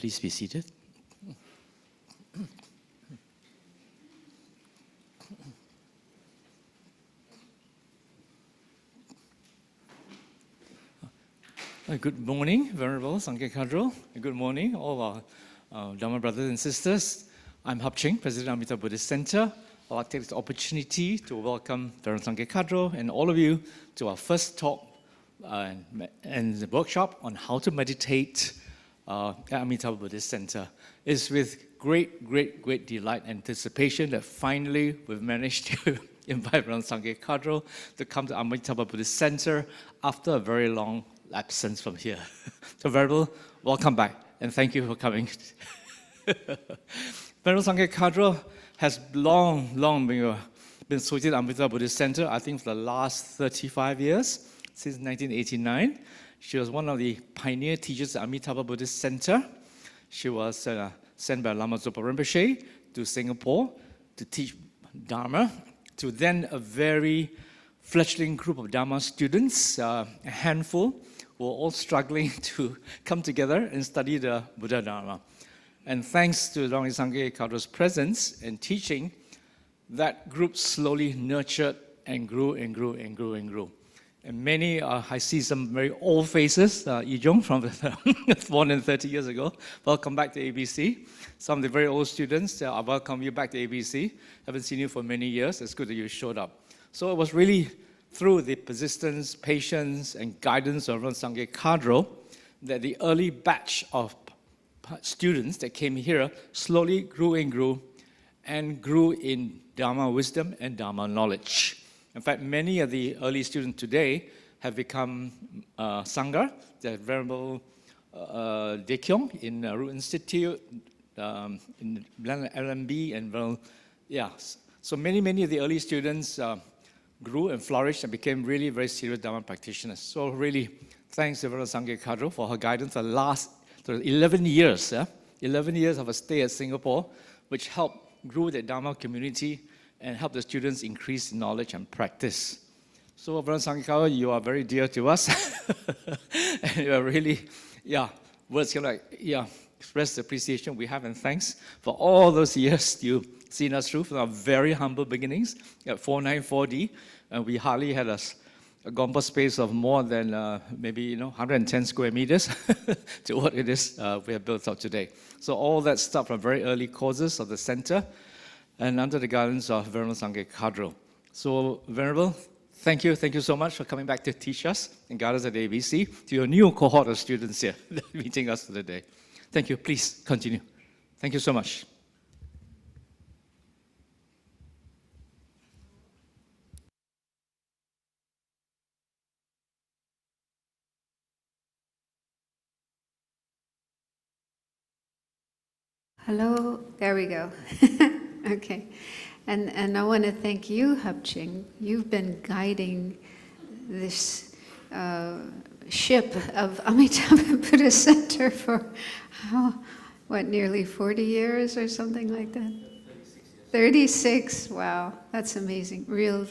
Please be seated. Good morning, Venerable Sangye Khadro. Good morning, all our Dharma brothers and sisters. I'm Hap Ching, President of Amitabha Buddhist Center. I'd like to take this opportunity to welcome Venerable Sangye Khadro and all of you to our first talk and the workshop on how to meditate at Amitabha Buddhist Center. It's with great delight and anticipation that finally we've managed to invite Venerable Sangye Khadro to come to Amitabha Buddhist Center after a very long absence from here. So Venerable, welcome back, and thank you for coming. Venerable Sangye Khadro has long been associated with Amitabha Buddhist Center, I think for the last 35 years, since 1989. She was one of the pioneer teachers at Amitabha Buddhist Center. She was sent by Lama Zopa Rinpoche to Singapore to teach Dharma to then a very fledgling group of Dharma students, a handful, who were all struggling to come together and study the Buddha Dharma. And thanks to Venerable Sangye Khadro's presence and teaching, that group slowly nurtured and grew. And many, I see some very old faces, Yijong from more than 30 years ago. Welcome back to ABC. Some of the very old students, I welcome you back to ABC. Haven't seen you for many years. It's good that you showed up. So it was really through the persistence, patience, and guidance of Venerable Sangye Khadro that the early batch of students that came here slowly grew and grew in Dharma wisdom and Dharma knowledge. In fact, many of the early students today have become Sangha, the Venerable Dekyong in Root Institute, in LMB, and so many of the early students grew and flourished and became really very serious Dharma practitioners. So really, thanks to Venerable Sangye Khadro for her guidance the last 11 years, 11 years of a stay at Singapore, which helped grow the Dharma community and help the students increase knowledge and practice. So, Venerable Sangye Khadro, you are very dear to us. And you are really, words can express the appreciation we have and thanks for all those years you've seen us through from our very humble beginnings at 494D. And we hardly had a Gompa space of more than maybe 110 square meters to what it is we have built up today. So all that stuff from very early causes of the center and under the guidance of Venerable Sangye Khadro. So Venerable, thank you so much for coming back to teach us and guide us at ABC, to your new cohort of students here meeting us today. Thank you. Please continue. Thank you so much. Hello, there we go. Okay, and I want to thank you, Hap Ching. You've been guiding this ship of Amitabha Buddhist Center for, nearly 40 years or something like that? 36, wow, that's amazing. Real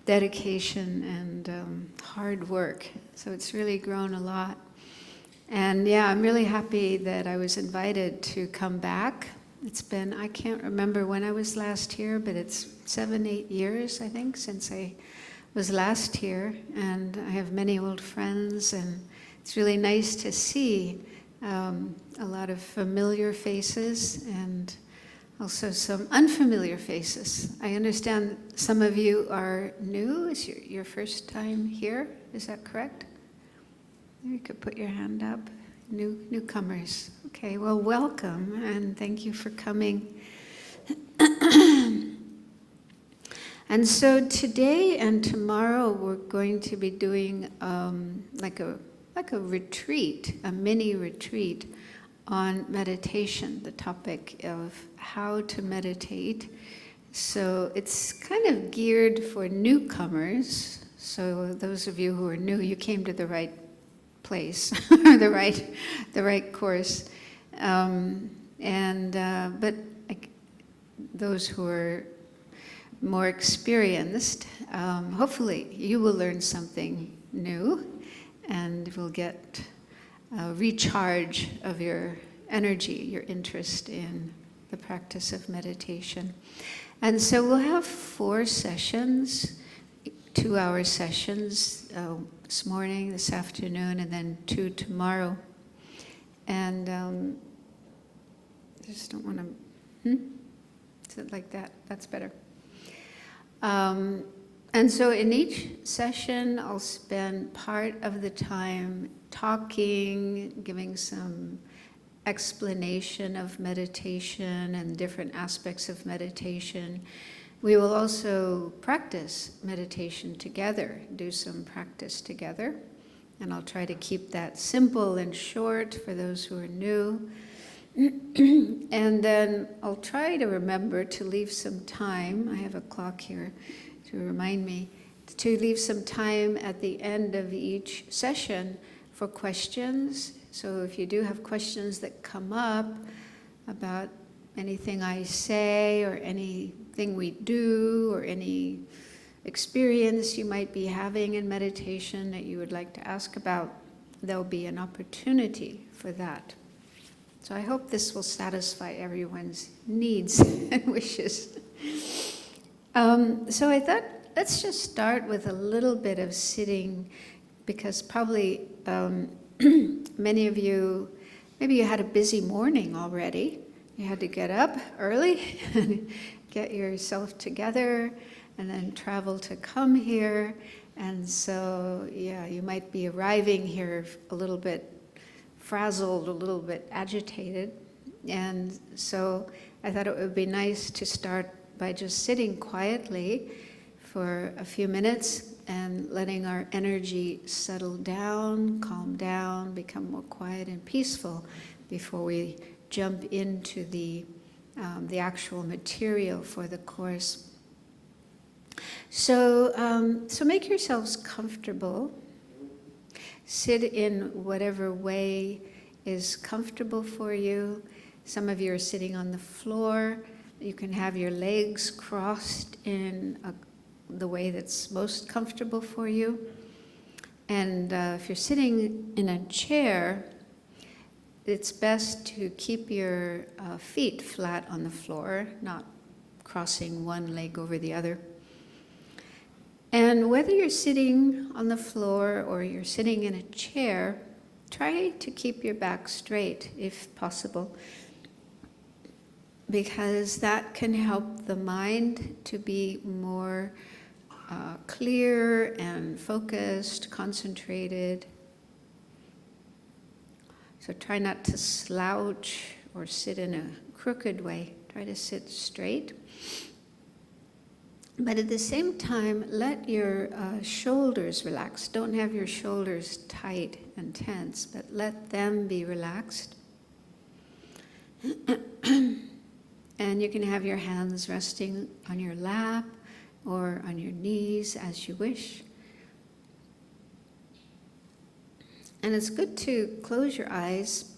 dedication and hard work. So it's really grown a lot. And yeah, I'm really happy that I was invited to come back. It's been, I can't remember when I was last here, but it's 7-8 years, I think, since I was last here. And I have many old friends, and it's really nice to see a lot of familiar faces and also some unfamiliar faces. I understand some of you are new. It's your first time here, is that correct? You could put your hand up. Newcomers. Okay, well, welcome, and thank you for coming. And so today and tomorrow we're going to be doing like a retreat, a mini retreat on meditation, the topic of how to meditate. So it's kind of geared for newcomers. So those of you who are new, you came to the right place, or the right course, but those who are more experienced, hopefully you will learn something new, and will get a recharge of your energy, your interest in the practice of meditation. And so we'll have 4 sessions, 2-hour sessions, this morning, this afternoon, and then 2 tomorrow. And I just don't want to, Is it like that? That's better. And so in each session, I'll spend part of the time talking, giving some explanation of meditation and different aspects of meditation. We will also practice meditation together, do some practice together. And I'll try to keep that simple and short for those who are new. And then I'll try to remember to leave some time. I have a clock here to remind me to leave some time at the end of each session for questions. So if you do have questions that come up about anything I say or anything we do or any experience you might be having in meditation that you would like to ask about, there'll be an opportunity for that. So I hope this will satisfy everyone's needs and wishes. So I thought, let's just start with a little bit of sitting, because probably many of you, maybe you had a busy morning already. You had to get up early and get yourself together and then travel to come here. And so, yeah, you might be arriving here a little bit frazzled, a little bit agitated. And so I thought it would be nice to start by just sitting quietly for a few minutes and letting our energy settle down, calm down, become more quiet and peaceful before we jump into the actual material for the course. So, so make yourselves comfortable. Sit in whatever way is comfortable for you. Some of you are sitting on the floor. You can have your legs crossed in the way that's most comfortable for you. And if you're sitting in a chair, it's best to keep your feet flat on the floor, not crossing one leg over the other. And whether you're sitting on the floor or you're sitting in a chair, try to keep your back straight if possible, because that can help the mind to be more clear and focused, concentrated. So try not to slouch or sit in a crooked way. Try to sit straight. But at the same time, let your shoulders relax. Don't have your shoulders tight and tense, but let them be relaxed. And you can have your hands resting on your lap or on your knees as you wish. And it's good to close your eyes,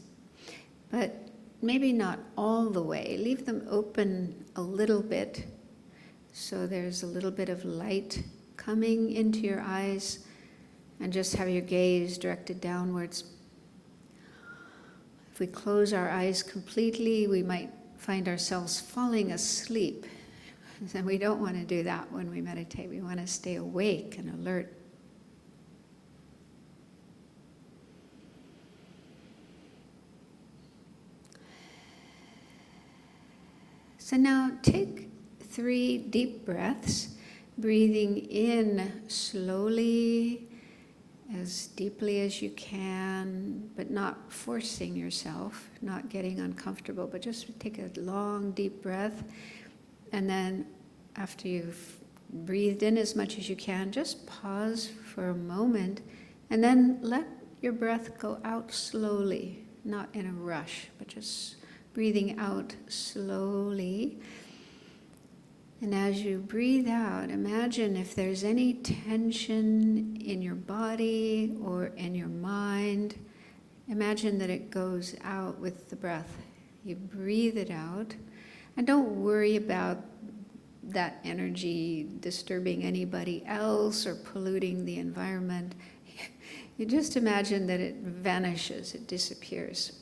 but maybe not all the way. Leave them open a little bit, so there's a little bit of light coming into your eyes, and just have your gaze directed downwards. If we close our eyes completely, we might find ourselves falling asleep. And we don't want to do that when we meditate. We want to stay awake and alert. So now take 3 deep breaths, breathing in slowly, as deeply as you can, but not forcing yourself, not getting uncomfortable, but just take a long, deep breath. And then after you've breathed in as much as you can, just pause for a moment, and then let your breath go out slowly, not in a rush, but just breathing out slowly. And as you breathe out, imagine if there's any tension in your body or in your mind, imagine that it goes out with the breath. You breathe it out, and don't worry about that energy disturbing anybody else or polluting the environment. You just imagine that it vanishes, it disappears.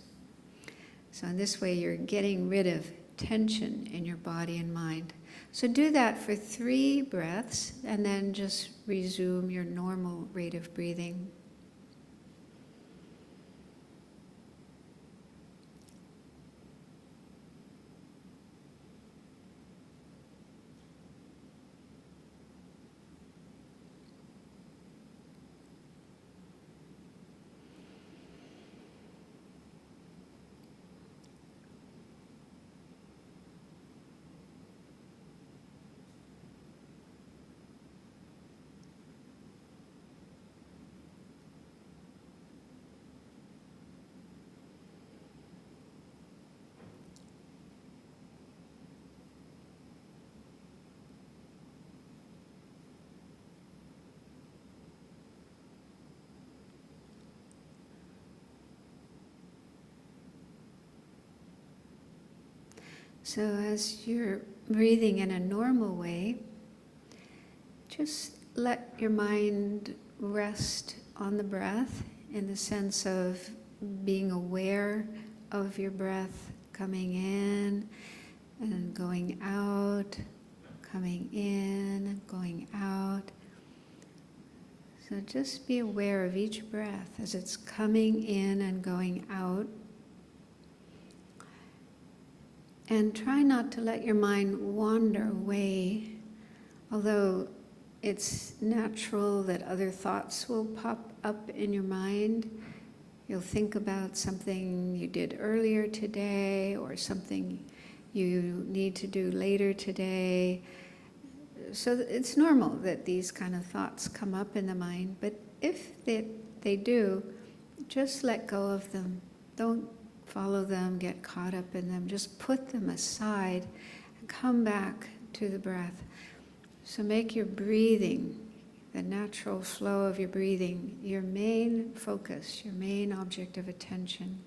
So in this way, you're getting rid of tension in your body and mind. So do that for 3 breaths, and then just resume your normal rate of breathing. So as you're breathing in a normal way, just let your mind rest on the breath in the sense of being aware of your breath coming in and going out, coming in, going out. So just be aware of each breath as it's coming in and going out. And try not to let your mind wander away, although it's natural that other thoughts will pop up in your mind. You'll think about something you did earlier today or something you need to do later today. So it's normal that these kind of thoughts come up in the mind, but if they do, just let go of them. Don't follow them, get caught up in them. Just put them aside and come back to the breath. So make your breathing, the natural flow of your breathing, your main focus, your main object of attention.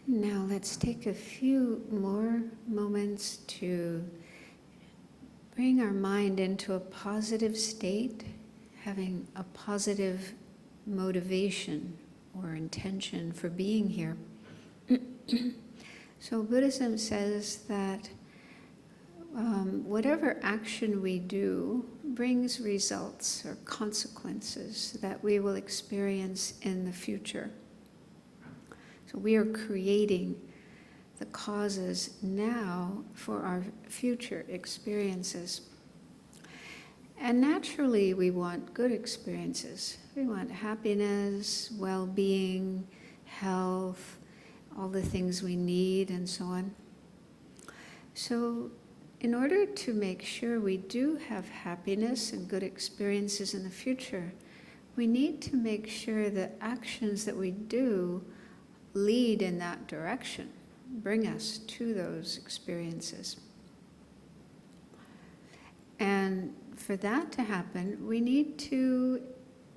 Now let's take a few more moments to bring our mind into a positive state, having a positive motivation or intention for being here. So Buddhism says that whatever action we do brings results or consequences that we will experience in the future. So we are creating the causes now for our future experiences. And naturally, we want good experiences. We want happiness, well-being, health, all the things we need, and so on. So in order to make sure we do have happiness and good experiences in the future, we need to make sure that actions that we do lead in that direction. bring us to those experiences. And for that to happen, we need to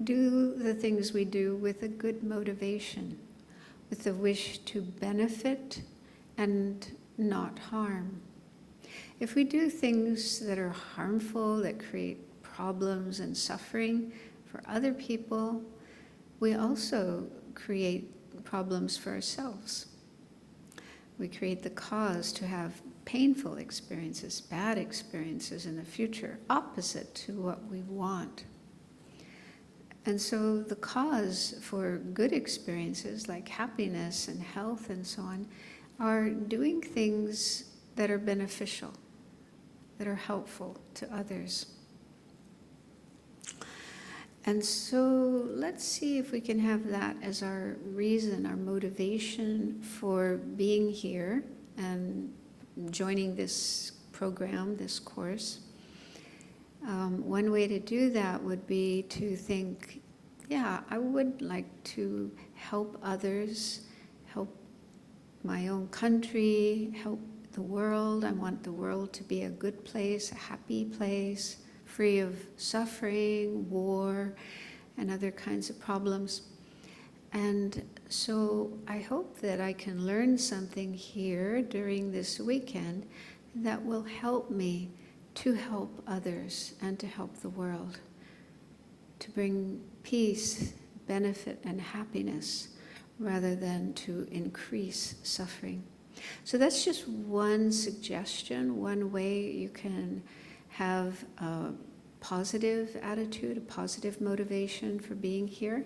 do the things we do with a good motivation, with the wish to benefit and not harm. If we do things that are harmful, that create problems and suffering for other people, we also create problems for ourselves. We create the cause to have painful experiences, bad experiences in the future, opposite to what we want. And so the cause for good experiences like happiness and health and so on are doing things that are beneficial, that are helpful to others. And so let's see if we can have that as our reason, our motivation for being here and joining this program, this course. One way to do that would be to think, yeah, I would like to help others, help my own country, help the world. I want the world to be a good place, a happy place, free of suffering, war, and other kinds of problems. And so I hope that I can learn something here during this weekend that will help me to help others and to help the world, to bring peace, benefit, and happiness rather than to increase suffering. So that's just one suggestion, one way you can have a positive attitude, a positive motivation for being here.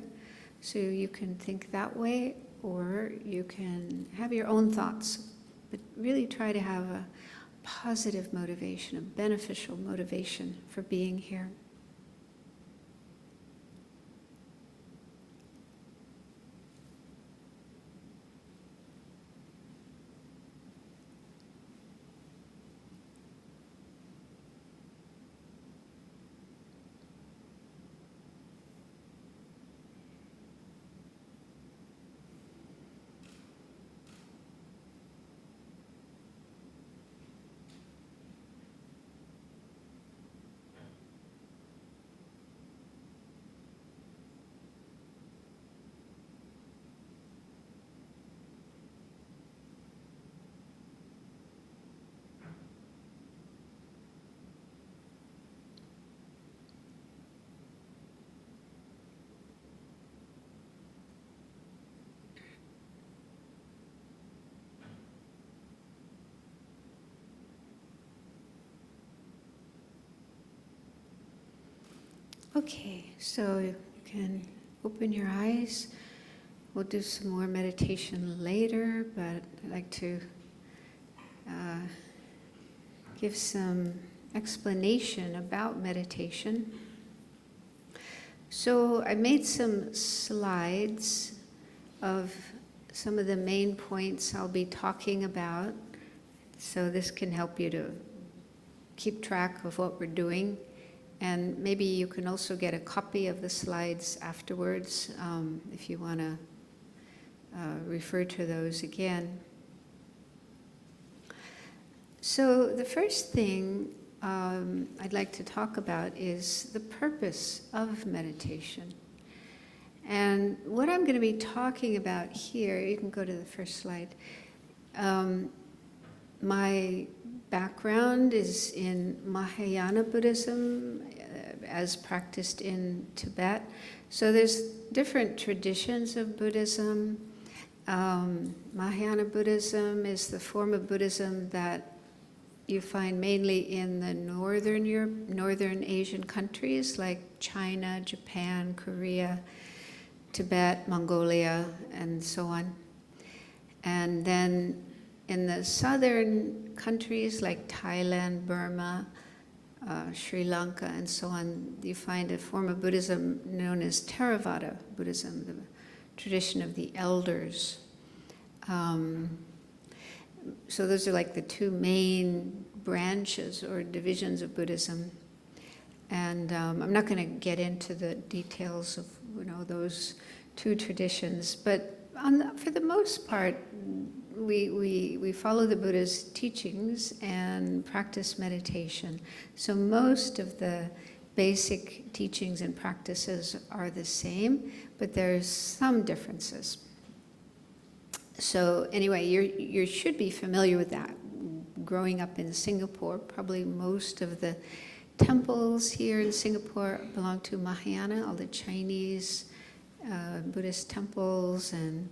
So you can think that way, or you can have your own thoughts, but really try to have a positive motivation, a beneficial motivation for being here. Okay, so you can open your eyes. We'll do some more meditation later, but I'd like to give some explanation about meditation. So I made some slides of some of the main points I'll be talking about, so this can help you to keep track of what we're doing. And maybe you can also get a copy of the slides afterwards if you want to refer to those again. So the first thing I'd like to talk about is the purpose of meditation. And what I'm going to be talking about here, you can go to the first slide. My background is in Mahayana Buddhism as practiced in Tibet. So there's different traditions of Buddhism. Mahayana Buddhism is the form of Buddhism that you find mainly in the northern Asian countries like China, Japan, Korea, Tibet, Mongolia, and so on. And then in the southern countries like Thailand, Burma, Sri Lanka, and so on, you find a form of Buddhism known as Theravada Buddhism, the tradition of the elders. So those are like the two main branches or divisions of Buddhism. And I'm not going to get into the details of those two traditions, but for the most part, we follow the Buddha's teachings and practice meditation. So most of the basic teachings and practices are the same, but there's some differences. So anyway, you should be familiar with that. Growing up in Singapore, probably most of the temples here in Singapore belong to Mahayana, all the Chinese Buddhist temples, and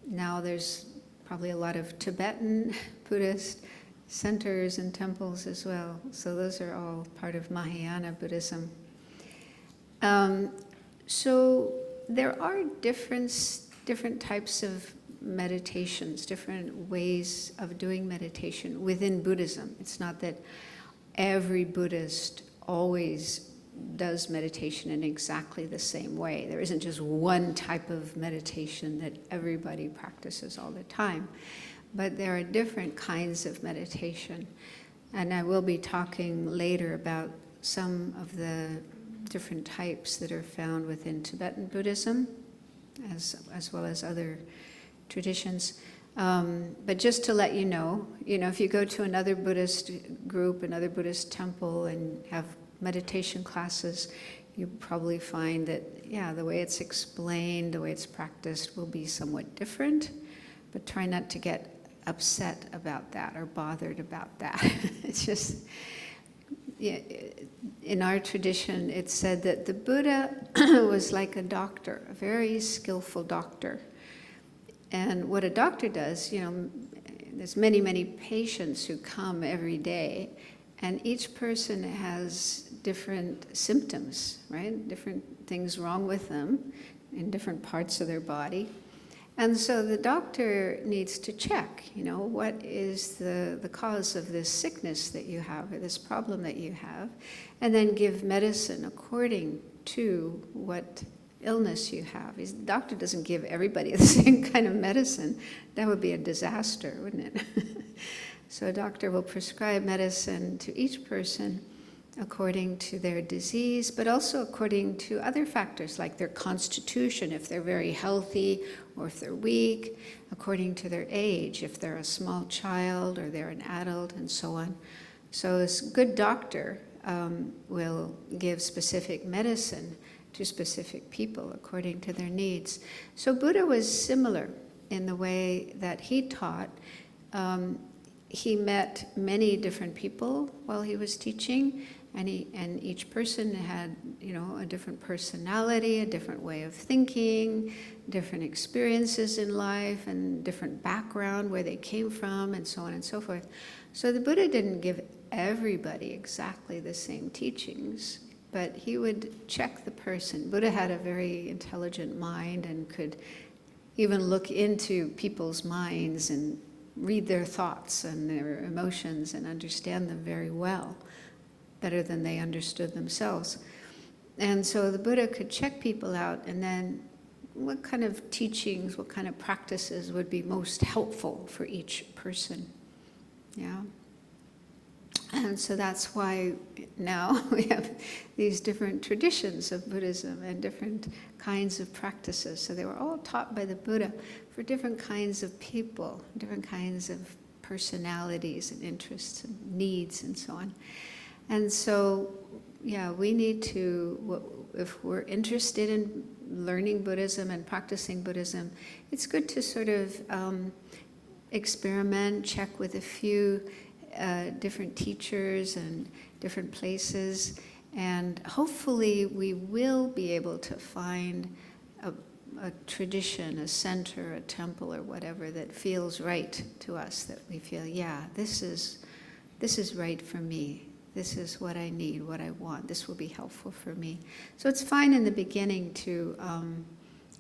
now there's probably a lot of Tibetan Buddhist centers and temples as well. So those are all part of Mahayana Buddhism. So there are different types of meditations, different ways of doing meditation within Buddhism. It's not that every Buddhist always does meditation in exactly the same way. There isn't just one type of meditation that everybody practices all the time. But there are different kinds of meditation. And I will be talking later about some of the different types that are found within Tibetan Buddhism, as well as other traditions. But just to let you know, if you go to another Buddhist group, another Buddhist temple, and have meditation classes, you probably find that, the way it's explained, the way it's practiced will be somewhat different, but try not to get upset about that or bothered about that. It's just, in our tradition, it's said that the Buddha was like a doctor, a very skillful doctor. And what a doctor does, there's many, many patients who come every day, and each person has different symptoms, right? Different things wrong with them in different parts of their body. And so the doctor needs to check, what is the cause of this sickness that you have, or this problem that you have, and then give medicine according to what illness you have. The doctor doesn't give everybody the same kind of medicine. That would be a disaster, wouldn't it? So a doctor will prescribe medicine to each person according to their disease, but also according to other factors like their constitution, if they're very healthy or if they're weak, according to their age, if they're a small child or they're an adult, and so on. So a good doctor will give specific medicine to specific people according to their needs. So Buddha was similar in the way that he taught. He met many different people while he was teaching, and each person had, a different personality, a different way of thinking, different experiences in life, and different background, where they came from, and so on and so forth. So the Buddha didn't give everybody exactly the same teachings, but he would check the person. Buddha had a very intelligent mind and could even look into people's minds and read their thoughts and their emotions and understand them very well, better than they understood themselves. And so the Buddha could check people out, and then what kind of teachings, what kind of practices would be most helpful for each person. And so that's why now we have these different traditions of Buddhism and different kinds of practices. So they were all taught by the Buddha for different kinds of people, different kinds of personalities and interests and needs and so on. And so, we need to, if we're interested in learning Buddhism and practicing Buddhism, it's good to sort of experiment, check with a few different teachers and different places, and hopefully we will be able to find a tradition, a center, a temple, or whatever that feels right to us, that we feel, this is right for me. This is what I need, what I want. This will be helpful for me. So it's fine in the beginning to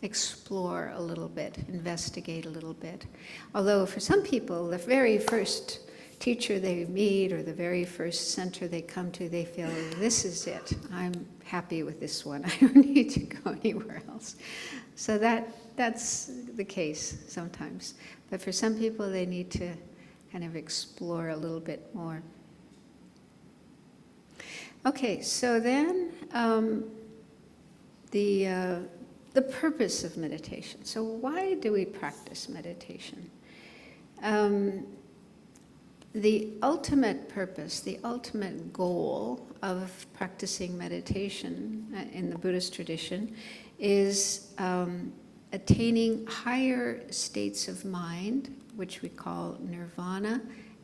explore a little bit, investigate a little bit. Although for some people, the very first teacher they meet or the very first center they come to, they feel, this is it. I'm happy with this one. I don't need to go anywhere else. So that's the case sometimes. But for some people, they need to kind of explore a little bit more. Okay, so then the purpose of meditation. So why do we practice meditation? The ultimate purpose, the ultimate goal of practicing meditation in the Buddhist tradition is attaining higher states of mind, which we call nirvana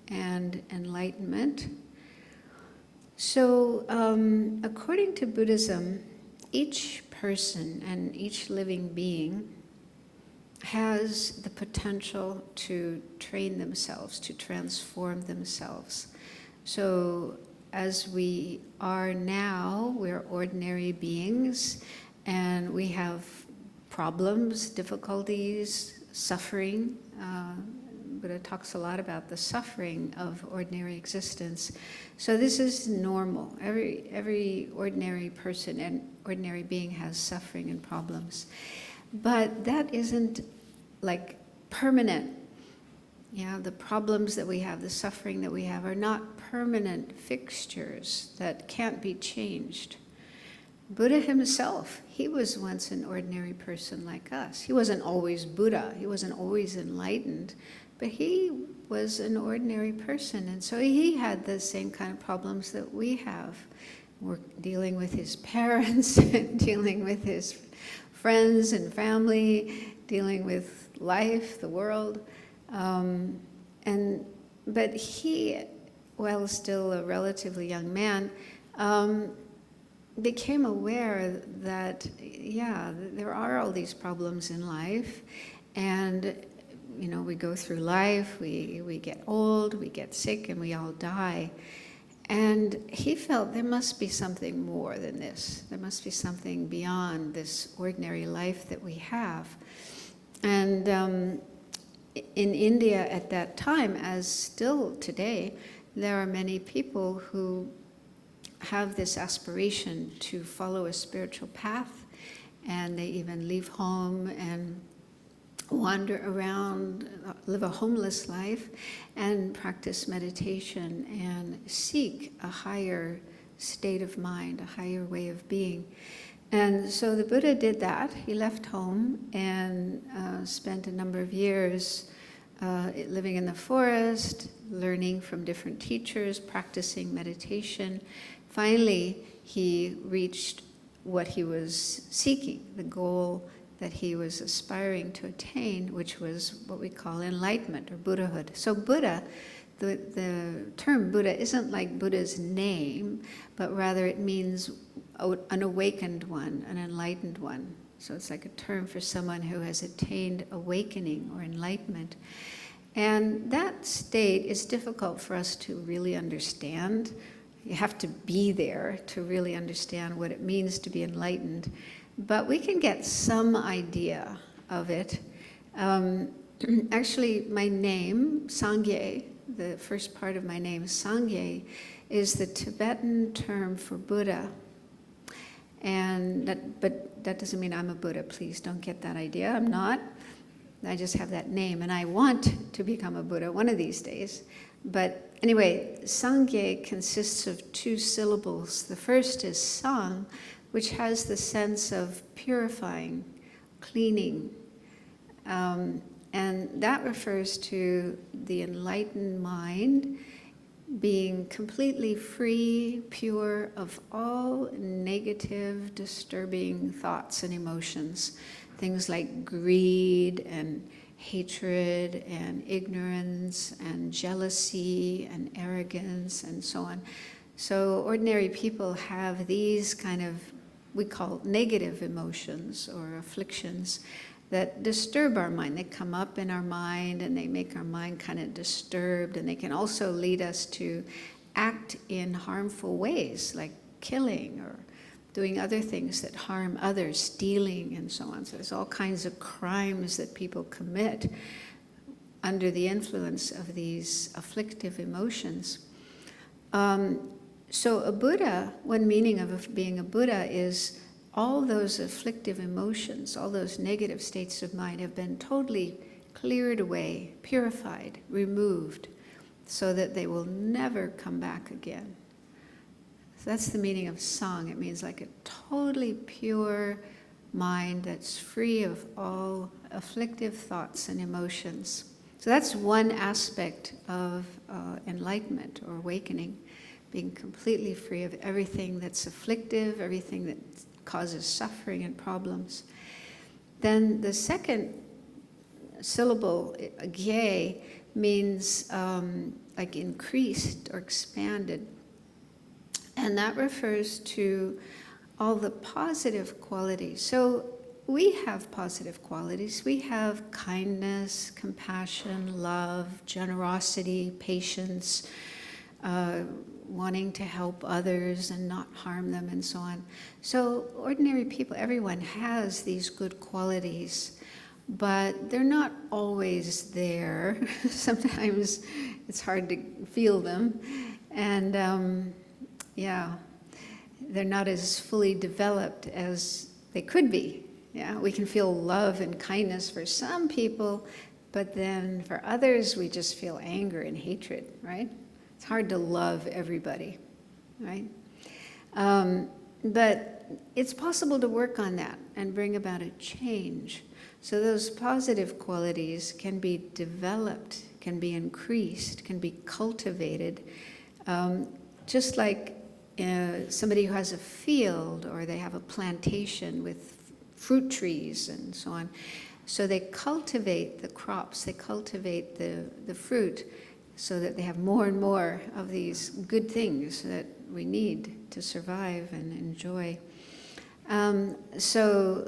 and enlightenment. So according to Buddhism, each person and each living being has the potential to train themselves, to transform themselves. So as we are now, we're ordinary beings, and we have problems, difficulties, suffering. Buddha talks a lot about the suffering of ordinary existence. So this is normal. Every ordinary person and ordinary being has suffering and problems. But that isn't like permanent. Yeah, the problems that we have, the suffering that we have are not permanent fixtures that can't be changed. Buddha himself, he was once an ordinary person like us. He wasn't always Buddha, he wasn't always enlightened, but he was an ordinary person, and so he had the same kind of problems that we have. We're dealing with his parents, dealing with his friends and family, dealing with life, the world. But he, while still a relatively young man, became aware that, yeah, there are all these problems in life, and you know, we go through life, we get old, we get sick, and we all die. And he felt there must be something more than this. There must be something beyond this ordinary life that we have. And in India at that time, as still today, there are many people who have this aspiration to follow a spiritual path, and they even leave home and wander around, live a homeless life, and practice meditation and seek a higher state of mind, a higher way of being. And so the Buddha did that. He left home and spent a number of years living in the forest, learning from different teachers, practicing meditation. Finally, he reached what he was seeking, the goal that he was aspiring to attain, which was what we call enlightenment or Buddhahood. So Buddha, the term Buddha isn't like Buddha's name, but rather it means an awakened one, an enlightened one. So it's like a term for someone who has attained awakening or enlightenment. And that state is difficult for us to really understand. You have to be there to really understand what it means to be enlightened. But we can get some idea of it. Actually, my name, Sangye, the first part of my name, Sangye, is the Tibetan term for Buddha. But that doesn't mean I'm a Buddha. Please don't get that idea. I'm not. I just have that name, and I want to become a Buddha one of these days. But anyway, Sangye consists of two syllables. The first is sang, which has the sense of purifying, cleaning. And that refers to the enlightened mind being completely free, pure of all negative, disturbing thoughts and emotions. Things like greed and hatred and ignorance and jealousy and arrogance and so on. So ordinary people have these kind of, we call negative emotions or afflictions that disturb our mind. They come up in our mind and they make our mind kind of disturbed, and they can also lead us to act in harmful ways, like killing or doing other things that harm others, stealing and so on. So there's all kinds of crimes that people commit under the influence of these afflictive emotions. So a Buddha, one meaning of being a Buddha is all those afflictive emotions, all those negative states of mind have been totally cleared away, purified, removed, so that they will never come back again. So that's the meaning of sang. It means like a totally pure mind that's free of all afflictive thoughts and emotions. So that's one aspect of enlightenment or awakening, being completely free of everything that's afflictive, everything that causes suffering and problems. Then the second syllable, gye, means like increased or expanded. And that refers to all the positive qualities. So we have positive qualities. We have kindness, compassion, love, generosity, patience, wanting to help others and not harm them, and so on. So ordinary people, everyone has these good qualities, but they're not always there. Sometimes it's hard to feel them. And they're not as fully developed as they could be. Yeah, we can feel love and kindness for some people, but then for others, we just feel anger and hatred, right? It's hard to love everybody, right? But it's possible to work on that and bring about a change. So those positive qualities can be developed, can be increased, can be cultivated, just like somebody who has a field or they have a plantation with fruit trees and so on. So they cultivate the crops, they cultivate the fruit so that they have more and more of these good things that we need to survive and enjoy. So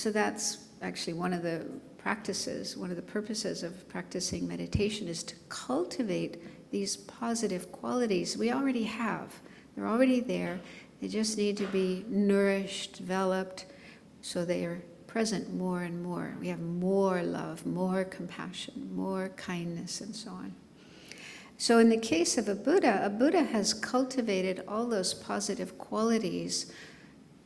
that's actually one of the practices, one of the purposes of practicing meditation is to cultivate these positive qualities we already have. They're already there. They just need to be nourished, developed, so they are present more and more. We have more love, more compassion, more kindness, and so on. So in the case of a Buddha has cultivated all those positive qualities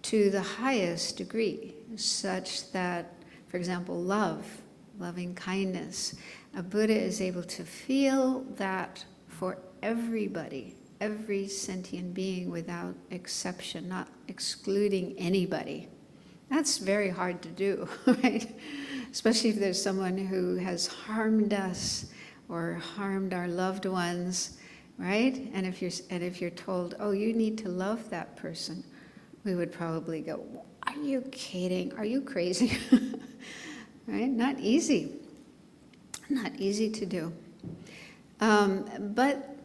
to the highest degree, such that, for example, loving kindness, a Buddha is able to feel that for everybody, every sentient being without exception, not excluding anybody. That's very hard to do, right? Especially if there's someone who has harmed us or harmed our loved ones, right? And if you're told, oh, you need to love that person, we would probably go, are you kidding? Are you crazy? Right? Not easy. Not easy to do. But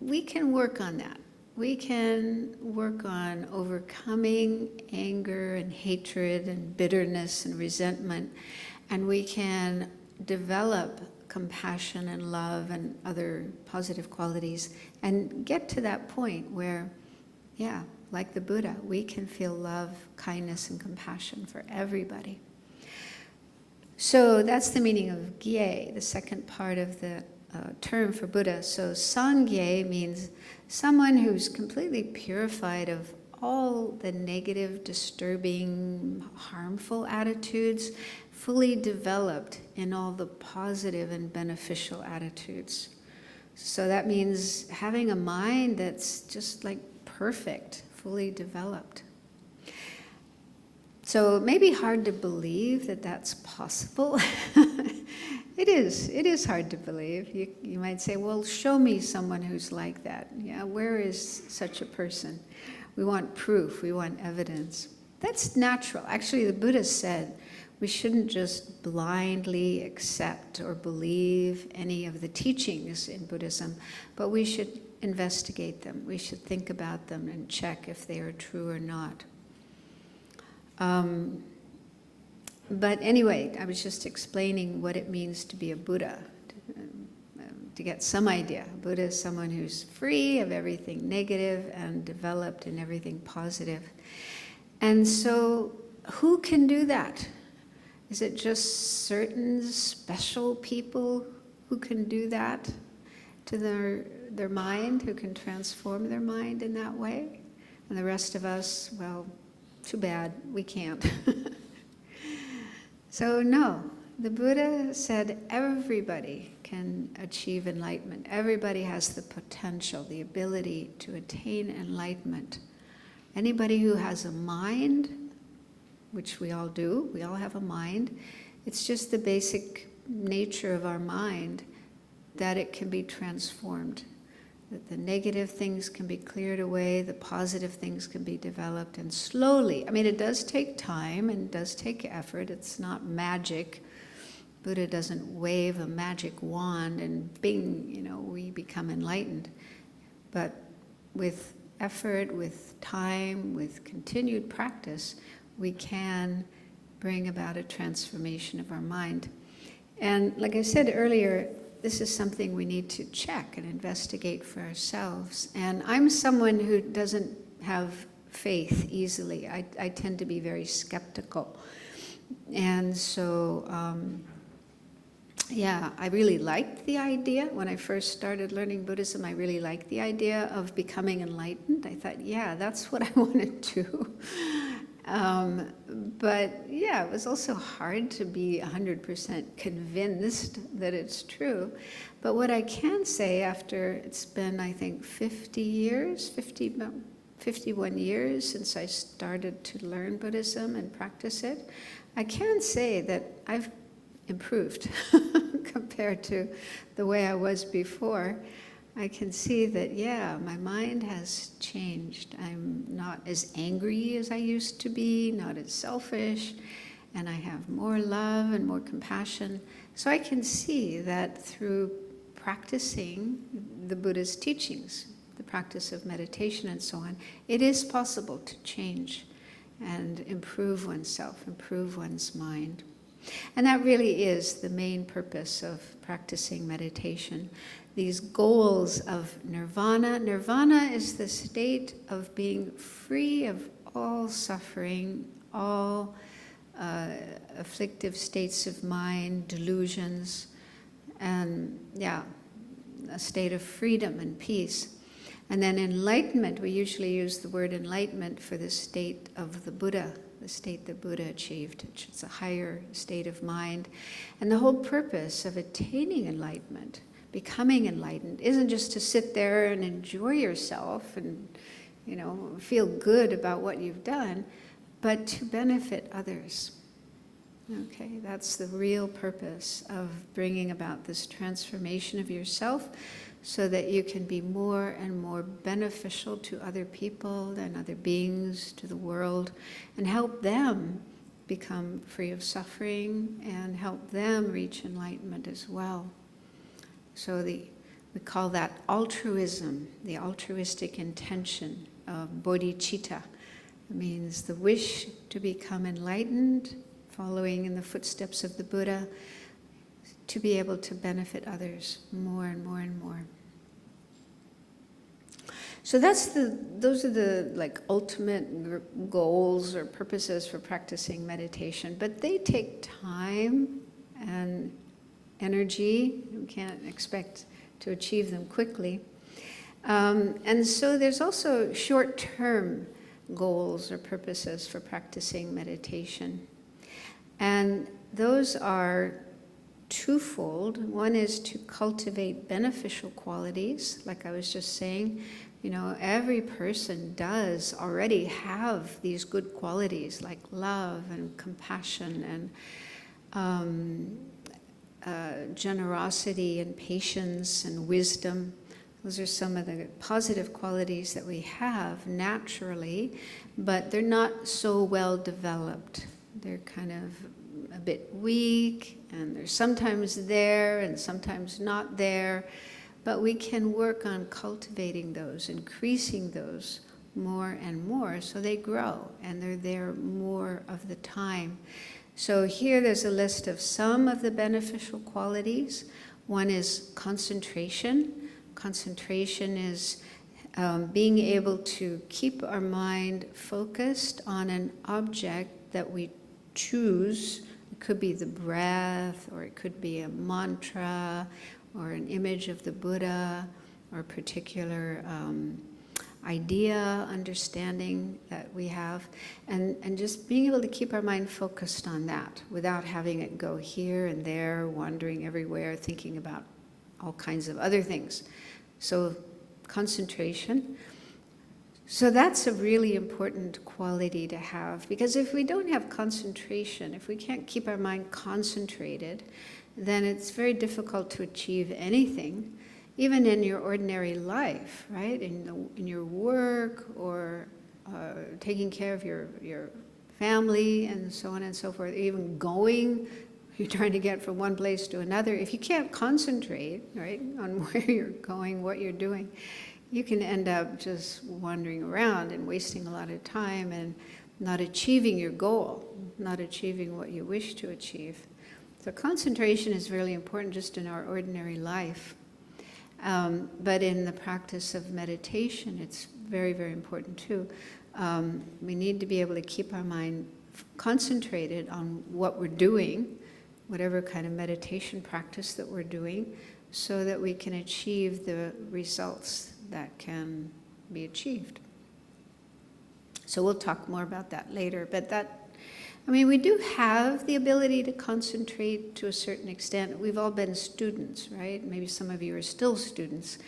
we can work on that. We can work on overcoming anger and hatred and bitterness and resentment, and we can develop compassion and love and other positive qualities and get to that point where, yeah, like the Buddha, we can feel love, kindness, and compassion for everybody. So that's the meaning of gye, the second part of the term for Buddha. So Sangye means someone who's completely purified of all the negative, disturbing, harmful attitudes, fully developed in all the positive and beneficial attitudes. So that means having a mind that's just like perfect, fully developed. So it may be hard to believe that that's possible. It is hard to believe. You might say, well, show me someone who's like that. Yeah, where is such a person? We want proof, we want evidence. That's natural. Actually, the Buddha said we shouldn't just blindly accept or believe any of the teachings in Buddhism, but we should investigate them. We should think about them and check if they are true or not. But anyway, I was just explaining what it means to be a Buddha, to get some idea. A Buddha is someone who's free of everything negative and developed in everything positive. And so who can do that? Is it just certain special people who can do that to their mind, who can transform their mind in that way? And the rest of us, well, too bad, we can't. So no, the Buddha said everybody can achieve enlightenment. Everybody has the potential, the ability to attain enlightenment. Anybody who has a mind which we all do. We all have a mind. It's just the basic nature of our mind that it can be transformed, that the negative things can be cleared away, the positive things can be developed, and slowly, I mean, it does take time and it does take effort. It's not magic. Buddha doesn't wave a magic wand and bing, we become enlightened. But with effort, with time, with continued practice, we can bring about a transformation of our mind. And like I said earlier, this is something we need to check and investigate for ourselves. And I'm someone who doesn't have faith easily. I tend to be very skeptical. And so, I really liked the idea. When I first started learning Buddhism, I really liked the idea of becoming enlightened. I thought, that's what I want to do. But it was also hard to be 100% convinced that it's true. But what I can say after it's been, I think, 51 years since I started to learn Buddhism and practice it, I can say that I've improved compared to the way I was before. I can see that, my mind has changed. I'm not as angry as I used to be, not as selfish, and I have more love and more compassion. So I can see that through practicing the Buddha's teachings, the practice of meditation and so on, it is possible to change and improve oneself, improve one's mind. And that really is the main purpose of practicing meditation. These goals of nirvana. Nirvana is the state of being free of all suffering, all afflictive states of mind, delusions, and a state of freedom and peace. And then enlightenment, we usually use the word enlightenment for the state of the Buddha, the state that Buddha achieved, which is a higher state of mind. And the whole purpose of attaining enlightenment, becoming enlightened, isn't just to sit there and enjoy yourself and, feel good about what you've done, but to benefit others. Okay, that's the real purpose of bringing about this transformation of yourself, so that you can be more and more beneficial to other people and other beings, to the world, and help them become free of suffering and help them reach enlightenment as well. So we call that altruism, the altruistic intention of bodhicitta. It means the wish to become enlightened, following in the footsteps of the Buddha, to be able to benefit others more and more and more. So those are the ultimate goals or purposes for practicing meditation, but they take time and energy. You can't expect to achieve them quickly. And so there's also short-term goals or purposes for practicing meditation. And those are twofold. One is to cultivate beneficial qualities, like I was just saying. Every person does already have these good qualities like love and compassion and generosity and patience and wisdom. Those are some of the positive qualities that we have naturally, but they're not so well developed. They're kind of a bit weak, and they're sometimes there and sometimes not there. But we can work on cultivating those, increasing those more and more, so they grow and they're there more of the time. So here there's a list of some of the beneficial qualities. One is concentration. Concentration is being able to keep our mind focused on an object that we choose. It could be the breath, or it could be a mantra, or an image of the Buddha, or a particular idea, understanding that we have, and just being able to keep our mind focused on that without having it go here and there, wandering everywhere, thinking about all kinds of other things. So concentration. So that's a really important quality to have, because if we don't have concentration, if we can't keep our mind concentrated, then it's very difficult to achieve anything, even in your ordinary life, right? In your work, or taking care of your family and so on and so forth, even going, you're trying to get from one place to another. If you can't concentrate, right, on where you're going, what you're doing, you can end up just wandering around and wasting a lot of time and not achieving your goal, not achieving what you wish to achieve. So concentration is really important just in our ordinary life. But in the practice of meditation, it's very, very important too. We need to be able to keep our mind concentrated on what we're doing, whatever kind of meditation practice that we're doing, so that we can achieve the results that can be achieved. So we'll talk more about that later, but we do have the ability to concentrate to a certain extent. We've all been students, right? Maybe some of you are still students.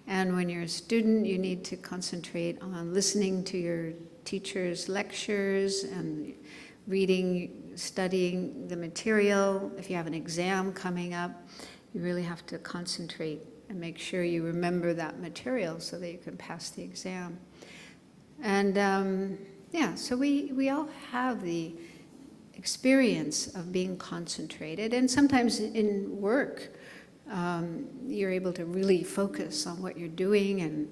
And when you're a student, you need to concentrate on listening to your teacher's lectures and reading, studying the material. If you have an exam coming up, you really have to concentrate and make sure you remember that material so that you can pass the exam. And so we all have the experience of being concentrated, and sometimes in work, you're able to really focus on what you're doing and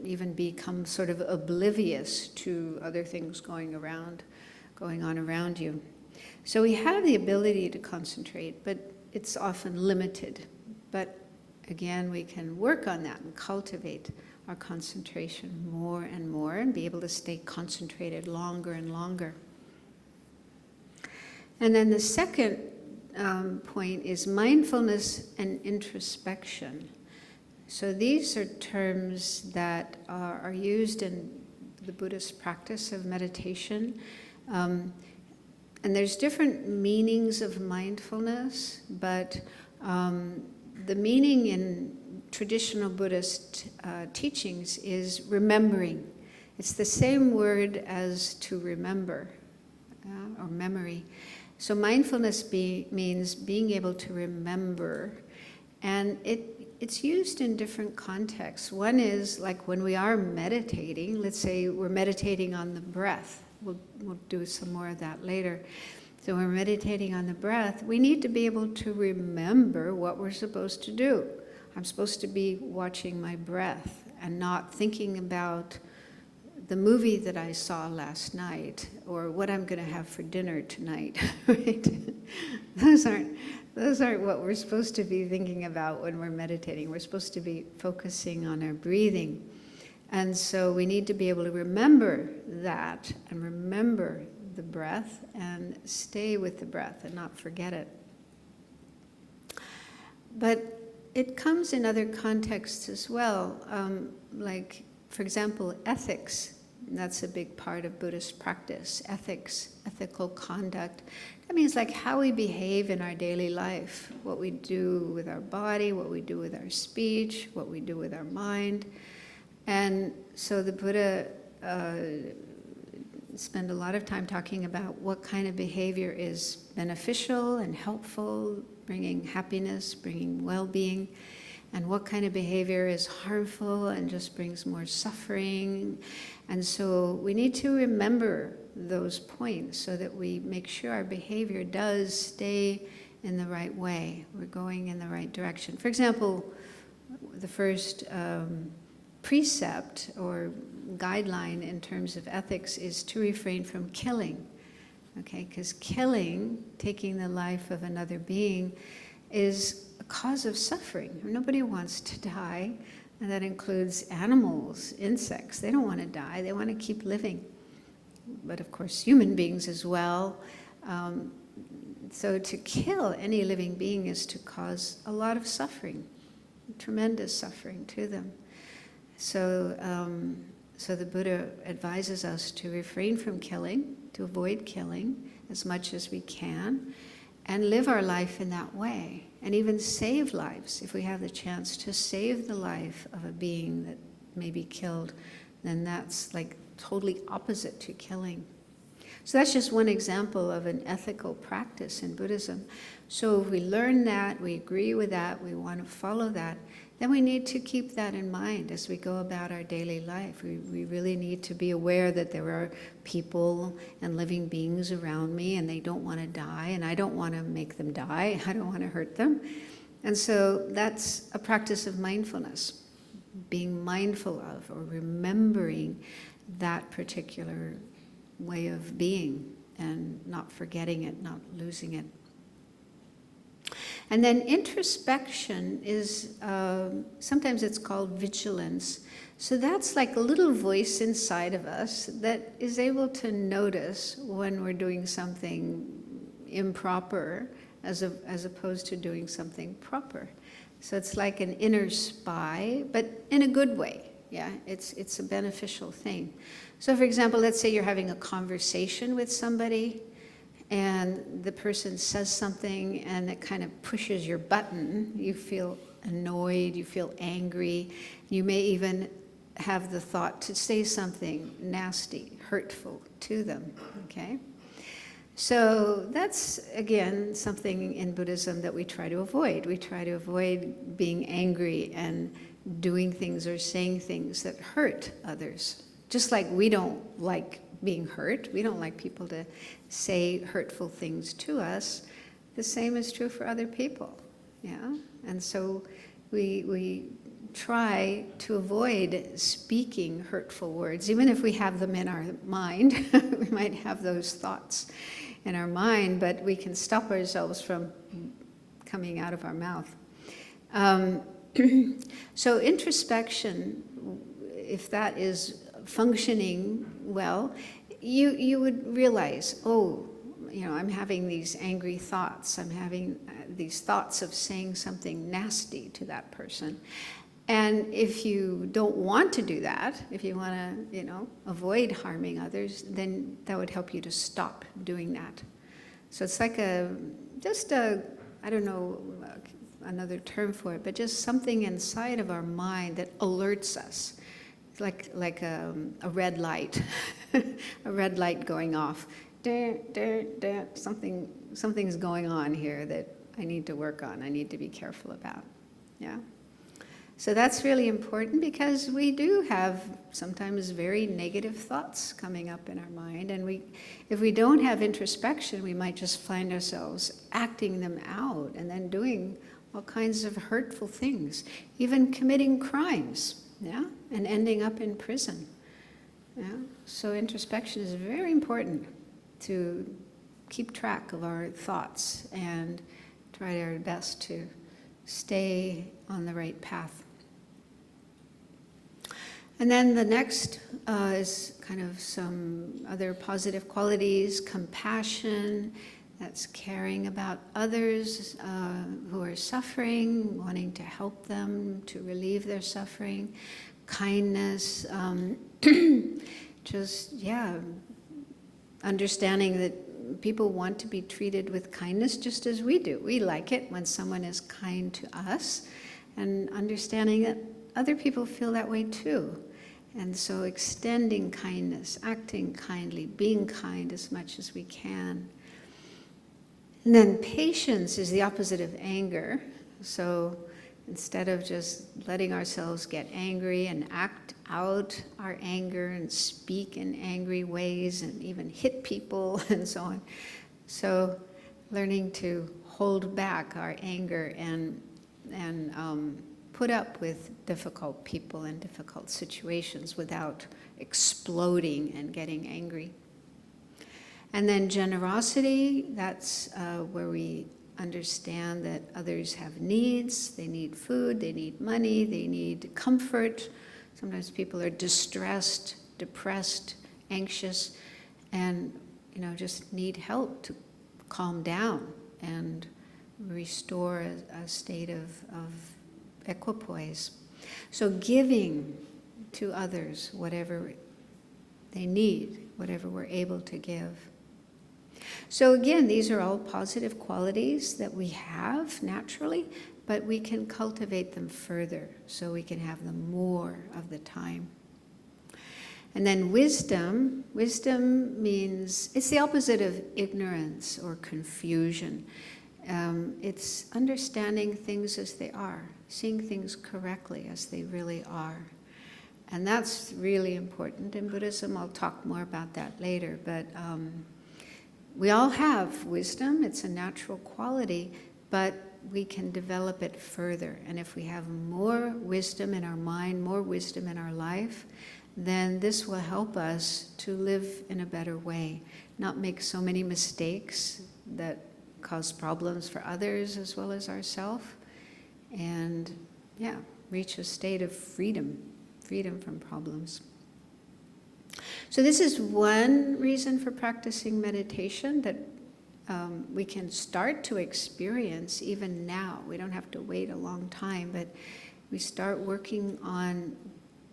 even become sort of oblivious to other things going on around you. So we have the ability to concentrate, but it's often limited. But again, we can work on that and cultivate our concentration more and more and be able to stay concentrated longer and longer. And then the second point is mindfulness and introspection. So these are terms that are used in the Buddhist practice of meditation. And there's different meanings of mindfulness, but the meaning in traditional Buddhist teachings is remembering. It's the same word as to remember, or memory. So mindfulness means being able to remember, and it's used in different contexts. One is like when we are meditating, let's say we're meditating on the breath. We'll do some more of that later. So when we're meditating on the breath, we need to be able to remember what we're supposed to do. I'm supposed to be watching my breath and not thinking about the movie that I saw last night or what I'm going to have for dinner tonight. Right? Those aren't what we're supposed to be thinking about when we're meditating. We're supposed to be focusing on our breathing. And so we need to be able to remember that and remember the breath and stay with the breath and not forget it. But it comes in other contexts as well, like, for example, ethics. That's a big part of Buddhist practice. Ethics, ethical conduct. That means like how we behave in our daily life, what we do with our body, what we do with our speech, what we do with our mind. And so the Buddha spent a lot of time talking about what kind of behavior is beneficial and helpful, bringing happiness, bringing well-being, and what kind of behavior is harmful and just brings more suffering. And so we need to remember those points so that we make sure our behavior does stay in the right way. We're going in the right direction. For example, the first precept or guideline in terms of ethics is to refrain from killing. Okay, because killing, taking the life of another being, is a cause of suffering. Nobody wants to die, and that includes animals, insects. They don't want to die, they want to keep living. But of course, human beings as well. So to kill any living being is to cause a lot of suffering, tremendous suffering to them. So the Buddha advises us to refrain from killing, to avoid killing as much as we can, and live our life in that way, and even save lives. If we have the chance to save the life of a being that may be killed, then that's like totally opposite to killing. So that's just one example of an ethical practice in Buddhism. So if we learn that, we agree with that, we want to follow that, then we need to keep that in mind as we go about our daily life. We really need to be aware that there are people and living beings around me, and they don't want to die, and I don't want to make them die. I don't want to hurt them. And so that's a practice of mindfulness, being mindful of or remembering that particular way of being and not forgetting it, not losing it. And then introspection is, sometimes it's called vigilance. So that's like a little voice inside of us that is able to notice when we're doing something improper as opposed to doing something proper. So it's like an inner spy, but in a good way. Yeah, it's a beneficial thing. So for example, let's say you're having a conversation with somebody and the person says something and it kind of pushes your button. You feel annoyed, you feel angry. You may even have the thought to say something nasty, hurtful to them, okay? So that's, again, something in Buddhism that we try to avoid. We try to avoid being angry and doing things or saying things that hurt others. Just like we don't like being hurt, we don't like people to say hurtful things to us, the same is true for other people, yeah? And so we try to avoid speaking hurtful words, even if we have them in our mind. We might have those thoughts in our mind, but we can stop ourselves from coming out of our mouth. So introspection, if that is functioning well, you would realize, oh, I'm having these angry thoughts. I'm having these thoughts of saying something nasty to that person. And if you don't want to do that, if you want to, avoid harming others, then that would help you to stop doing that. So it's like I don't know another term for it, but just something inside of our mind that alerts us. It's like a red light, a red light going off. Something's going on here that I need to work on, I need to be careful about, yeah? So that's really important because we do have sometimes very negative thoughts coming up in our mind, and if we don't have introspection, we might just find ourselves acting them out and then doing all kinds of hurtful things, even committing crimes, yeah, and ending up in prison. Yeah? So introspection is very important to keep track of our thoughts and try our best to stay on the right path. And then the next is kind of some other positive qualities: compassion, that's caring about others who are suffering, wanting to help them to relieve their suffering; kindness, understanding that people want to be treated with kindness just as we do. We like it when someone is kind to us, and understanding that other people feel that way too. And so extending kindness, acting kindly, being kind as much as we can. And then patience is the opposite of anger. So instead of just letting ourselves get angry and act out our anger and speak in angry ways and even hit people and so on. So learning to hold back our anger and put up with difficult people and difficult situations without exploding and getting angry. And then generosity, that's where we understand that others have needs. They need food, they need money, they need comfort. Sometimes people are distressed, depressed, anxious, and just need help to calm down and restore a state of equipoise. So giving to others whatever they need, whatever we're able to give. So again, these are all positive qualities that we have naturally, but we can cultivate them further so we can have them more of the time. And then wisdom means, it's the opposite of ignorance or confusion. It's understanding things as they are, seeing things correctly as they really are. And that's really important in Buddhism. I'll talk more about that later. But we all have wisdom. It's a natural quality, but we can develop it further. And if we have more wisdom in our mind, more wisdom in our life, then this will help us to live in a better way, not make so many mistakes that cause problems for others as well as ourselves, and reach a state of freedom from problems. So this is one reason for practicing meditation, that we can start to experience even now. We don't have to wait a long time, but we start working on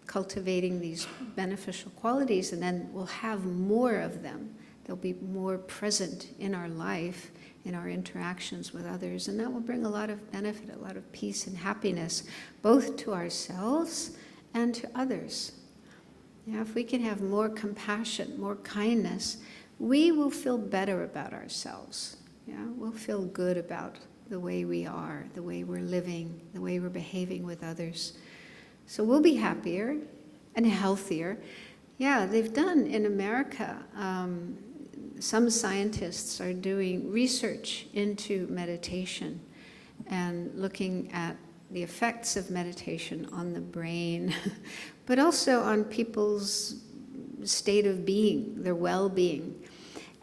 cultivating these beneficial qualities, and then we'll have more of them. They'll be more present in our life, in our interactions with others, and that will bring a lot of benefit, a lot of peace and happiness, both to ourselves and to others. If we can have more compassion, more kindness, we will feel better about ourselves. We'll feel good about the way we are, the way we're living, the way we're behaving with others. So we'll be happier and healthier. They've done in America, some scientists are doing research into meditation and looking at the effects of meditation on the brain, but also on people's state of being, their well-being.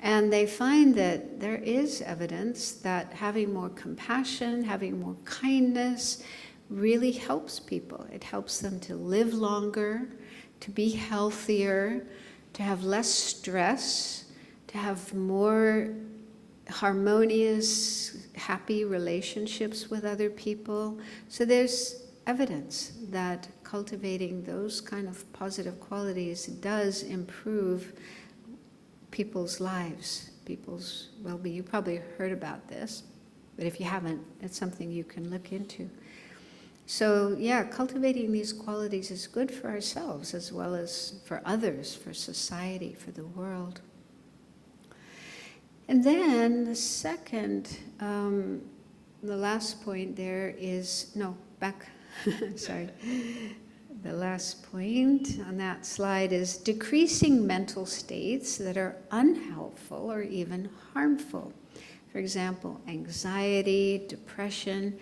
And they find that there is evidence that having more compassion, having more kindness, really helps people. It helps them to live longer, to be healthier, to have less stress, to have more harmonious, happy relationships with other people. So there's evidence that cultivating those kind of positive qualities does improve people's lives, people's well-being. You probably heard about this, but if you haven't, it's something you can look into. So cultivating these qualities is good for ourselves as well as for others, for society, for the world. And then the second, the last point there is, sorry. The last point on that slide is decreasing mental states that are unhelpful or even harmful. For example, anxiety, depression,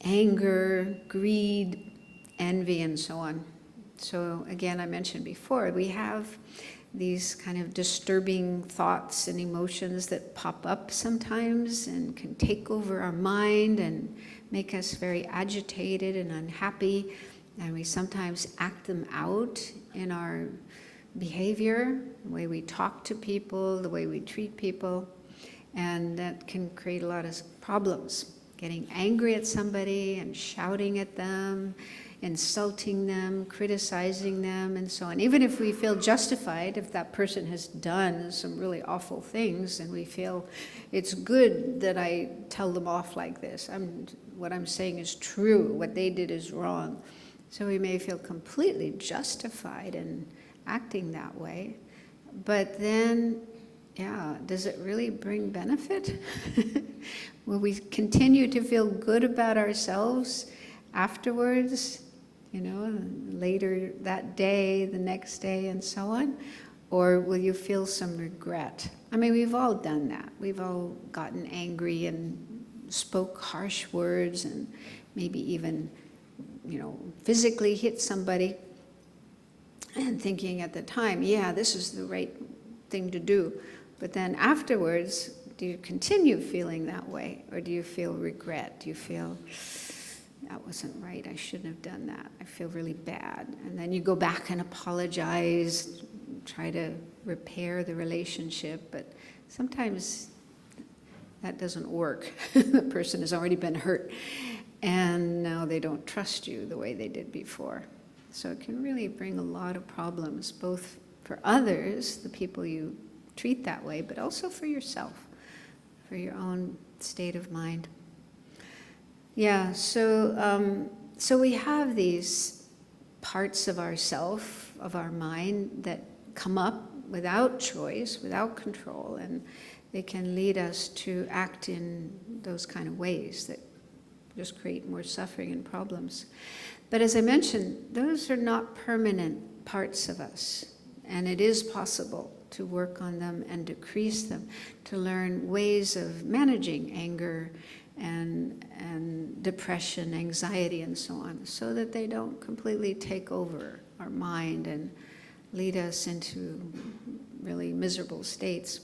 anger, greed, envy, and so on. So again, I mentioned before, we have these kind of disturbing thoughts and emotions that pop up sometimes and can take over our mind and make us very agitated and unhappy. And we sometimes act them out in our behavior, the way we talk to people, the way we treat people. And that can create a lot of problems. Getting angry at somebody and shouting at them, insulting them, criticizing them, and so on. Even if we feel justified, if that person has done some really awful things and we feel it's good that I tell them off like this, what I'm saying is true, what they did is wrong. So we may feel completely justified in acting that way. But then, does it really bring benefit? Will we continue to feel good about ourselves afterwards, later that day, the next day, and so on? Or will you feel some regret? I mean, we've all done that. We've all gotten angry and spoke harsh words and maybe even, physically hit somebody, and thinking at the time, this is the right thing to do. But then afterwards, do you continue feeling that way? Or do you feel regret? Do you feel, that wasn't right, I shouldn't have done that, I feel really bad? And then you go back and apologize, try to repair the relationship, but sometimes that doesn't work. The person has already been hurt, and now they don't trust you the way they did before. So it can really bring a lot of problems, both for others, the people you treat that way, but also for yourself, for your own state of mind. So we have these parts of ourself of our mind that come up without choice, without control, and they can lead us to act in those kind of ways that just create more suffering and problems. But as I mentioned, those are not permanent parts of us, and it is possible to work on them and decrease them, to learn ways of managing anger and depression, anxiety, and so on, so that they don't completely take over our mind and lead us into really miserable states.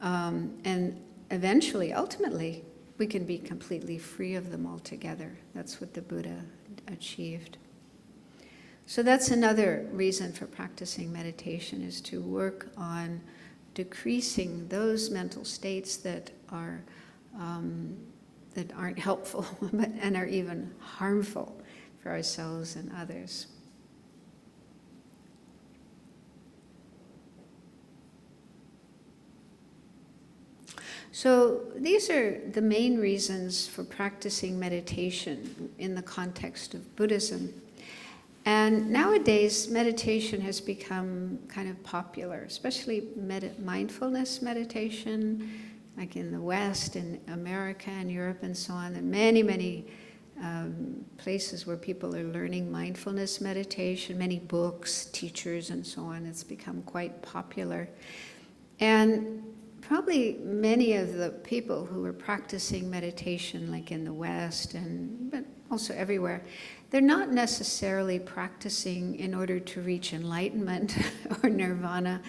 And eventually, ultimately, we can be completely free of them altogether. That's what the Buddha achieved. So that's another reason for practicing meditation, is to work on decreasing those mental states that aren't helpful and are even harmful for ourselves and others. So these are the main reasons for practicing meditation in the context of Buddhism. And nowadays, meditation has become kind of popular, especially mindfulness meditation, like in the West, in America and Europe and so on. There are many, many places where people are learning mindfulness meditation, many books, teachers, and so on. It's become quite popular. And probably many of the people who are practicing meditation, like in the West, but also everywhere, they're not necessarily practicing in order to reach enlightenment or nirvana.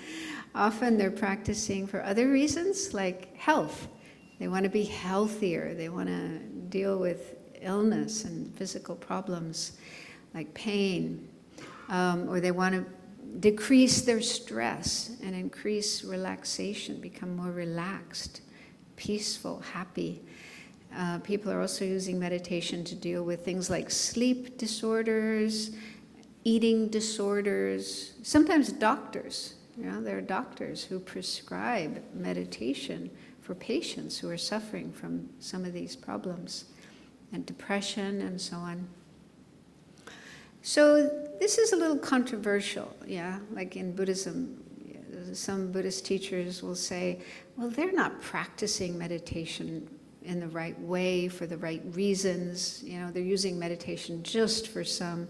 Often they're practicing for other reasons, like health. They want to be healthier. They want to deal with illness and physical problems like pain. Or they want to decrease their stress and increase relaxation, become more relaxed, peaceful, happy. People are also using meditation to deal with things like sleep disorders, eating disorders. Sometimes doctors, there are doctors who prescribe meditation for patients who are suffering from some of these problems, and depression and so on. So this is a little controversial, like in Buddhism. Some Buddhist teachers will say, well, they're not practicing meditation in the right way, for the right reasons. They're using meditation just for some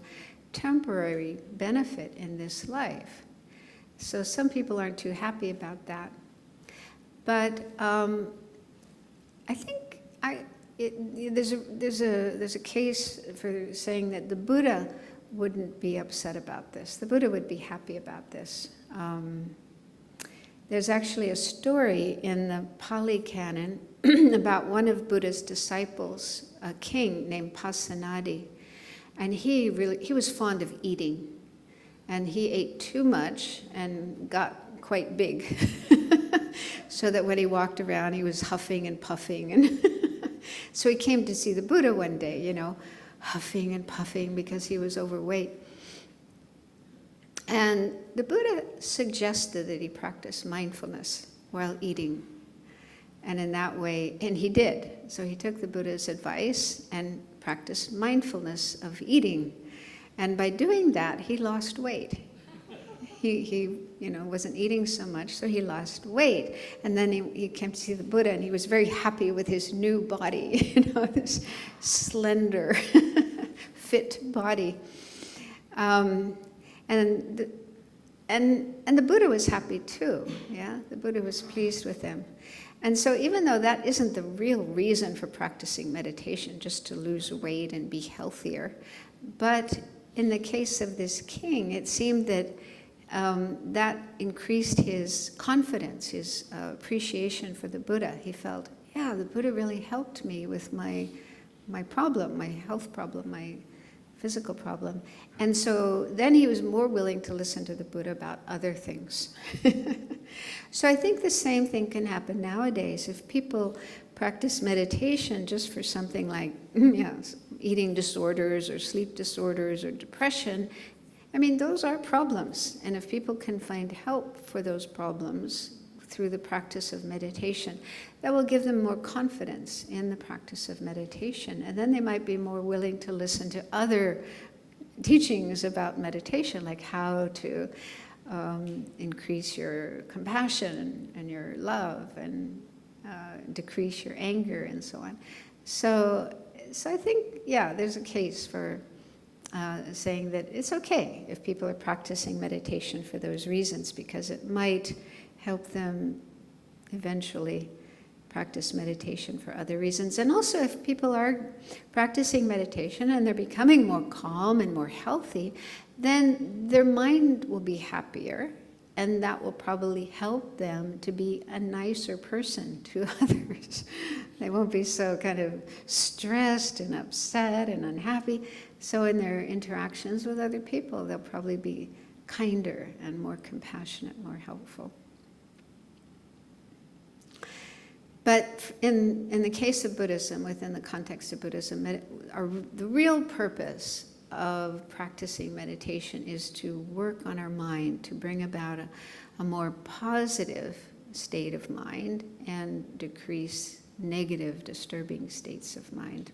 temporary benefit in this life. So some people aren't too happy about that. But I think there's a case for saying that the Buddha wouldn't be upset about this. The Buddha would be happy about this. There's actually a story in the Pali Canon about one of Buddha's disciples, a king named Pasenadi. And he was fond of eating. And he ate too much and got quite big. So that when he walked around, he was huffing and puffing. And so he came to see the Buddha one day, huffing and puffing because he was overweight. And the Buddha suggested that he practice mindfulness while eating. And in that way, and he did. So he took the Buddha's advice and practiced mindfulness of eating. And by doing that, he lost weight. He wasn't eating so much, so he lost weight. And then he came to see the Buddha, and he was very happy with his new body, this slender, fit body. And the Buddha was happy too, The Buddha was pleased with him. And so even though that isn't the real reason for practicing meditation, just to lose weight and be healthier, but in the case of this king, it seemed that that increased his confidence, his appreciation for the Buddha. He felt, the Buddha really helped me with my problem, my health problem, my physical problem. And so then he was more willing to listen to the Buddha about other things. So I think the same thing can happen nowadays. If people practice meditation just for something like eating disorders or sleep disorders or depression, those are problems. And if people can find help for those problems through the practice of meditation, that will give them more confidence in the practice of meditation. And then they might be more willing to listen to other teachings about meditation, like how to increase your compassion and your love and decrease your anger and so on. So I think, yeah, there's a case for saying that it's okay if people are practicing meditation for those reasons, because it might help them eventually practice meditation for other reasons. And also, if people are practicing meditation and they're becoming more calm and more healthy, then their mind will be happier, and that will probably help them to be a nicer person to others. They won't be so kind of stressed and upset and unhappy. So in their interactions with other people, they'll probably be kinder and more compassionate, more helpful. But in the case of Buddhism, within the context of Buddhism, the real purpose of practicing meditation is to work on our mind, to bring about a more positive state of mind and decrease negative, disturbing states of mind.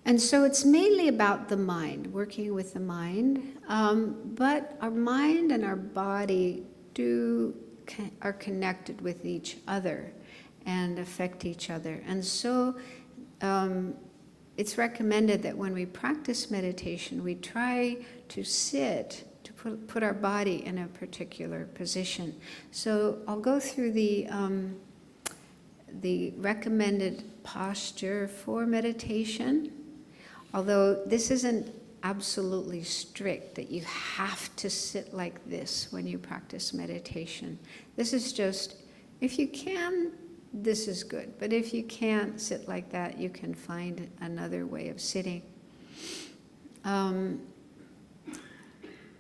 And so it's mainly about the mind, working with the mind, but our mind and our body are connected with each other and affect each other. And so it's recommended that when we practice meditation, we try to sit, to put our body in a particular position. So I'll go through the recommended posture for meditation, although this isn't absolutely strict that you have to sit like this when you practice meditation. This is just, if you can, this is good. But if you can't sit like that, you can find another way of sitting.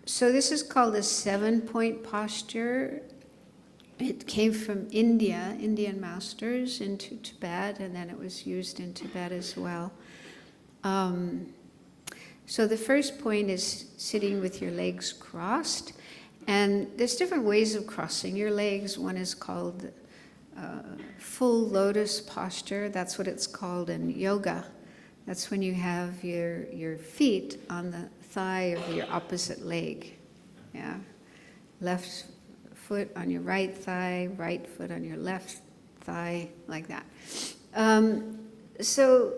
So this is called a 7-point posture. It came from India, Indian masters, into Tibet, and then it was used in Tibet as well. So the first point is sitting with your legs crossed. And there's different ways of crossing your legs. One is called full lotus posture. That's what it's called in yoga. That's when you have your feet on the thigh of your opposite leg. Yeah, left foot on your right thigh, right foot on your left thigh, like that. So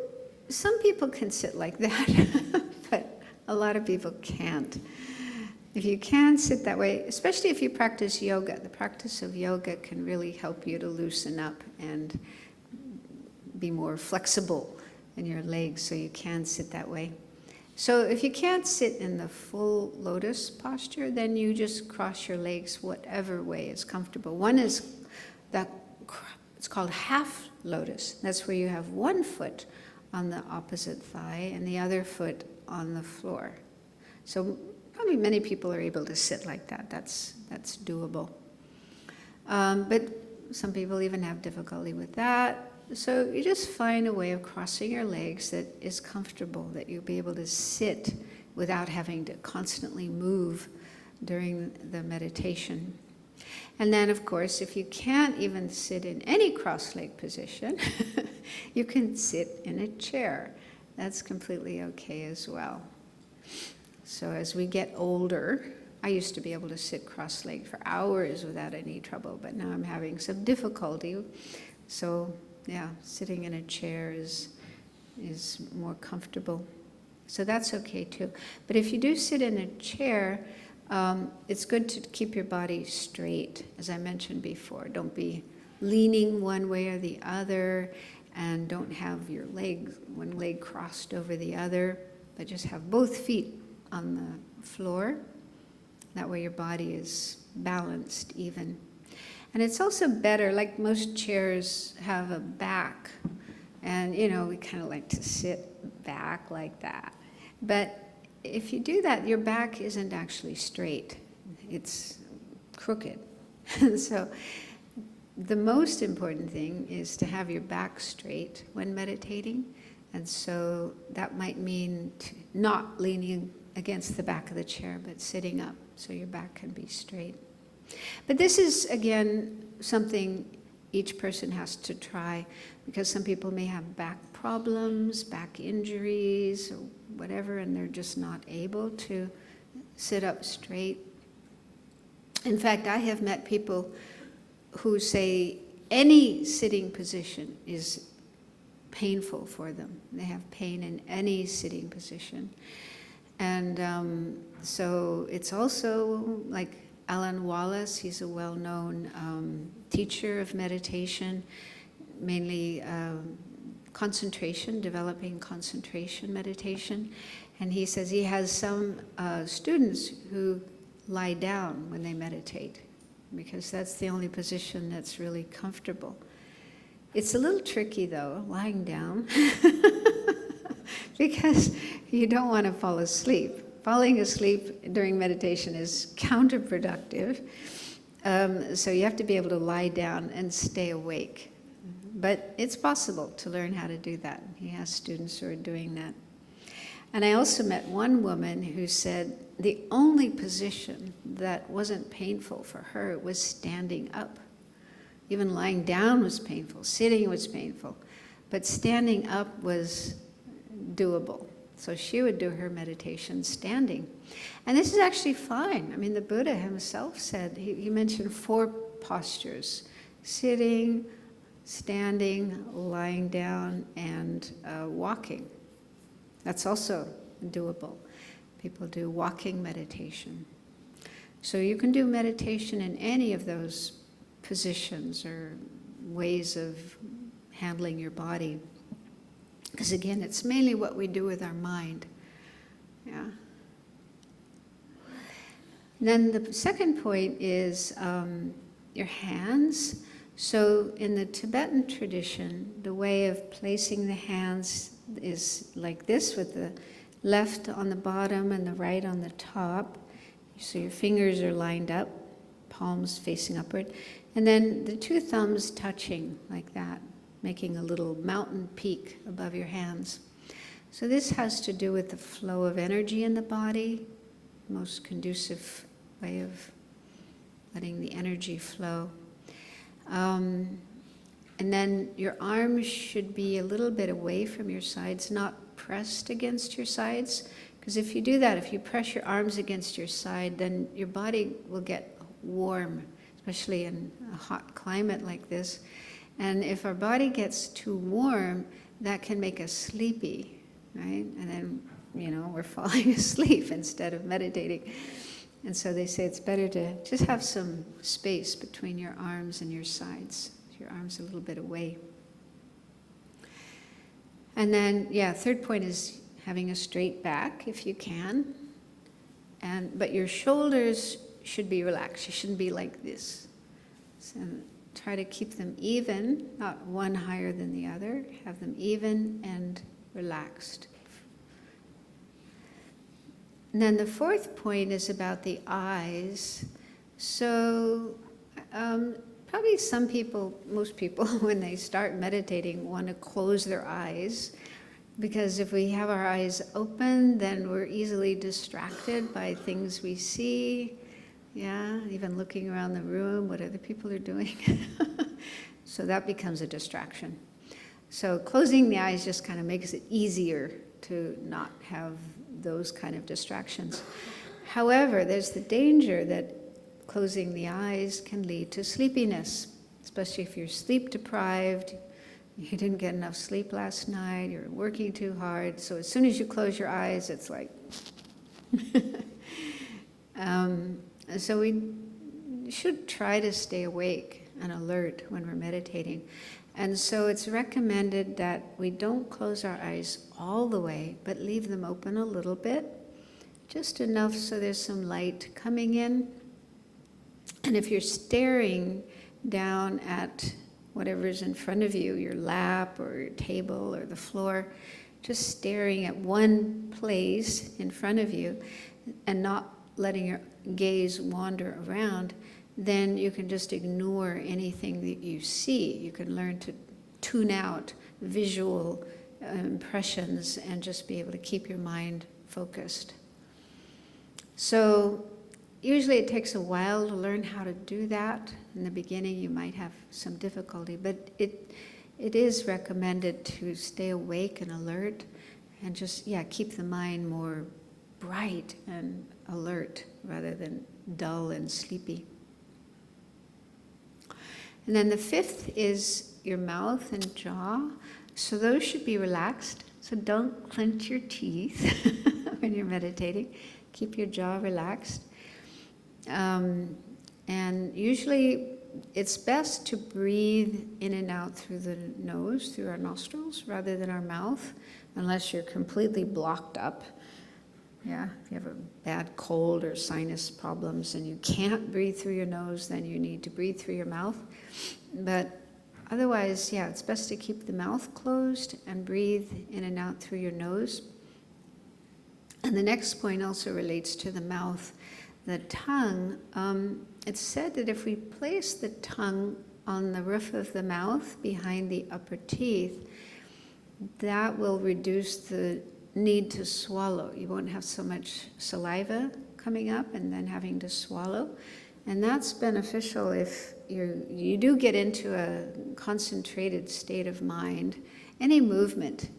some people can sit like that, but a lot of people can't. If you can sit that way, especially if you practice yoga, the practice of yoga can really help you to loosen up and be more flexible in your legs, so you can sit that way. So if you can't sit in the full lotus posture, then you just cross your legs whatever way is comfortable. One is it's called half lotus. That's where you have one foot on the opposite thigh and the other foot on the floor. So probably many people are able to sit like that. That's doable. But some people even have difficulty with that. So you just find a way of crossing your legs that is comfortable, that you'll be able to sit without having to constantly move during the meditation. And then, of course, if you can't even sit in any cross-leg position, you can sit in a chair. That's completely okay as well. So as we get older, I used to be able to sit cross-legged for hours without any trouble, but now I'm having some difficulty. So yeah, sitting in a chair is more comfortable. So that's okay too. But if you do sit in a chair, it's good to keep your body straight, as I mentioned before. Don't be leaning one way or the other, and don't have your one leg crossed over the other, but just have both feet on the floor. That way your body is balanced even. And it's also better, like most chairs have a back, and we kind of like to sit back like that. But if you do that, your back isn't actually straight, it's crooked. So the most important thing is to have your back straight when meditating, and so that might mean not leaning against the back of the chair, but sitting up so your back can be straight. But this is, again, something each person has to try, because some people may have back problems, back injuries, or whatever, and they're just not able to sit up straight. In fact, I have met people who say any sitting position is painful for them. They have pain in any sitting position. And so it's also like Alan Wallace, he's a well-known teacher of meditation, mainly concentration, developing concentration meditation. And he says he has some students who lie down when they meditate, because that's the only position that's really comfortable. It's a little tricky though, lying down, because you don't want to fall asleep. Falling asleep during meditation is counterproductive, so you have to be able to lie down and stay awake. But it's possible to learn how to do that. He has students who are doing that. And I also met one woman who said the only position that wasn't painful for her was standing up. Even lying down was painful, sitting was painful, but standing up was doable. So she would do her meditation standing. And this is actually fine. I mean, the Buddha himself said, he mentioned 4 postures: sitting, standing, lying down, and walking. That's also doable. People do walking meditation. So you can do meditation in any of those positions or ways of handling your body. Because again, it's mainly what we do with our mind. Yeah. Then the second point is your hands. So in the Tibetan tradition, the way of placing the hands is like this, with the left on the bottom and the right on the top. So your fingers are lined up, palms facing upward, and then the 2 thumbs touching like that, making a little mountain peak above your hands. So this has to do with the flow of energy in the body, most conducive way of letting the energy flow. And then your arms should be a little bit away from your sides, not pressed against your sides. Because if you do that, if you press your arms against your side, then your body will get warm, especially in a hot climate like this. And if our body gets too warm, that can make us sleepy, right? And then, we're falling asleep instead of meditating. And so they say it's better to just have some space between your arms and your sides. Your arms a little bit away. And then, third point is having a straight back if you can. But your shoulders should be relaxed. You shouldn't be like this. So try to keep them even, not one higher than the other. Have them even and relaxed. And then the fourth point is about the eyes. So probably most people, when they start meditating, want to close their eyes, because if we have our eyes open, then we're easily distracted by things we see. Yeah, even looking around the room, what other people are doing. So that becomes a distraction. So closing the eyes just kind of makes it easier to not have those kind of distractions. However, there's the danger that closing the eyes can lead to sleepiness, especially if you're sleep deprived, you didn't get enough sleep last night, you're working too hard. So as soon as you close your eyes, it's like... So we should try to stay awake and alert when we're meditating. And so it's recommended that we don't close our eyes all the way, but leave them open a little bit, just enough so there's some light coming in. And if you're staring down at whatever's in front of you, your lap or your table or the floor, just staring at one place in front of you and not letting your gaze wander around, then you can just ignore anything that you see. You can learn to tune out visual impressions and just be able to keep your mind focused. So usually it takes a while to learn how to do that. In the beginning you might have some difficulty, but it is recommended to stay awake and alert and just, keep the mind more bright and alert rather than dull and sleepy. And then the fifth is your mouth and jaw. So those should be relaxed. So don't clench your teeth when you're meditating. Keep your jaw relaxed. And usually it's best to breathe in and out through the nose, through our nostrils, rather than our mouth, unless you're completely blocked up. Yeah, if you have a bad cold or sinus problems and you can't breathe through your nose, then you need to breathe through your mouth. But otherwise, it's best to keep the mouth closed and breathe in and out through your nose. And the next point also relates to the mouth, the tongue. It's said that if we place the tongue on the roof of the mouth behind the upper teeth, that will reduce the need to swallow. You won't have so much saliva coming up and then having to swallow. And that's beneficial if you do get into a concentrated state of mind. Any movement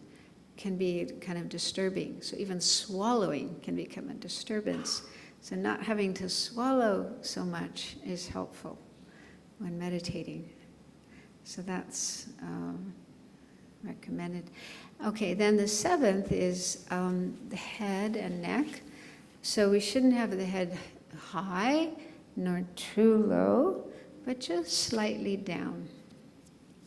can be kind of disturbing. So even swallowing can become a disturbance. So not having to swallow so much is helpful when meditating. So that's recommended. Okay, then the seventh is the head and neck. So we shouldn't have the head high nor too low, but just slightly down,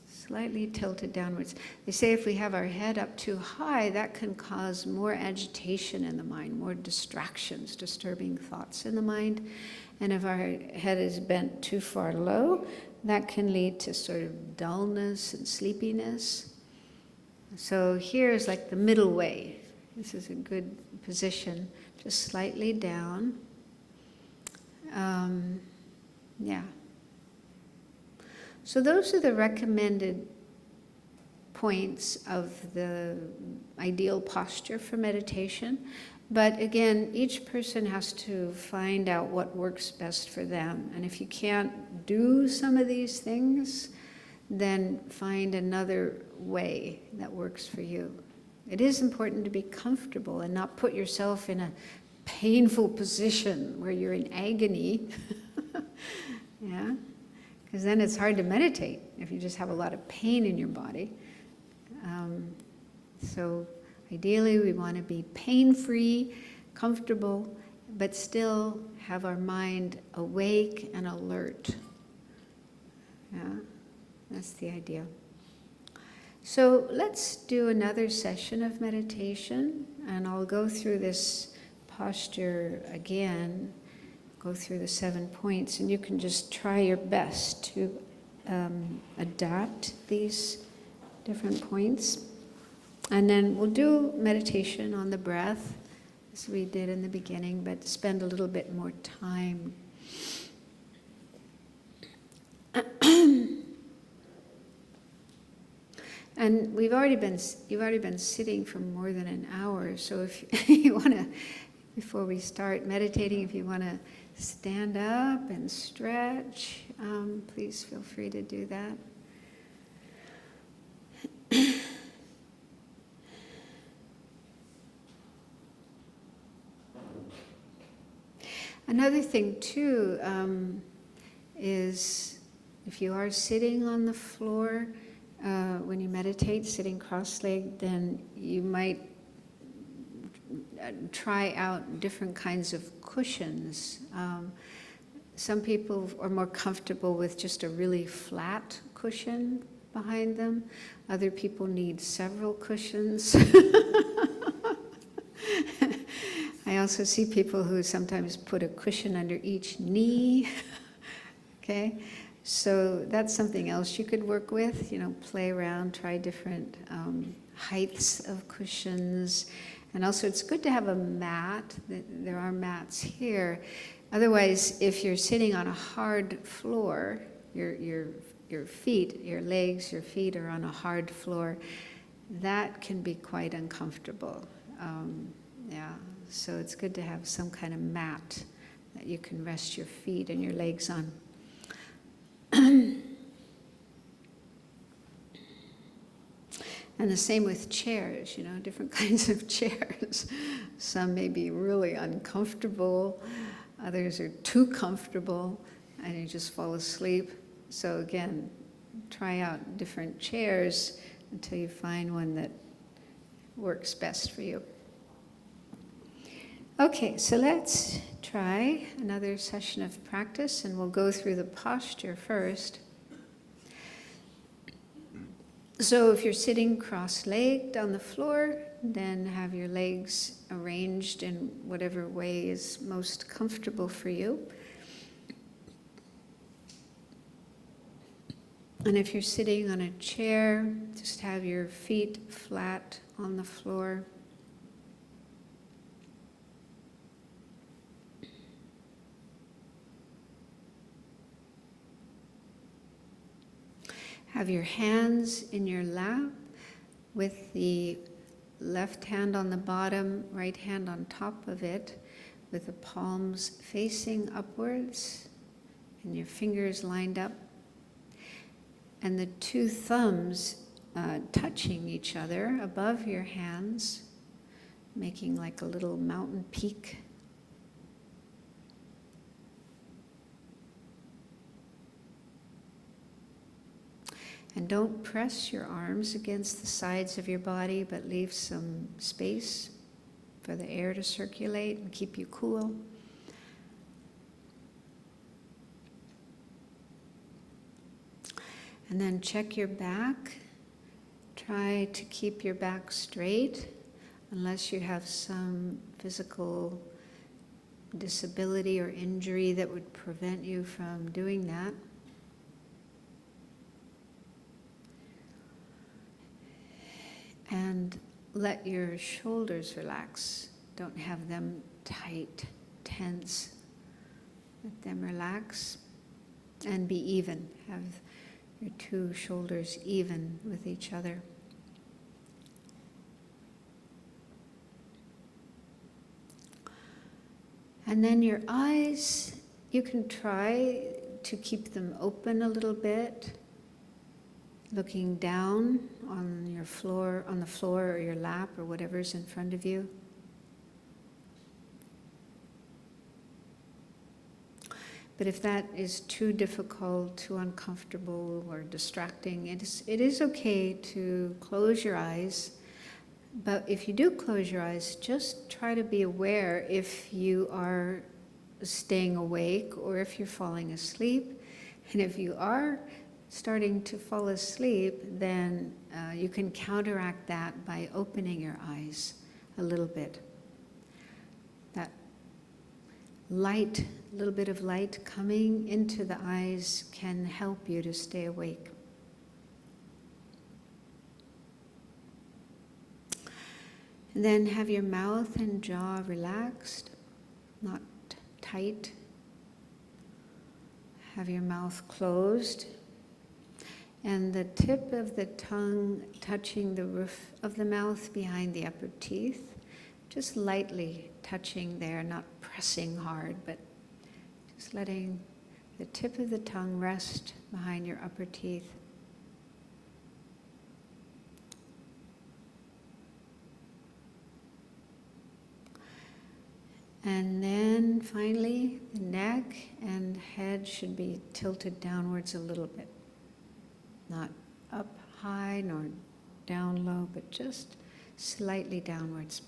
slightly tilted downwards. They say if we have our head up too high, that can cause more agitation in the mind, more distractions, disturbing thoughts in the mind. And if our head is bent too far low, that can lead to sort of dullness and sleepiness. So here is like the middle way. This is a good position, just slightly down. So those are the recommended points of the ideal posture for meditation. But again, each person has to find out what works best for them. And if you can't do some of these things, then find another way that works for you. It is important to be comfortable and not put yourself in a painful position where you're in agony. Yeah? Because then it's hard to meditate if you just have a lot of pain in your body. So ideally we want to be pain-free, comfortable, but still have our mind awake and alert. Yeah? That's the idea. So let's do another session of meditation, and I'll go through this posture again, go through the 7 points, and you can just try your best to adapt these different points. And then we'll do meditation on the breath, as we did in the beginning, but spend a little bit more time. And you've already been sitting for more than an hour, so if you want to, before we start meditating, if you want to stand up and stretch, please feel free to do that. Another thing too is if you are sitting on the floor when you meditate, sitting cross-legged, then you might try out different kinds of cushions. Some people are more comfortable with just a really flat cushion behind them. Other people need several cushions. I also see people who sometimes put a cushion under each knee. Okay, so that's something else you could work with. Play around, try different heights of cushions. And also it's good to have a mat. There are mats here. Otherwise, if you're sitting on a hard floor, your feet, your legs, your feet are on a hard floor, that can be quite uncomfortable. So it's good to have some kind of mat that you can rest your feet and your legs on. And the same with chairs, different kinds of chairs. Some may be really uncomfortable, others are too comfortable, and you just fall asleep. So again, try out different chairs until you find one that works best for you. Okay, so let's try another session of practice, and we'll go through the posture first. So if you're sitting cross-legged on the floor, then have your legs arranged in whatever way is most comfortable for you. And if you're sitting on a chair, just have your feet flat on the floor. Have your hands in your lap with the left hand on the bottom, right hand on top of it, with the palms facing upwards and your fingers lined up, and the two thumbs touching each other above your hands, making like a little mountain peak. And don't press your arms against the sides of your body, but leave some space for the air to circulate and keep you cool. And then check your back. Try to keep your back straight, unless you have some physical disability or injury that would prevent you from doing that. And let your shoulders relax. Don't have them tight, tense. Let them relax and be even. Have your two shoulders even with each other. And then your eyes, you can try to keep them open a little bit, looking down on your floor, on the floor or your lap or whatever's in front of you. But if that is too difficult, too uncomfortable or distracting, it is okay to close your eyes. But if you do close your eyes, just try to be aware if you are staying awake or if you're falling asleep. And if you are starting to fall asleep, then you can counteract that by opening your eyes a little bit. That light, a little bit of light coming into the eyes can help you to stay awake. And then have your mouth and jaw relaxed, not tight. Have your mouth closed. And the tip of the tongue touching the roof of the mouth behind the upper teeth, just lightly touching there, not pressing hard, but just letting the tip of the tongue rest behind your upper teeth. And then finally, the neck and head should be tilted downwards a little bit. Not up high nor down low, but just slightly downwards.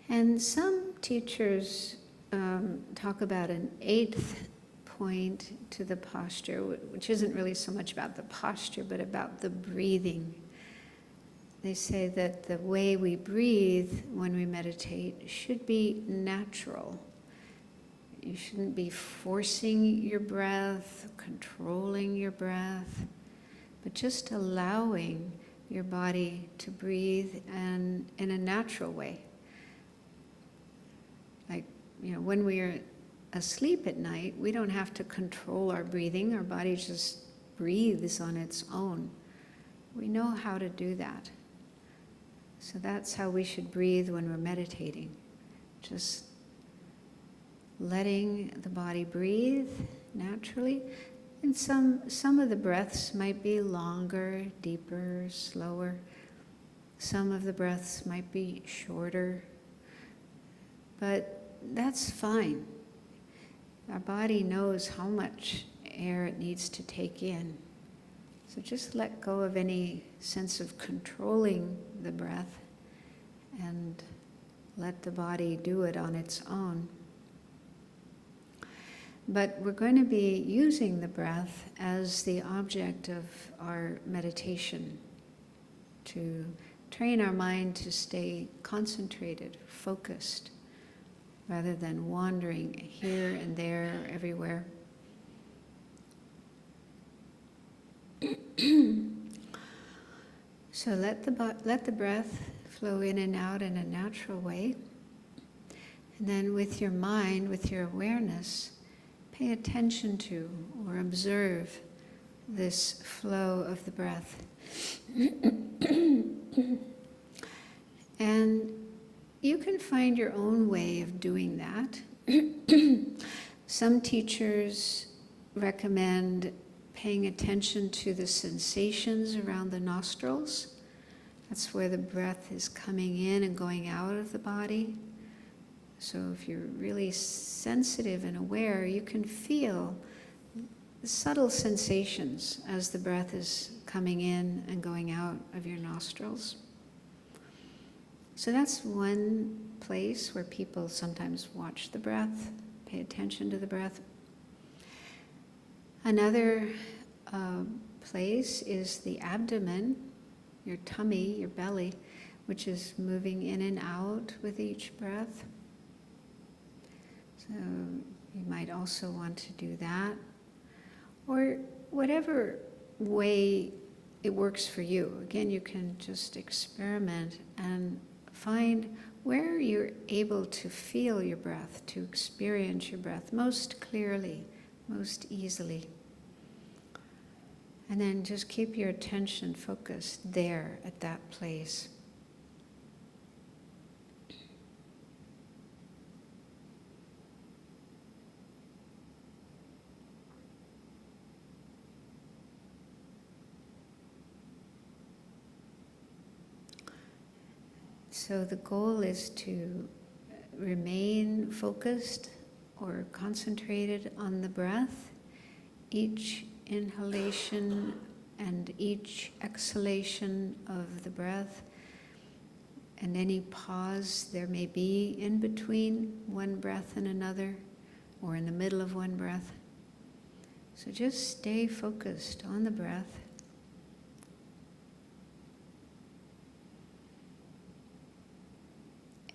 And some teachers talk about an 8th point to the posture, which isn't really so much about the posture, but about the breathing. They say that the way we breathe when we meditate should be natural. You shouldn't be forcing your breath, controlling your breath, but just allowing your body to breathe and in a natural way. Like, when we're asleep at night, we don't have to control our breathing. Our body just breathes on its own. We know how to do that. So that's how we should breathe when we're meditating. Just letting the body breathe naturally. And some of the breaths might be longer, deeper, slower. Some of the breaths might be shorter. But that's fine. Our body knows how much air it needs to take in. So just let go of any sense of controlling the breath and let the body do it on its own. But we're going to be using the breath as the object of our meditation to train our mind to stay concentrated, focused, rather than wandering here and there, everywhere. So let the breath flow in and out in a natural way. And then with your mind, with your awareness, pay attention to or observe this flow of the breath. And you can find your own way of doing that. Some teachers recommend paying attention to the sensations around the nostrils. That's where the breath is coming in and going out of the body. So if you're really sensitive and aware, you can feel the subtle sensations as the breath is coming in and going out of your nostrils. So that's one place where people sometimes watch the breath, pay attention to the breath. Another place is the abdomen, your tummy, your belly, which is moving in and out with each breath. So you might also want to do that. Or whatever way it works for you. Again, you can just experiment and find where you're able to feel your breath, to experience your breath most clearly, most easily. And then just keep your attention focused there at that place. So the goal is to remain focused or concentrated on the breath. Each inhalation and each exhalation of the breath, and any pause there may be in between one breath and another, or in the middle of one breath. So just stay focused on the breath.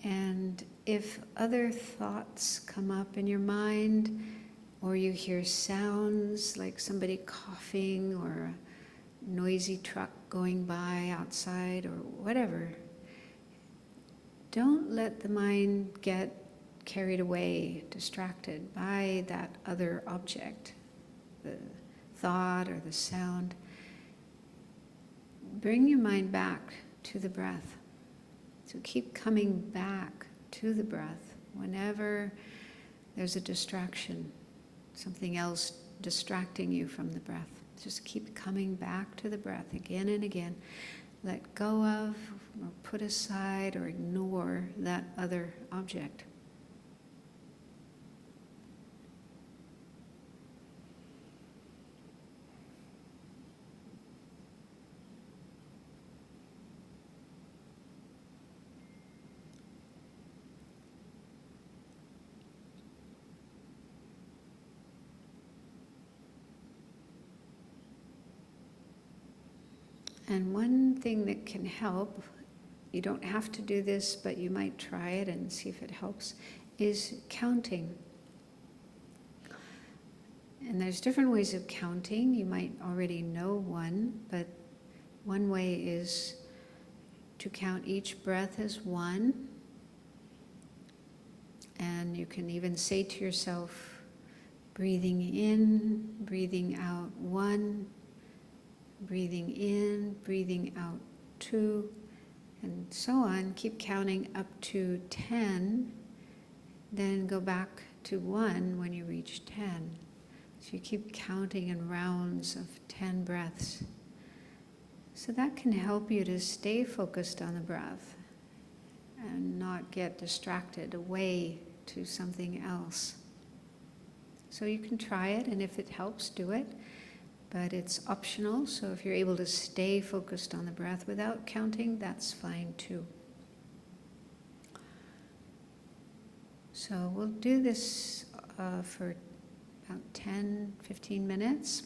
And if other thoughts come up in your mind, or you hear sounds like somebody coughing or a noisy truck going by outside or whatever, don't let the mind get carried away, distracted by that other object, the thought or the sound. Bring your mind back to the breath. So keep coming back to the breath whenever there's a distraction, something else distracting you from the breath. Just keep coming back to the breath again and again. Let go of, or put aside, or ignore that other object. And one thing that can help, you don't have to do this, but you might try it and see if it helps, is counting. And there's different ways of counting. You might already know one, but one way is to count each breath as one. And you can even say to yourself, breathing in, breathing out, 1. Breathing in, breathing out 2, and so on. Keep counting up to 10, then go back to 1 when you reach 10. So you keep counting in rounds of 10 breaths. So that can help you to stay focused on the breath and not get distracted away to something else. So you can try it, and if it helps, do it. But it's optional, so if you're able to stay focused on the breath without counting, that's fine too. So we'll do this for about 10, 15 minutes.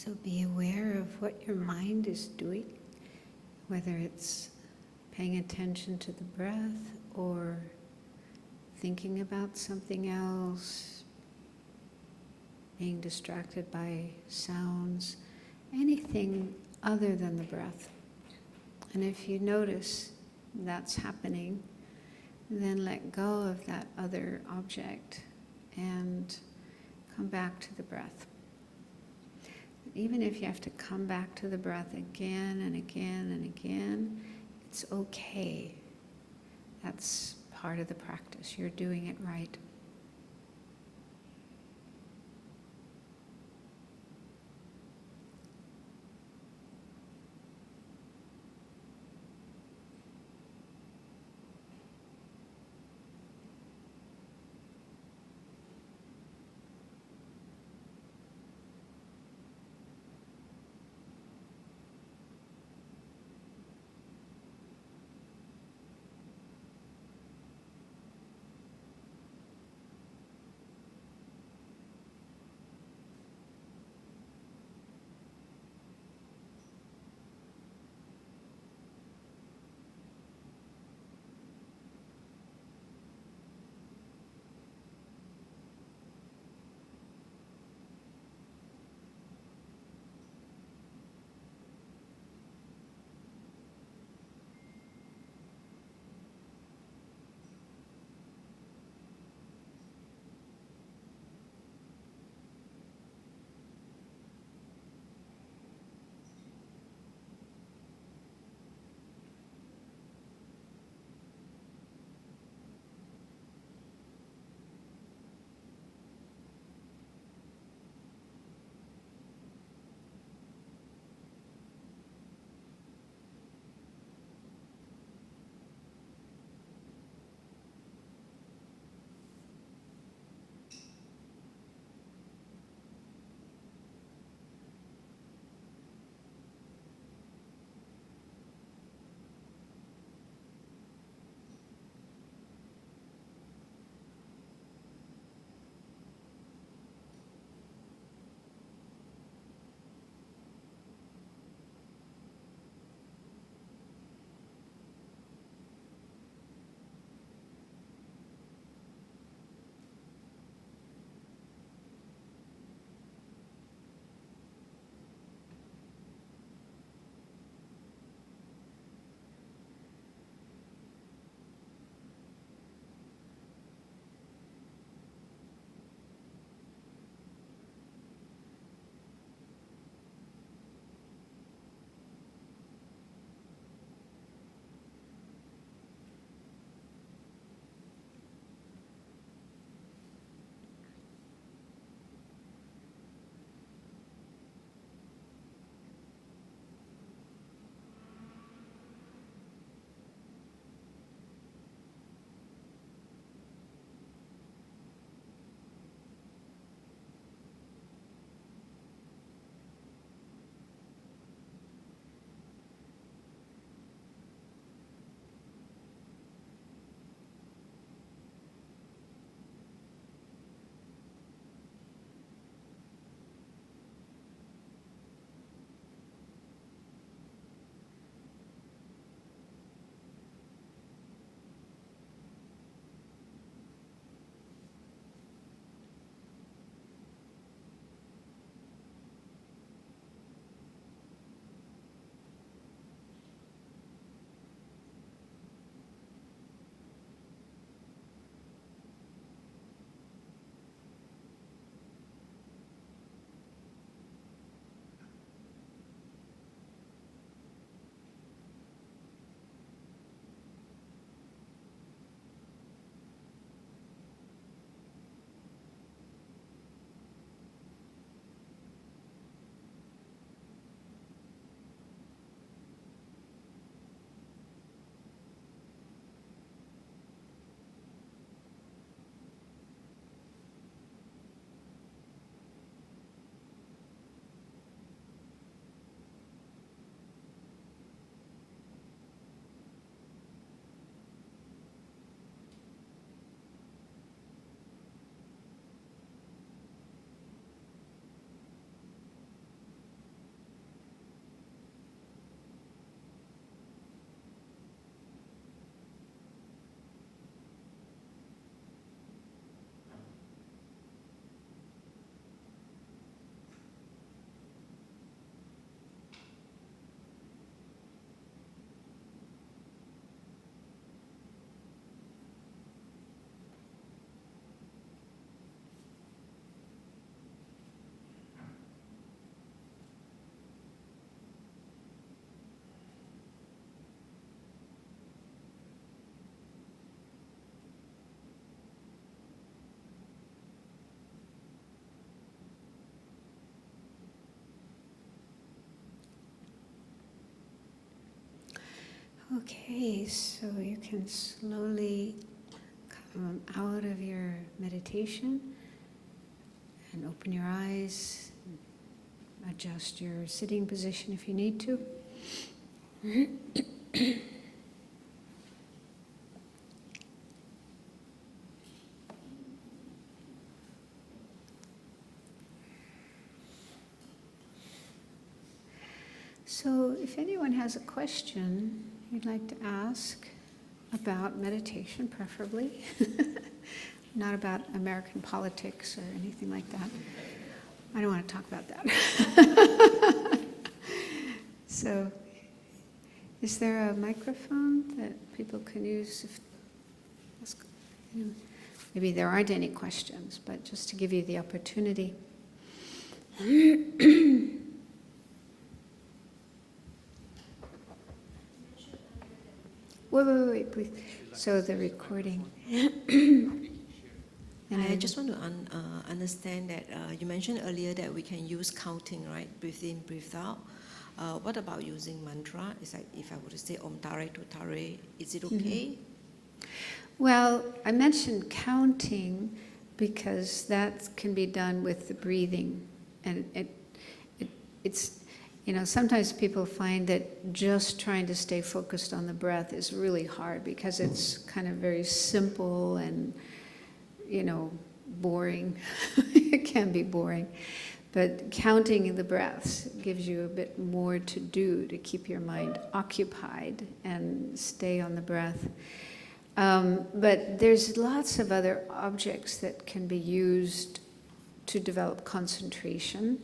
So be aware of what your mind is doing, whether it's paying attention to the breath or thinking about something else, being distracted by sounds, anything other than the breath. And if you notice that's happening, then let go of that other object and come back to the breath. Even if you have to come back to the breath again and again and again, it's okay. That's part of the practice. You're doing it right. Okay, so you can slowly come out of your meditation and open your eyes, adjust your sitting position if you need to. So if anyone has a question you'd like to ask about meditation, preferably, not about American politics or anything like that. I don't want to talk about that. So, is there a microphone that people can use? Maybe there aren't any questions, but just to give you the opportunity. Wait, please. So the recording. I just want to understand that you mentioned earlier that we can use counting, right? Breathe in, breathe out. What about using mantra? It's like if I were to say Om Tare to Tare, is it okay? Well, I mentioned counting because that can be done with the breathing. And it's, you know, sometimes people find that just trying to stay focused on the breath is really hard because it's kind of very simple and, you know, boring. It can be boring. But counting the breaths gives you a bit more to do to keep your mind occupied and stay on the breath. But there's lots of other objects that can be used to develop concentration,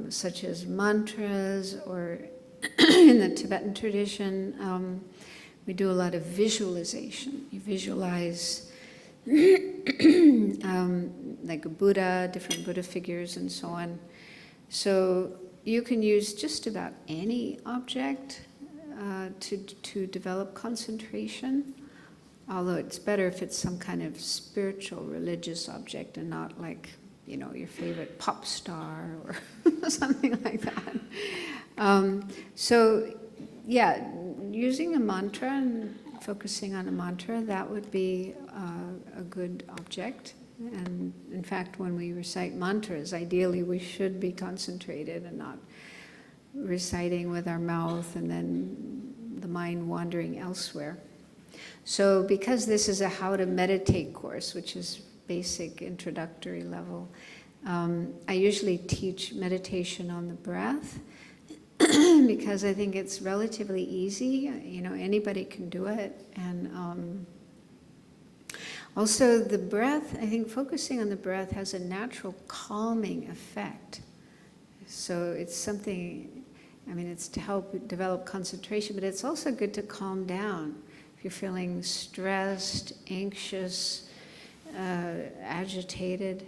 such as mantras, or in the Tibetan tradition, we do a lot of visualization. You visualize like a Buddha, different Buddha figures and so on. So you can use just about any object to develop concentration, although it's better if it's some kind of spiritual, religious object and not like, you know, your favorite pop star or something like that. So yeah, using a mantra and focusing on a mantra, that would be a good object. And in fact, when we recite mantras, ideally we should be concentrated and not reciting with our mouth and then the mind wandering elsewhere. So because this is a how to meditate course, which is basic introductory level, I usually teach meditation on the breath because I think it's relatively easy. You know, anybody can do it. And also the breath, I think focusing on the breath has a natural calming effect. So it's something, I mean, it's to help develop concentration, but it's also good to calm down. If you're feeling stressed, anxious, agitated,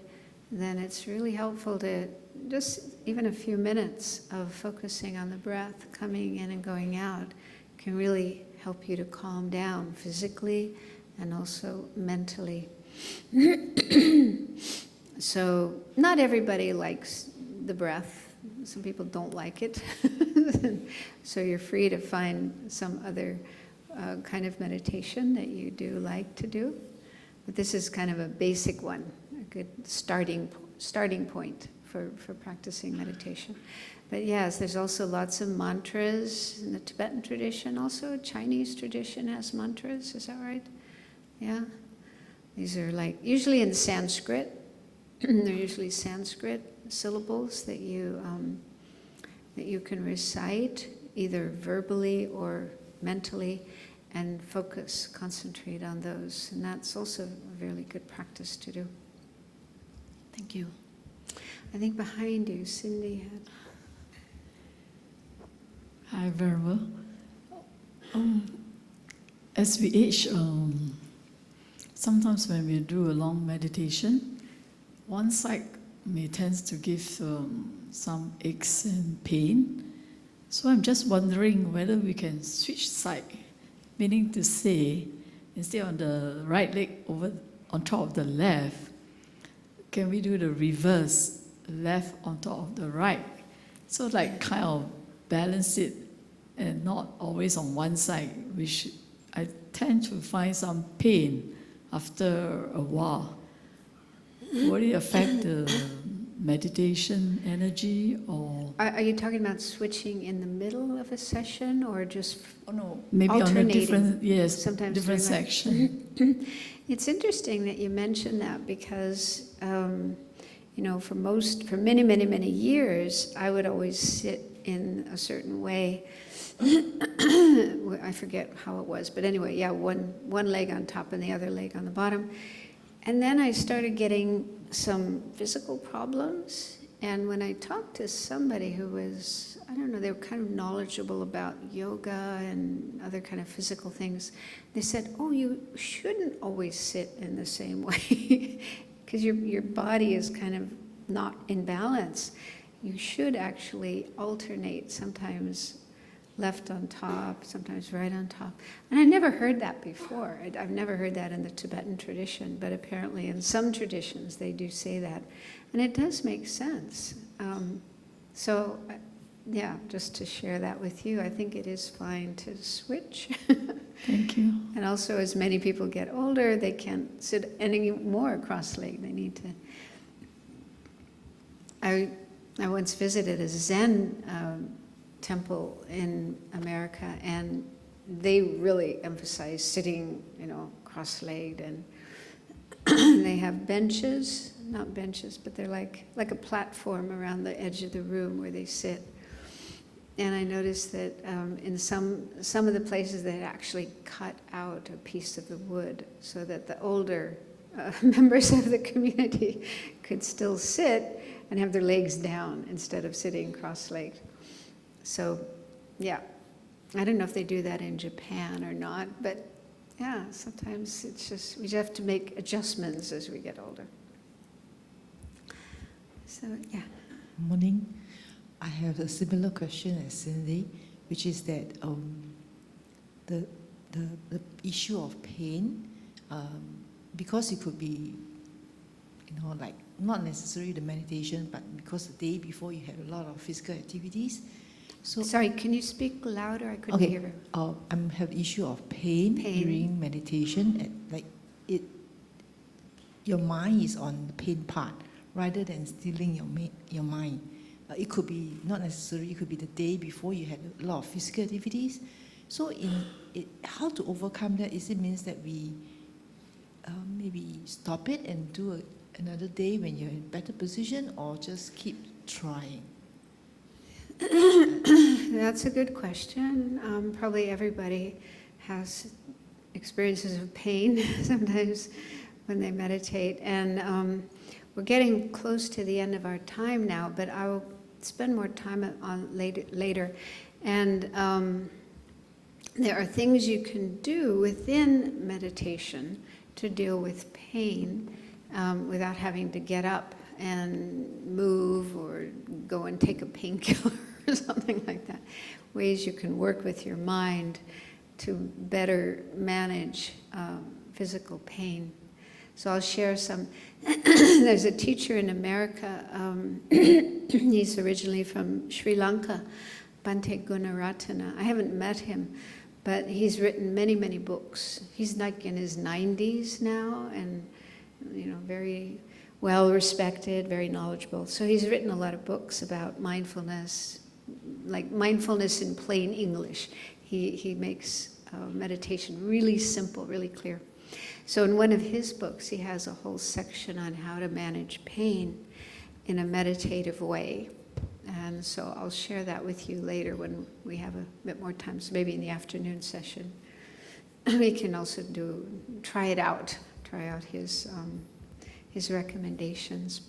then it's really helpful to just even a few minutes of focusing on the breath coming in and going out can really help you to calm down physically and also mentally. So not everybody likes the breath. Some people don't like it. So you're free to find some other kind of meditation that you do like to do. But this is kind of a basic one, a good starting point for practicing meditation. But yes, there's also lots of mantras in the Tibetan tradition. Also, Chinese tradition has mantras. Is that right? Yeah. These are like usually in Sanskrit. They're usually Sanskrit syllables that you can recite either verbally or mentally, and focus, concentrate on those. And that's also a really good practice to do. Thank you. I think behind you, Cindy had... Hi, Venerable. As we age, sometimes when we do a long meditation, one side may tend to give some aches and pain. So I'm just wondering whether we can switch side, meaning to say, instead of the right leg over on top of the left, can we do the reverse, left on top of the right? So like kind of balance it and not always on one side, which I tend to find some pain after a while. Will it affect the meditation energy, or? Are you talking about switching in the middle of a session, or just Oh no, maybe on a alternating? different, yes, Sometimes different doing that. section. It's interesting that you mention that because, you know, for many, many, many years, I would always sit in a certain way. I forget how it was, but anyway, yeah, one leg on top and the other leg on the bottom. And then I started getting some physical problems. And when I talked to somebody who was, I don't know, they were kind of knowledgeable about yoga and other kind of physical things, they said, oh, you shouldn't always sit in the same way because your body is kind of not in balance. You should actually alternate, sometimes left on top, sometimes right on top. And I never heard that before. I've never heard that in the Tibetan tradition, but apparently in some traditions they do say that. And it does make sense. So, yeah, just to share that with you, I think it is fine to switch. Thank you. And also, as many people get older, they can't sit any more cross-legged. They need to. I once visited a Zen temple in America, and they really emphasize sitting, you know, cross-legged, and they have benches, not benches, but they're like a platform around the edge of the room where they sit. And I noticed that in some of the places they had actually cut out a piece of the wood so that the older members of the community could still sit and have their legs down instead of sitting cross-legged. So, yeah, I don't know if they do that in Japan or not, but yeah, sometimes it's just, we just have to make adjustments as we get older. So, yeah. Morning. I have a similar question as Cindy, which is that the issue of pain, because it could be, you know, like not necessarily the meditation, but because the day before you had a lot of physical activities. So, sorry, can you speak louder? I couldn't hear you. I have issue of pain during meditation. Your mind is on the pain part rather than stilling your mind. It could be not necessarily. It could be the day before you had a lot of physical activities. So, how to overcome that? Is it means that we maybe stop it and do another day when you're in a better position, or just keep trying? That's a good question. Probably everybody has experiences of pain sometimes when they meditate. And we're getting close to the end of our time now, but I will spend more time on later. And there are things you can do within meditation to deal with pain without having to get up and move or go and take a painkiller or something like that. Ways you can work with your mind to better manage physical pain. So I'll share some. There's a teacher in America, he's originally from Sri Lanka, Bhante Gunaratana. I haven't met him, but he's written many, many books. He's like in his 90s now, and very well respected, very knowledgeable. So he's written a lot of books about mindfulness, like mindfulness in plain English. He makes meditation really simple, really clear. So in one of his books, he has a whole section on how to manage pain in a meditative way. And so I'll share that with you later when we have a bit more time, so maybe in the afternoon session. We can also try out his recommendations.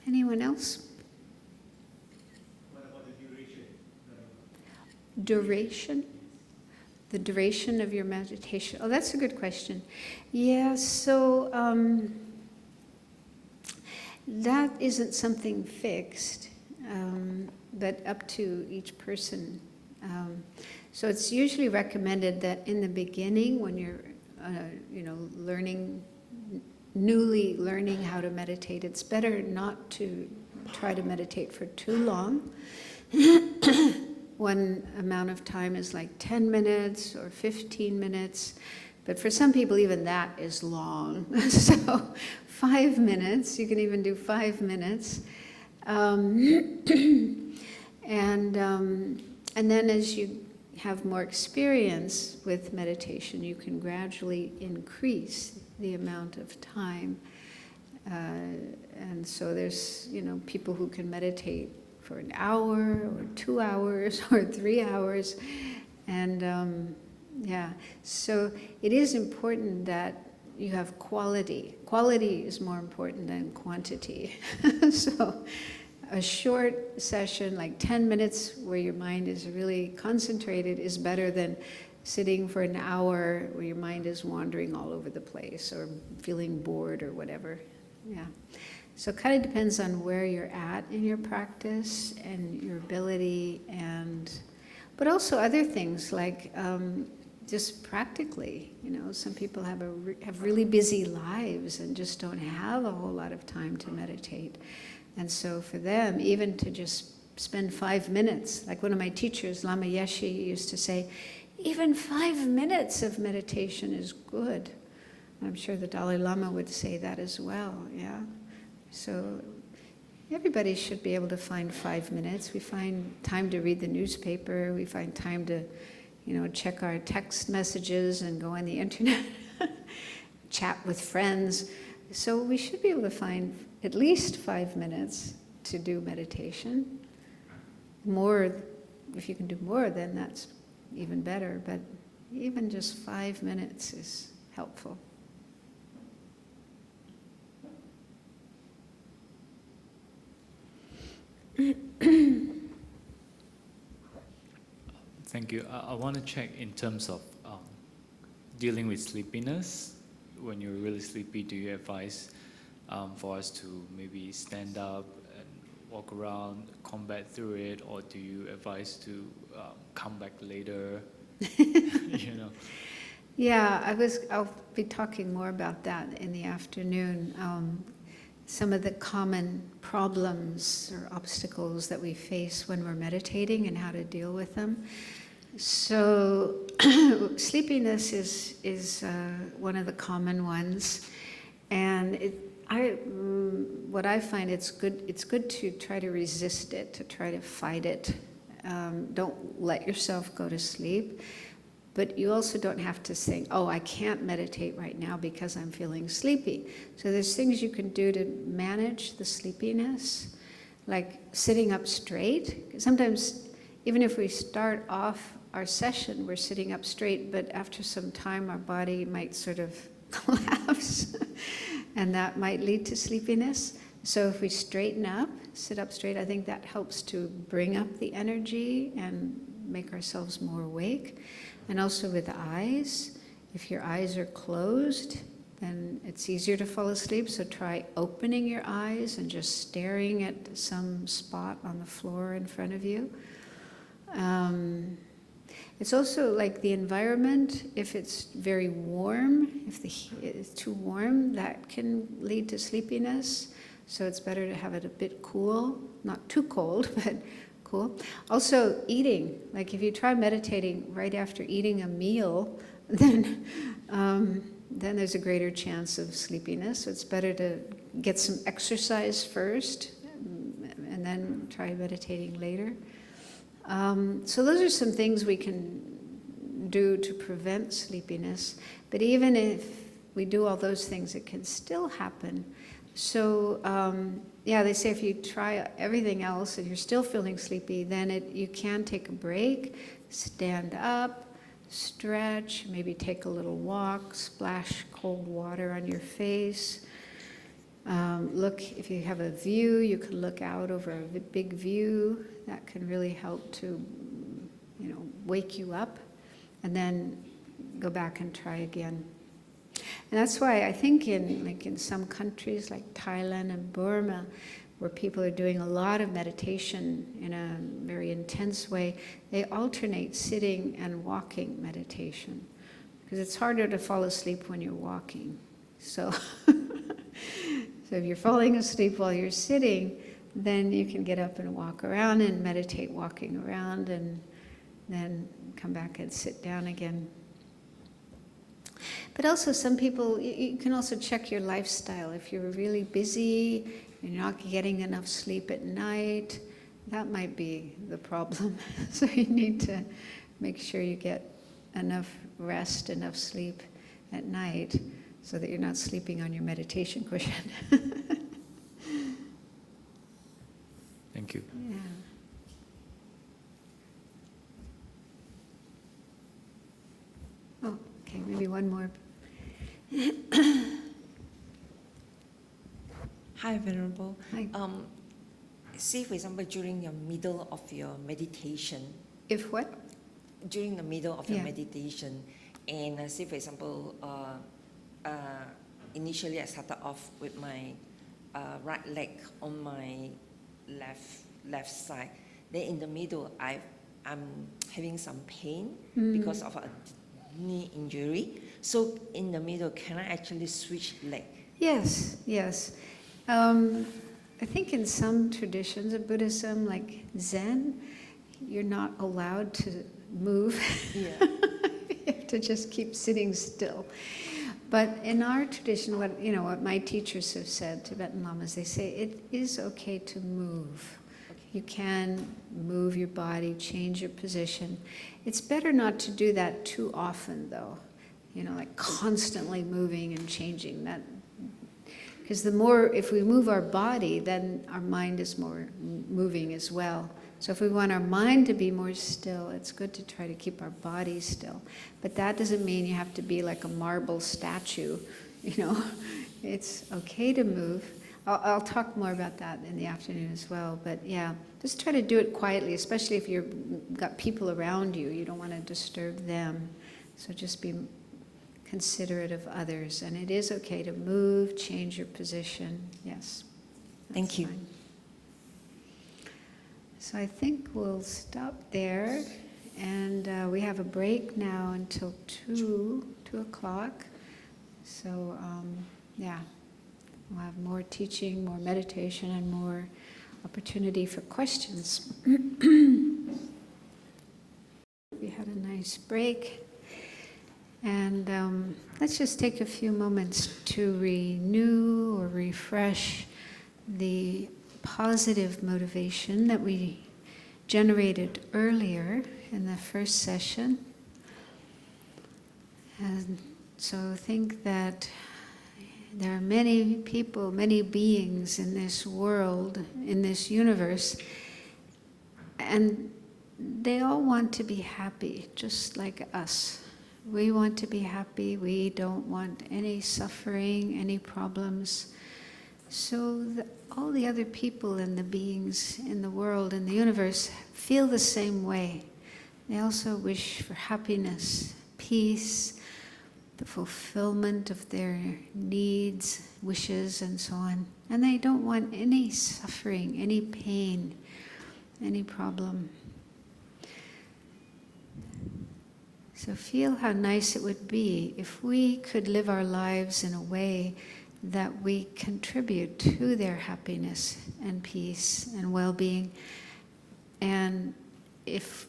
Anyone else? What about the duration? Duration? The duration of your meditation. Oh, that's a good question. Yeah, so that isn't something fixed, but up to each person. So it's usually recommended that in the beginning, when you're, learning newly learning how to meditate, it's better not to try to meditate for too long. One amount of time is like 10 minutes or 15 minutes, but for some people even that is long. So 5 minutes, you can even do 5 minutes. And then as you have more experience with meditation, you can gradually increase the amount of time. And so there's, people who can meditate for an hour or 2 hours or 3 hours. And so it is important that you have quality. Quality is more important than quantity. So a short session, like 10 minutes, where your mind is really concentrated is better than sitting for an hour where your mind is wandering all over the place or feeling bored or whatever. Yeah. So it kind of depends on where you're at in your practice and your ability, but also other things like just practically, some people have really busy lives and just don't have a whole lot of time to meditate. And so for them, even to just spend 5 minutes, like one of my teachers, Lama Yeshe, used to say, even 5 minutes of meditation is good. I'm sure the Dalai Lama would say that as well, yeah. So everybody should be able to find 5 minutes. We find time to read the newspaper. We find time to, check our text messages and go on the internet, chat with friends. So we should be able to find at least 5 minutes to do meditation. More, if you can do more, then that's even better. But even just 5 minutes is helpful. Thank you. I want to check in terms of dealing with sleepiness. When you're really sleepy, do you advise for us to maybe stand up and walk around, combat through it, or do you advise to come back later? Yeah, I'll be talking more about that in the afternoon. Some of the common problems or obstacles that we face when we're meditating and how to deal with them. So sleepiness is one of the common ones, and what I find it's good to try to resist it, to try to fight it. Don't let yourself go to sleep. But you also don't have to think, oh, I can't meditate right now because I'm feeling sleepy. So there's things you can do to manage the sleepiness, like sitting up straight. Sometimes, even if we start off our session, we're sitting up straight, but after some time, our body might sort of collapse, and that might lead to sleepiness. So if we straighten up, sit up straight, I think that helps to bring up the energy and make ourselves more awake. And also with the eyes, if your eyes are closed, then it's easier to fall asleep. So try opening your eyes and just staring at some spot on the floor in front of you. It's also like the environment. If it's very warm, if it's too warm, that can lead to sleepiness. So it's better to have it a bit cool, not too cold, but cool. Also, eating. Like if you try meditating right after eating a meal, then there's a greater chance of sleepiness. So it's better to get some exercise first, and then try meditating later. So those are some things we can do to prevent sleepiness. But even if we do all those things, it can still happen. So they say if you try everything else and you're still feeling sleepy, then you can take a break, stand up, stretch, maybe take a little walk, splash cold water on your face. Look, if you have a view, you can look out over a big view. That can really help to, wake you up, and then go back and try again. And that's why I think in some countries like Thailand and Burma, where people are doing a lot of meditation in a very intense way, they alternate sitting and walking meditation, because it's harder to fall asleep when you're walking. So So if you're falling asleep while you're sitting, then you can get up and walk around and meditate walking around, and then come back and sit down again. But also some people, you can also check your lifestyle. If you're really busy, you're not getting enough sleep at night, that might be the problem. So you need to make sure you get enough rest, enough sleep at night, so that you're not sleeping on your meditation cushion. Thank you. Yeah. Oh, okay, maybe one more. Hi, Venerable. Hi. Say, for example, during your middle of your meditation, If what? during the middle of your Yeah. meditation, and say, for example, initially I started off with my right leg on my left side. Then in the middle, I'm having some pain because of a knee injury. So in the middle, can I actually switch leg? Yes, yes. I think in some traditions of Buddhism, like Zen, you're not allowed to move. Yeah. You have to just keep sitting still. But in our tradition, what my teachers have said, Tibetan Lamas, they say it is okay to move. You can move your body, change your position. It's better not to do that too often, though. Like constantly moving and changing that. Because if we move our body, then our mind is more moving as well. So if we want our mind to be more still, it's good to try to keep our body still. But that doesn't mean you have to be like a marble statue. It's okay to move. I'll talk more about that in the afternoon as well. But yeah, just try to do it quietly, especially if you've got people around you. You don't want to disturb them. So just be considerate of others. And it is okay to move, change your position. Yes. Thank you. Fine. So I think we'll stop there. And we have a break now until 2 o'clock. So, yeah. We'll have more teaching, more meditation, and more opportunity for questions. We had a nice break. And let's just take a few moments to renew or refresh the positive motivation that we generated earlier in the first session. And so think that there are many people, many beings in this world, in this universe, and they all want to be happy, just like us. We want to be happy. We don't want any suffering, any problems. So all the other people and the beings in the world, in the universe, feel the same way. They also wish for happiness, peace, the fulfillment of their needs, wishes, and so on. And they don't want any suffering, any pain, any problem. So feel how nice it would be if we could live our lives in a way that we contribute to their happiness and peace and well-being. And if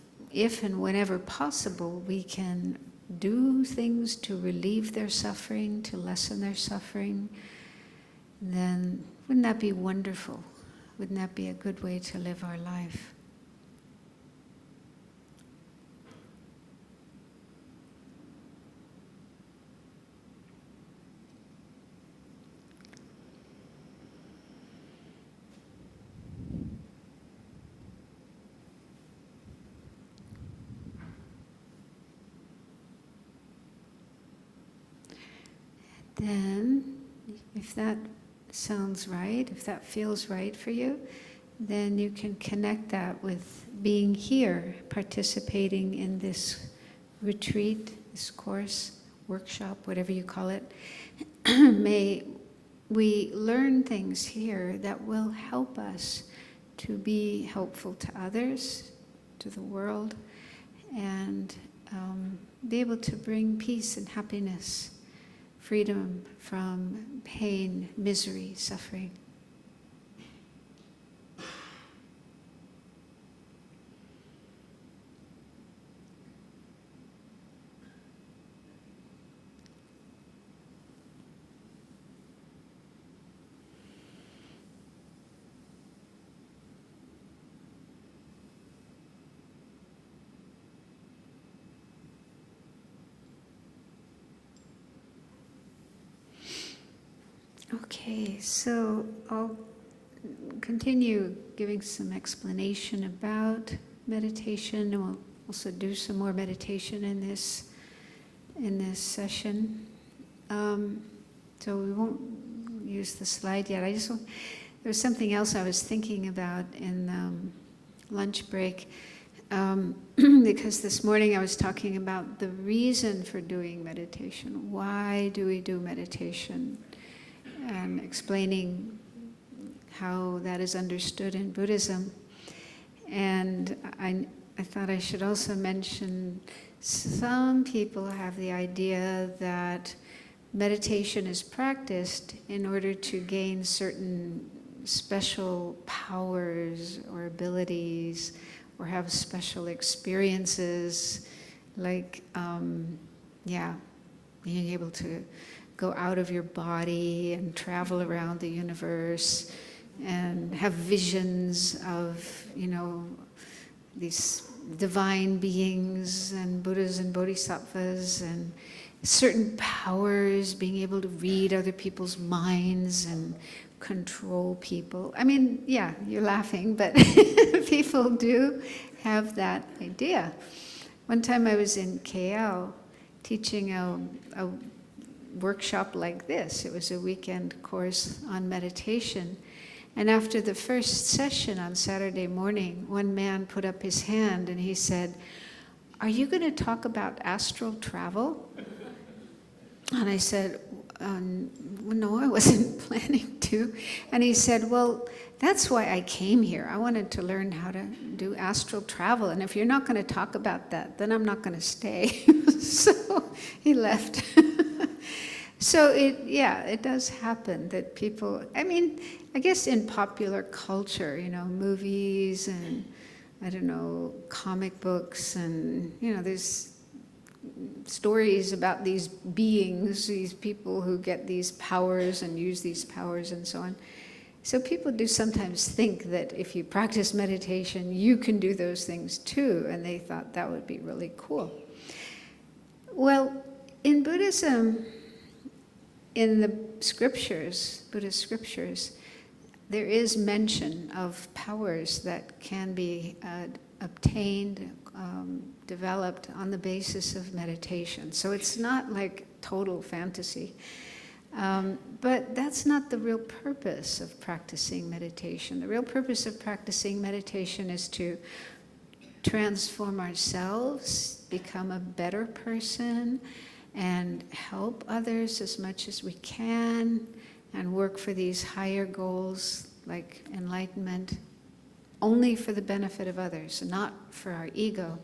and whenever possible, we can do things to relieve their suffering, to lessen their suffering, then wouldn't that be wonderful? Wouldn't that be a good way to live our life? Then, if that sounds right, if that feels right for you, then you can connect that with being here, participating in this retreat, this course, workshop, whatever you call it. May we learn things here that will help us to be helpful to others, to the world, and be able to bring peace and happiness freedom from pain, misery, suffering. Okay, so I'll continue giving some explanation about meditation, and we'll also do some more meditation in this session. So we won't use the slide yet. There was something else I was thinking about in lunch break, because this morning I was talking about the reason for doing meditation. Why do we do meditation? And explaining how that is understood in Buddhism. And I thought I should also mention, some people have the idea that meditation is practiced in order to gain certain special powers or abilities or have special experiences, like, being able to go out of your body and travel around the universe and have visions of, these divine beings and Buddhas and Bodhisattvas and certain powers, being able to read other people's minds and control people. I mean, yeah, you're laughing, but people do have that idea. One time I was in KL teaching a workshop like this. It was a weekend course on meditation. And after the first session on Saturday morning, one man put up his hand and he said, "Are you going to talk about astral travel?" And I said, "No, I wasn't planning to." And he said, "Well, that's why I came here. I wanted to learn how to do astral travel. And if you're not going to talk about that, then I'm not going to stay." So he left. So it does happen that people, I guess in popular culture, movies and, comic books and, there's stories about these beings, these people who get these powers and use these powers and so on. So people do sometimes think that if you practice meditation, you can do those things too, and they thought that would be really cool. Well, in Buddhism, in the scriptures, Buddhist scriptures, there is mention of powers that can be obtained, developed on the basis of meditation. So it's not like total fantasy. But that's not the real purpose of practicing meditation. The real purpose of practicing meditation is to transform ourselves, become a better person, and help others as much as we can, and work for these higher goals like enlightenment, only for the benefit of others, not for our ego.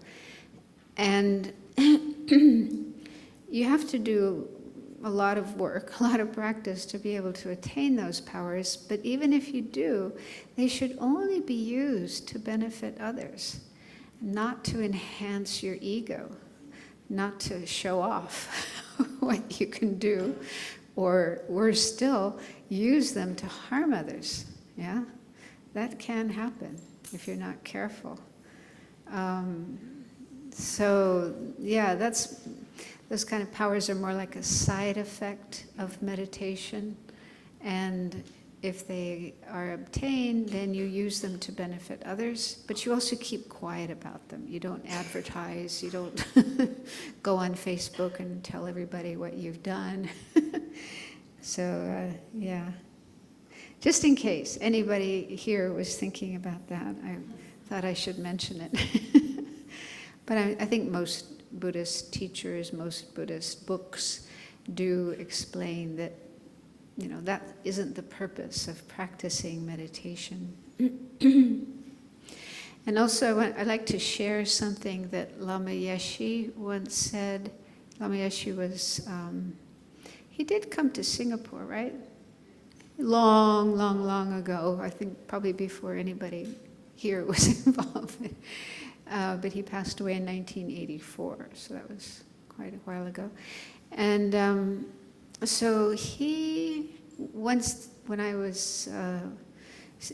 And you have to do a lot of work, a lot of practice to be able to attain those powers, but even if you do, they should only be used to benefit others, not to enhance your ego, not to show off what you can do, or worse still, use them to harm others. Yeah, that can happen if you're not careful. Those kind of powers are more like a side effect of meditation, and if they are obtained, then you use them to benefit others, but you also keep quiet about them. You don't advertise, you don't go on Facebook and tell everybody what you've done. Just in case anybody here was thinking about that, I thought I should mention it. But I think most Buddhist teachers, most Buddhist books do explain that, that isn't the purpose of practicing meditation. And also I'd like to share something that Lama Yeshe once said. Lama Yeshe was, he did come to Singapore, right? Long, long, long ago. I think probably before anybody here was involved. But he passed away in 1984, so that was quite a while ago. And so he, once when I was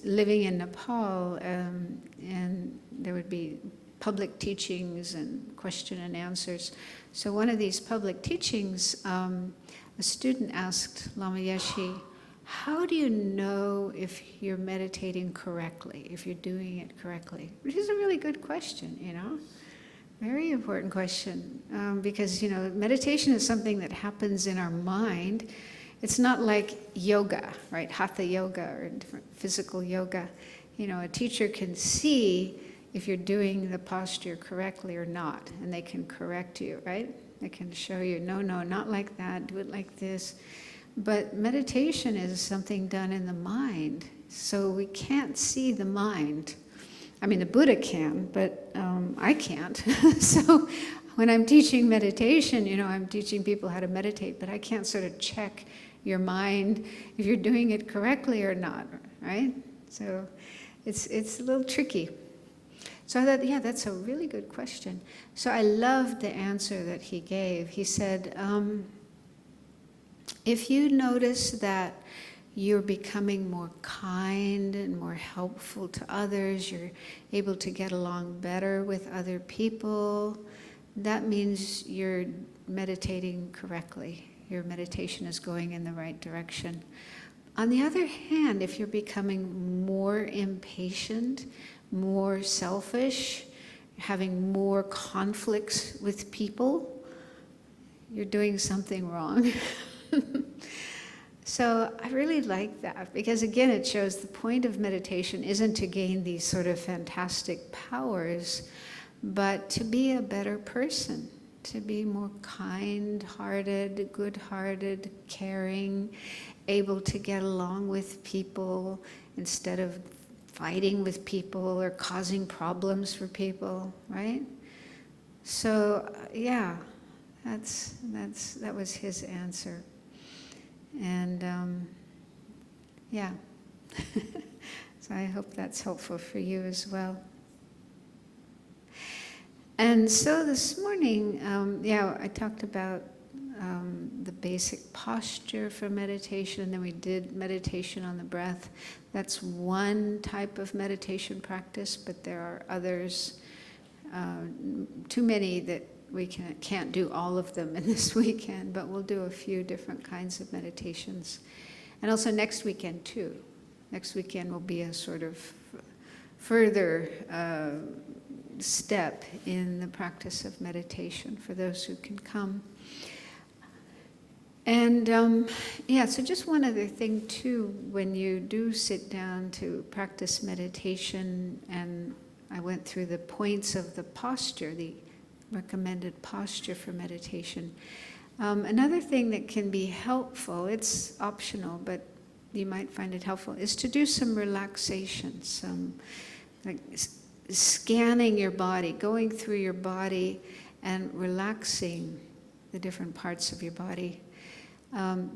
living in Nepal, and there would be public teachings and question and answers. So one of these public teachings, a student asked Lama Yeshe, how do you know if you're meditating correctly, if you're doing it correctly? Which is a really good question, you know? Very important question, because, you know, meditation is something that happens in our mind. It's not like yoga, right? Hatha yoga or different physical yoga. You know, a teacher can see if you're doing the posture correctly or not, and they can correct you, right? They can show you, no, not like that, do it like this. But meditation is something done in the mind, so we can't see the mind. I mean, the Buddha can, but I can't. So when I'm teaching meditation, you know, I'm teaching people how to meditate, but I can't sort of check your mind if you're doing it correctly or not, right? So it's a little tricky. So I thought, yeah, that's a really good question. So I loved the answer that he gave. He said, if you notice that you're becoming more kind and more helpful to others, you're able to get along better with other people, that means you're meditating correctly. Your meditation is going in the right direction. On the other hand, if you're becoming more impatient, more selfish, having more conflicts with people, you're doing something wrong. So I really like that, because again, it shows the point of meditation isn't to gain these sort of fantastic powers, but to be a better person, to be more kind-hearted, good-hearted, caring, able to get along with people instead of fighting with people or causing problems for people, right? So yeah, that was his answer. And yeah, so I hope that's helpful for you as well. And so this morning, I talked about the basic posture for meditation, then we did meditation on the breath. That's one type of meditation practice, but there are others, too many that we can't do all of them in this weekend, but we'll do a few different kinds of meditations. And also next weekend too. Next weekend will be a sort of further step in the practice of meditation for those who can come. And so just one other thing too, when you do sit down to practice meditation, and I went through the points of the posture, the recommended posture for meditation. Another thing that can be helpful, it's optional, but you might find it helpful, is to do some relaxation, some like scanning your body, going through your body and relaxing the different parts of your body.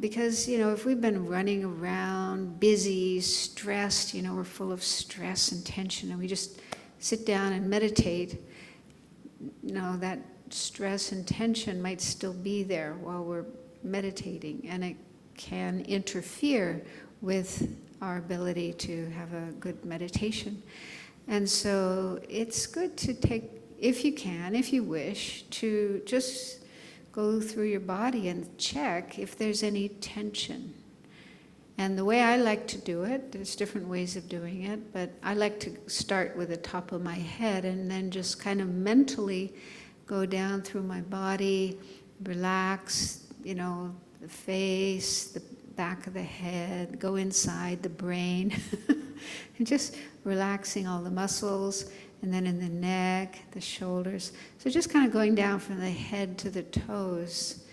Because, you know, if we've been running around, busy, stressed, you know, we're full of stress and tension, and we just sit down and meditate, you know, that stress and tension might still be there while we're meditating, and it can interfere with our ability to have a good meditation. And so it's good to take, if you can, if you wish, to just go through your body and check if there's any tension. And the way I like to do it, there's different ways of doing it, but I like to start with the top of my head and then just kind of mentally go down through my body, relax, you know, the face, the back of the head, go inside the brain, and just relaxing all the muscles, and then in the neck, the shoulders. So just kind of going down from the head to the toes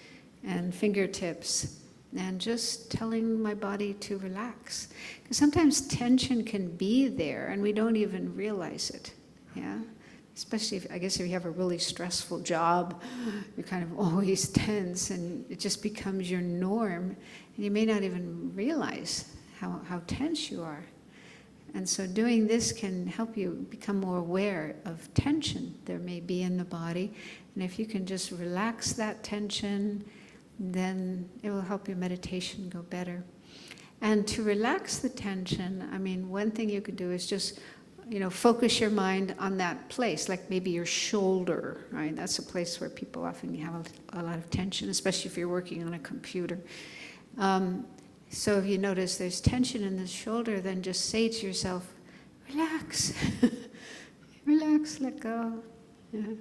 and fingertips, and just telling my body to relax. Because sometimes tension can be there and we don't even realize it, yeah? Especially, I guess, if you have a really stressful job, you're kind of always tense, and it just becomes your norm, and you may not even realize how tense you are. And so doing this can help you become more aware of tension there may be in the body. And if you can just relax that tension, then it will help your meditation go better. And to relax the tension, I mean, one thing you could do is just, focus your mind on that place, like maybe your shoulder, right? That's a place where people often have a lot of tension, especially if you're working on a computer. So if you notice there's tension in the shoulder, then just say to yourself, relax, relax, let go. Yeah.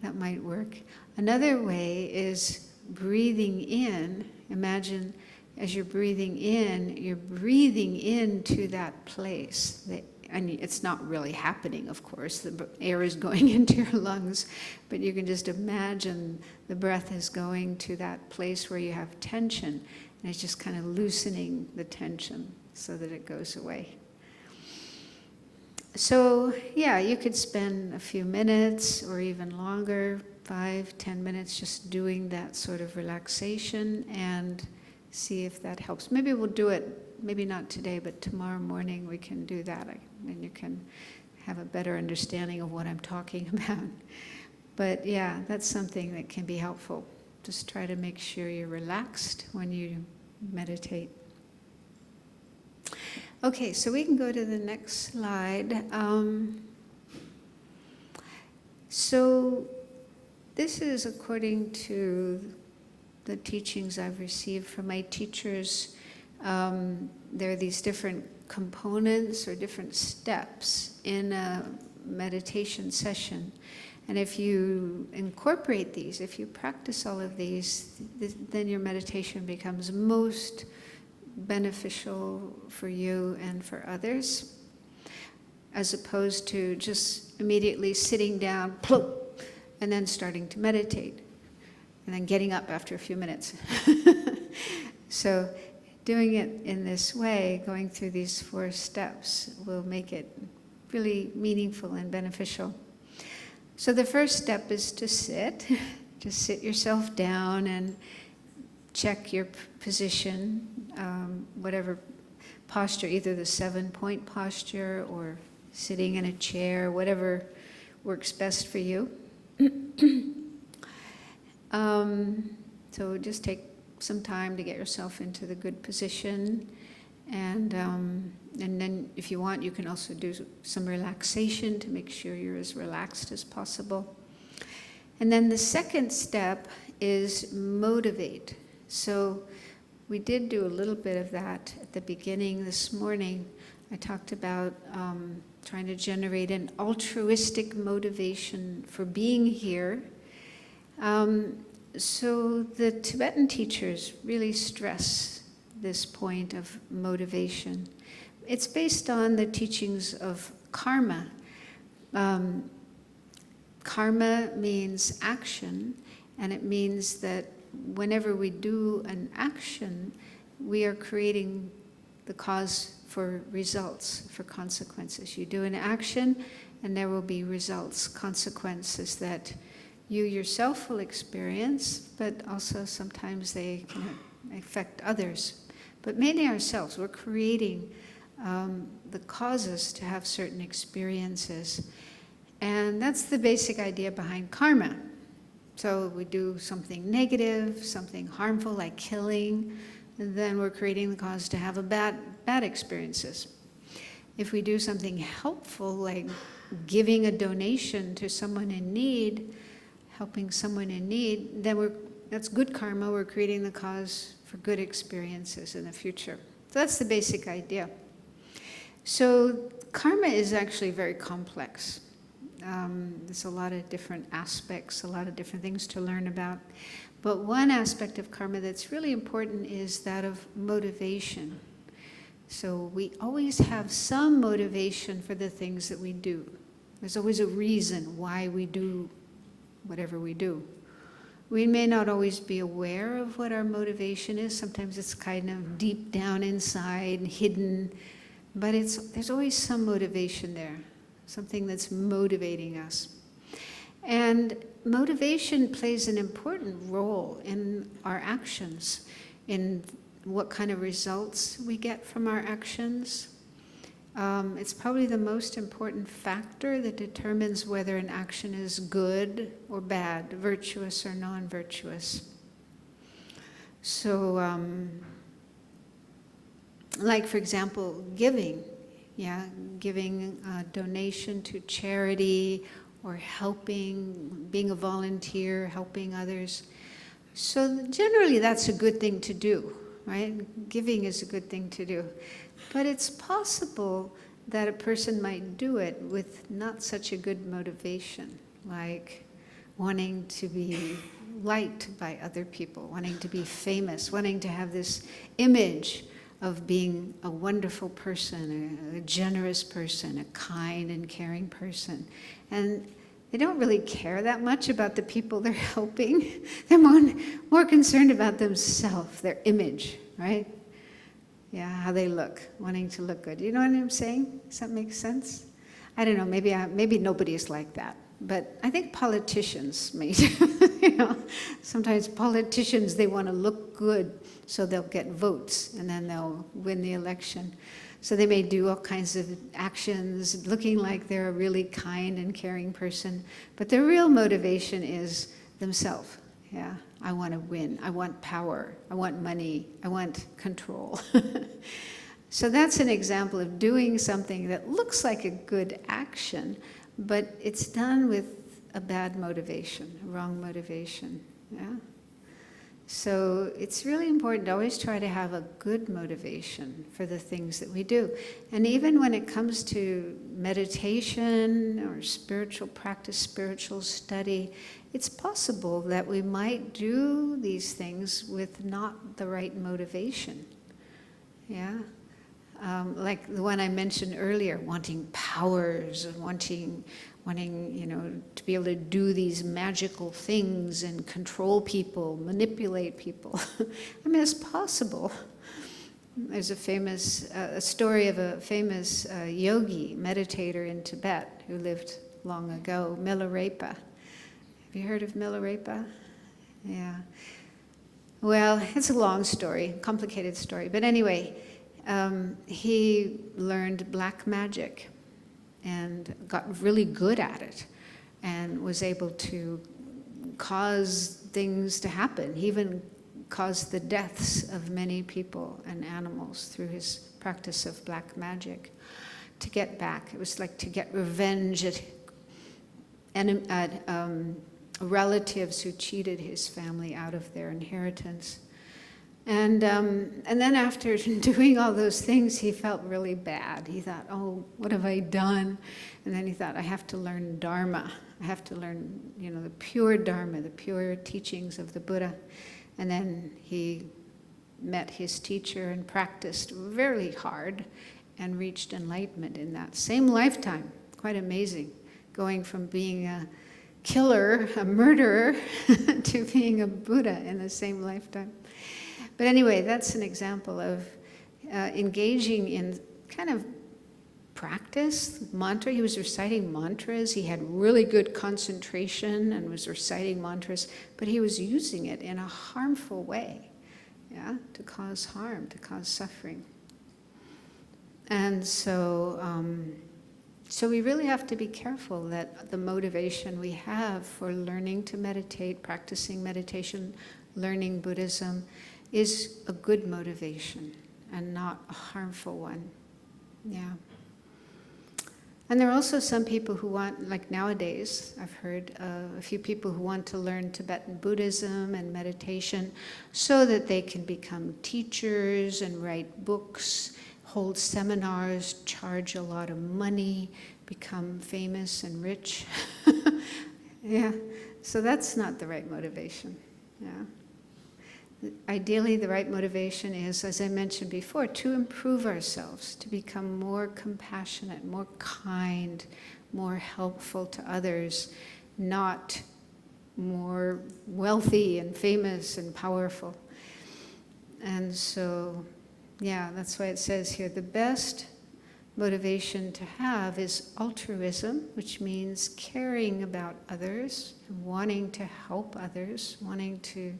That might work. Another way is breathing in. Imagine as you're breathing into that place. And it's not really happening, of course. The air is going into your lungs, but you can just imagine the breath is going to that place where you have tension, and it's just kind of loosening the tension so that it goes away. So, yeah, you could spend a few minutes or even longer, 5-10 minutes, just doing that sort of relaxation and see if that helps. Maybe we'll do it, maybe not today, but tomorrow morning we can do that, and you can have a better understanding of what I'm talking about. But yeah, that's something that can be helpful. Just try to make sure you're relaxed when you meditate. Okay, so we can go to the next slide. So this is according to the teachings I've received from my teachers. There are these different components or different steps in a meditation session. And if you incorporate these, if you practice all of these, then your meditation becomes most beneficial for you and for others, as opposed to just immediately sitting down, plop, and then starting to meditate, and then getting up after a few minutes. So doing it in this way, going through these 4 steps, will make it really meaningful and beneficial. So the first step is to sit. Just sit yourself down and check your position, whatever posture, either the 7-point posture or sitting in a chair, whatever works best for you. So just take some time to get yourself into the good position, and then if you want, you can also do some relaxation to make sure you're as relaxed as possible. And then the second step is motivate. So we did do a little bit of that at the beginning this morning. I talked about trying to generate an altruistic motivation for being here. So the Tibetan teachers really stress this point of motivation. It's based on the teachings of karma. Karma means action, and it means that whenever we do an action, we are creating the cause for results, for consequences. You do an action, and there will be results, consequences that you yourself will experience, but also sometimes they can affect others. But mainly ourselves. We're creating the causes to have certain experiences. And that's the basic idea behind karma. So we do something negative, something harmful like killing, and then we're creating the cause to have a bad experiences. If we do something helpful like giving a donation to someone in need, helping someone in need, then that's good karma. We're creating the cause for good experiences in the future. So that's the basic idea. So karma is actually very complex. There's a lot of different aspects, a lot of different things to learn about. But one aspect of karma that's really important is that of motivation. So we always have some motivation for the things that we do. There's always a reason why we do whatever we do. We may not always be aware of what our motivation is. Sometimes it's kind of deep down inside, hidden, but there's always some motivation there. something that's motivating us. And motivation plays an important role in our actions, in what kind of results we get from our actions. It's probably the most important factor that determines whether an action is good or bad, virtuous or non-virtuous. So, like for example, giving, giving a donation to charity, or helping, being a volunteer, helping others. So generally that's a good thing to do, right? Giving is a good thing to do. But it's possible that a person might do it with not such a good motivation, like wanting to be liked by other people, wanting to be famous, wanting to have this image of being a wonderful person, a generous person, a kind and caring person. And they don't really care that much about the people they're helping. They're more concerned about themselves, their image, right? Yeah, how they look, wanting to look good. You know what I'm saying? Does that make sense? I don't know, maybe nobody is like that. But I think politicians may, sometimes politicians, they want to look good so they'll get votes and then they'll win the election. So they may do all kinds of actions looking like they're a really kind and caring person, but their real motivation is themselves. Yeah, I want to win, I want power, I want money, I want control. So that's an example of doing something that looks like a good action, but it's done with a bad motivation, a wrong motivation. Yeah. So it's really important to always try to have a good motivation for the things that we do. And even when it comes to meditation or spiritual practice, spiritual study, it's possible that we might do these things with not the right motivation. Yeah? Like the one I mentioned earlier, wanting powers and wanting, to be able to do these magical things and control people, manipulate people. I mean, it's possible. There's a story of a famous yogi, meditator in Tibet who lived long ago, Milarepa. Have you heard of Milarepa? Yeah. Well, it's a long story, complicated story. But anyway, he learned black magic and got really good at it and was able to cause things to happen. He even caused the deaths of many people and animals through his practice of black magic to get back. It was like to get revenge at relatives who cheated his family out of their inheritance. And then after doing all those things, he felt really bad. He thought, oh, what have I done? And then he thought, I have to learn Dharma. I have to learn, the pure Dharma, the pure teachings of the Buddha. And then he met his teacher and practiced very hard and reached enlightenment in that same lifetime. Quite amazing, going from being a killer, a murderer, to being a Buddha in the same lifetime. But anyway, that's an example of engaging in kind of practice, mantra. He was reciting mantras. He had really good concentration and was reciting mantras, but he was using it in a harmful way, to cause harm, to cause suffering. And so we really have to be careful that the motivation we have for learning to meditate, practicing meditation, learning Buddhism, is a good motivation and not a harmful one. Yeah. And there are also some people who want, like nowadays, I've heard a few people who want to learn Tibetan Buddhism and meditation so that they can become teachers and write books, hold seminars, charge a lot of money, become famous and rich. Yeah. So that's not the right motivation. Yeah. Ideally, the right motivation is, as I mentioned before, to improve ourselves, to become more compassionate, more kind, more helpful to others, not more wealthy and famous and powerful. And so, that's why it says here, the best motivation to have is altruism, which means caring about others, wanting to help others, wanting to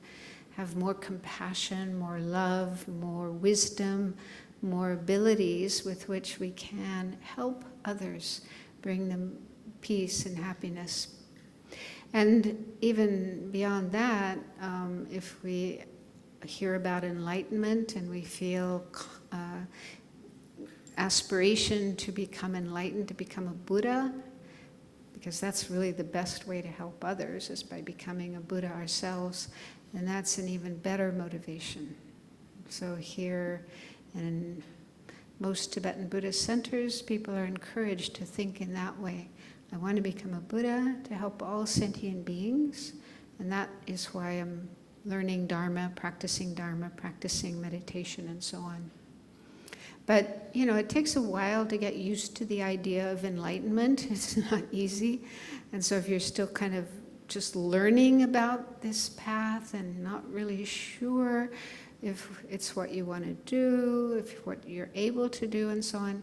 have more compassion, more love, more wisdom, more abilities with which we can help others, bring them peace and happiness. And even beyond that, if we hear about enlightenment and we feel aspiration to become enlightened, to become a Buddha, because that's really the best way to help others, is by becoming a Buddha ourselves, and that's an even better motivation. So here in most Tibetan Buddhist centers, people are encouraged to think in that way. I want to become a Buddha to help all sentient beings, and that is why I'm learning Dharma, practicing meditation, and so on. But, it takes a while to get used to the idea of enlightenment. It's not easy. And so if you're still kind of just learning about this path and not really sure if it's what you want to do, if what you're able to do, and so on,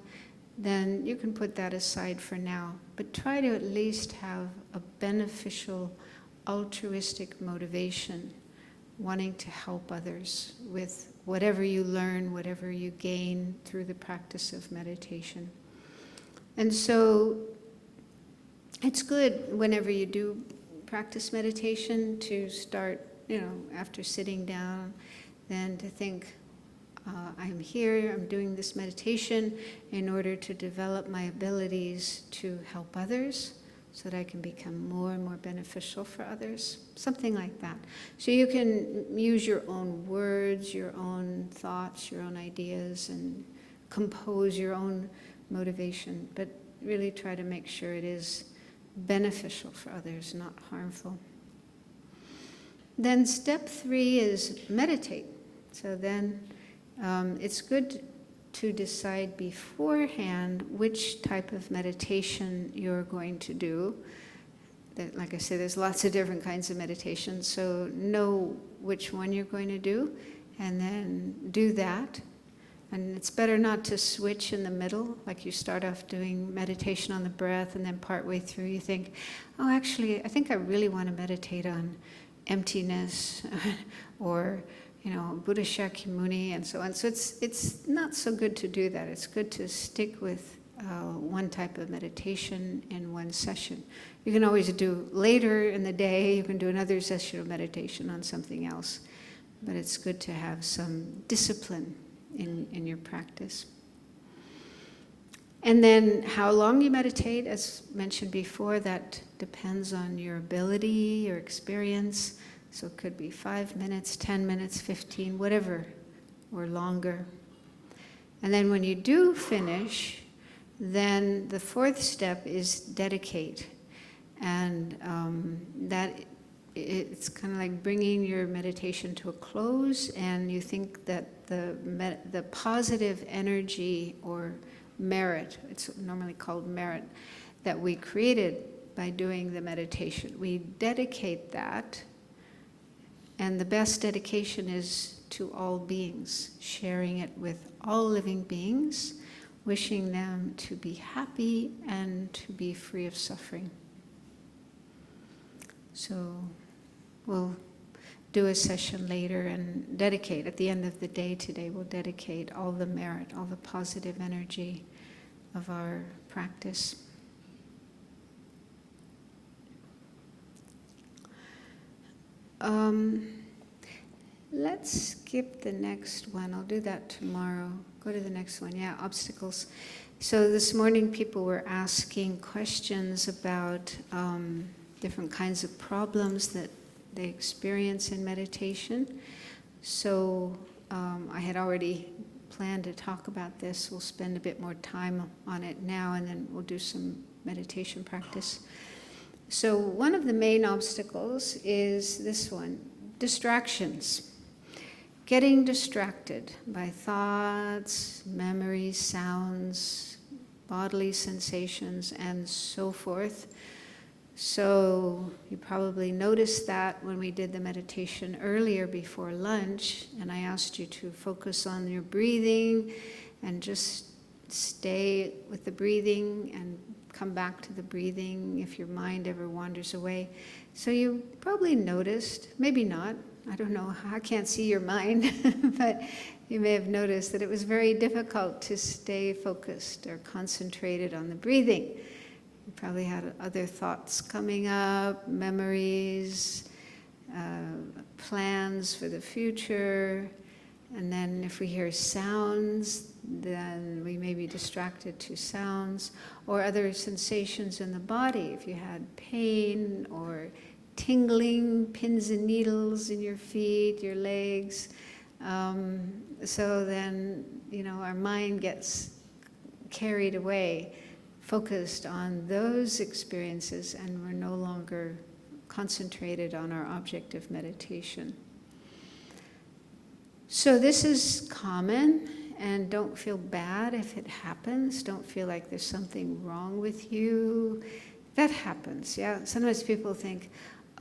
then you can put that aside for now. But try to at least have a beneficial, altruistic motivation, wanting to help others with whatever you learn, whatever you gain through the practice of meditation. And so it's good whenever you do practice meditation to start, after sitting down, then to think, I'm here, I'm doing this meditation in order to develop my abilities to help others so that I can become more and more beneficial for others, something like that. So you can use your own words, your own thoughts, your own ideas, and compose your own motivation, but really try to make sure it is beneficial for others, not harmful. Then step 3 is meditate. So then it's good to decide beforehand which type of meditation you're going to do. That, like I said, there's lots of different kinds of meditation, so know which one you're going to do, and then do that. And it's better not to switch in the middle, like you start off doing meditation on the breath, and then partway through you think, oh, actually, I think I really want to meditate on emptiness, or Buddha Shakyamuni, and so on. So it's not so good to do that. It's good to stick with one type of meditation in one session. You can always do later in the day, you can do another session of meditation on something else. But it's good to have some discipline in your practice. And then how long you meditate, as mentioned before, that depends on your ability, your experience. So it could be 5 minutes, 10 minutes, 15, whatever, or longer. And then when you do finish, then the 4th step is dedicate. And that it's kind of like bringing your meditation to a close, and you think that the positive energy or merit, it's normally called merit, that we created by doing the meditation, we dedicate that. And the best dedication is to all beings, sharing it with all living beings, wishing them to be happy and to be free of suffering. So we'll do a session later and dedicate, at the end of the day today, we'll dedicate all the merit, all the positive energy of our practice. Let's skip the next one. I'll do that tomorrow. Go to the next one. Yeah, obstacles. So this morning people were asking questions about different kinds of problems that they experience in meditation. So I had already planned to talk about this. We'll spend a bit more time on it now, and then we'll do some meditation practice. So one of the main obstacles is this one, distractions. Getting distracted by thoughts, memories, sounds, bodily sensations, and so forth. So you probably noticed that when we did the meditation earlier before lunch, and I asked you to focus on your breathing and just stay with the breathing and come back to the breathing if your mind ever wanders away. So you probably noticed, maybe not, I don't know, I can't see your mind, but you may have noticed that it was very difficult to stay focused or concentrated on the breathing. You probably had other thoughts coming up, memories, plans for the future, and then if we hear sounds, then we may be distracted to sounds or other sensations in the body. If you had pain or tingling, pins and needles in your feet, your legs, so then, our mind gets carried away, focused on those experiences, and we're no longer concentrated on our object of meditation. So this is common, and don't feel bad if it happens. Don't feel like there's something wrong with you. That happens, yeah. Sometimes people think,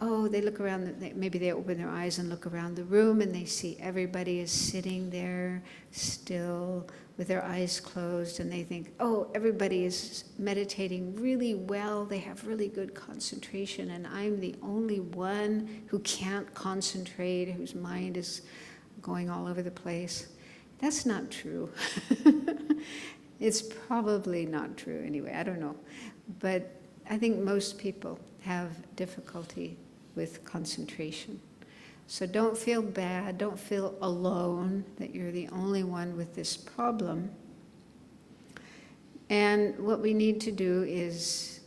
oh, they look around, maybe they open their eyes and look around the room and they see everybody is sitting there still with their eyes closed, and they think, oh, everybody is meditating really well, they have really good concentration, and I'm the only one who can't concentrate, whose mind is going all over the place. That's not true. It's probably not true anyway, I don't know. But I think most people have difficulty with concentration. So don't feel bad, don't feel alone that you're the only one with this problem. And what we need to do is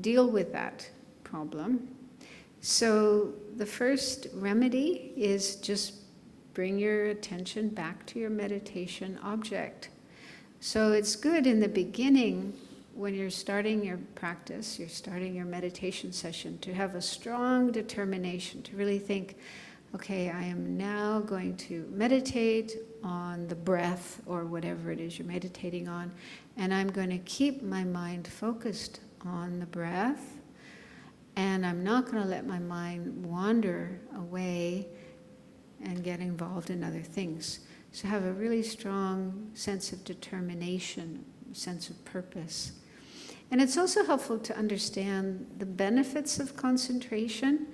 deal with that problem. So the first remedy is just bring your attention back to your meditation object. So it's good in the beginning, when you're starting your practice, you're starting your meditation session, to have a strong determination, to really think, okay, I am now going to meditate on the breath or whatever it is you're meditating on, and I'm going to keep my mind focused on the breath, and I'm not going to let my mind wander away and get involved in other things. So have a really strong sense of determination, sense of purpose. And it's also helpful to understand the benefits of concentration.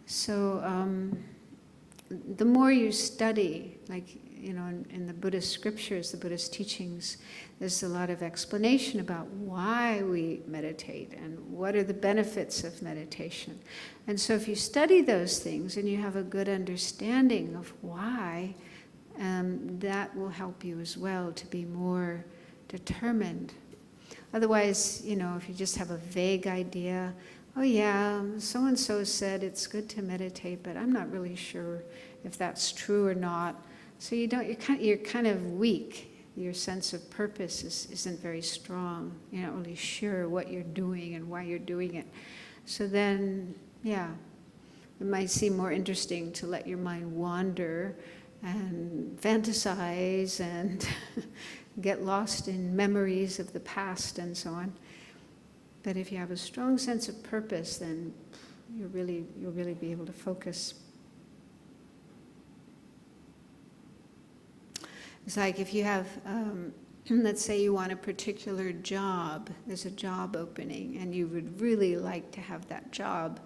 So the more you study, like, in the Buddhist scriptures, the Buddhist teachings, there's a lot of explanation about why we meditate and what are the benefits of meditation. And so if you study those things and you have a good understanding of why, that will help you as well to be more determined. Otherwise, if you just have a vague idea, oh yeah, so-and-so said it's good to meditate, but I'm not really sure if that's true or not. So you're kind of weak. Your sense of purpose isn't very strong. You're not really sure what you're doing and why you're doing it. So then, yeah, it might seem more interesting to let your mind wander and fantasize and get lost in memories of the past and so on. But if you have a strong sense of purpose, then you'll really be able to focus. It's like if you have, let's say you want a particular job, there's a job opening, and you would really like to have that job,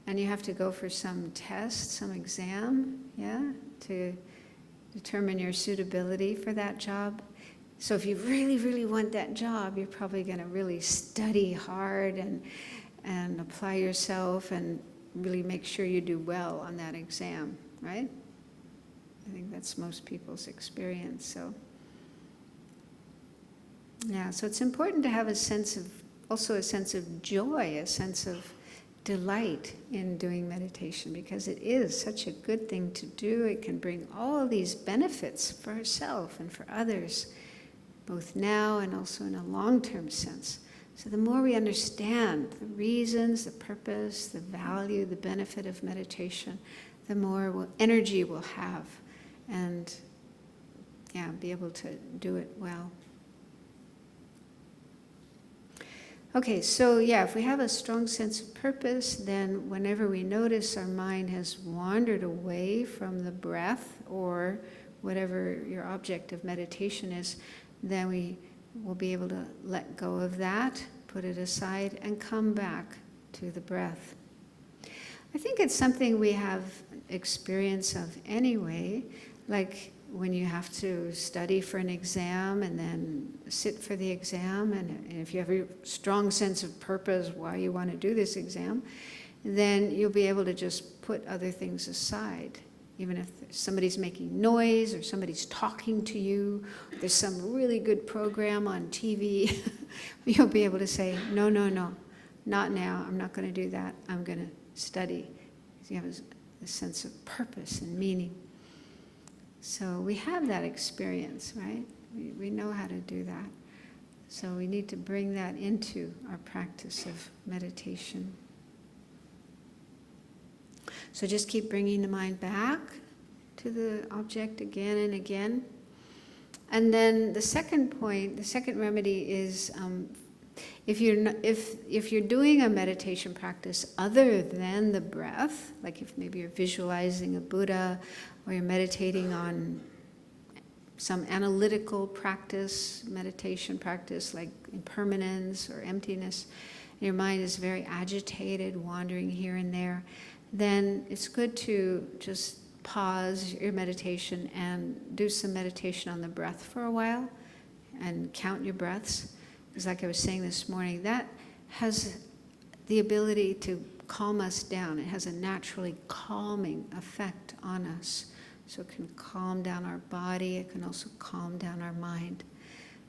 and you have to go for some test, some exam, yeah, to determine your suitability for that job. So if you really, really want that job, you're probably going to really study hard and apply yourself and really make sure you do well on that exam, right? I think that's most people's experience. So, yeah, so it's important to have also a sense of joy, a sense of delight in doing meditation, because it is such a good thing to do. It can bring all these benefits for ourselves and for others, both now and also in a long-term sense. So the more we understand the reasons, the purpose, the value, the benefit of meditation, the more energy we'll have and, yeah, be able to do it well. Okay, so yeah, if we have a strong sense of purpose, then whenever we notice our mind has wandered away from the breath or whatever your object of meditation is, then we we'll be able to let go of that, put it aside, and come back to the breath. I think it's something we have experience of anyway, like when you have to study for an exam and then sit for the exam, and if you have a strong sense of purpose why you want to do this exam, then you'll be able to just put other things aside. Even if somebody's making noise or somebody's talking to you, there's some really good program on TV, you'll be able to say, no, not now, I'm not going to do that, I'm going to study. You have a sense of purpose and meaning. So we have that experience, right? We know how to do that. So we need to bring that into our practice of meditation. So just keep bringing the mind back to the object again and again. And then the second point, the second remedy is if you're doing a meditation practice other than the breath, like if maybe you're visualizing a Buddha or you're meditating on some analytical practice, meditation practice like impermanence or emptiness, and your mind is very agitated, wandering here and there, then it's good to just pause your meditation and do some meditation on the breath for a while and count your breaths. Because like I was saying this morning, that has the ability to calm us down. It has a naturally calming effect on us. So it can calm down our body, it can also calm down our mind.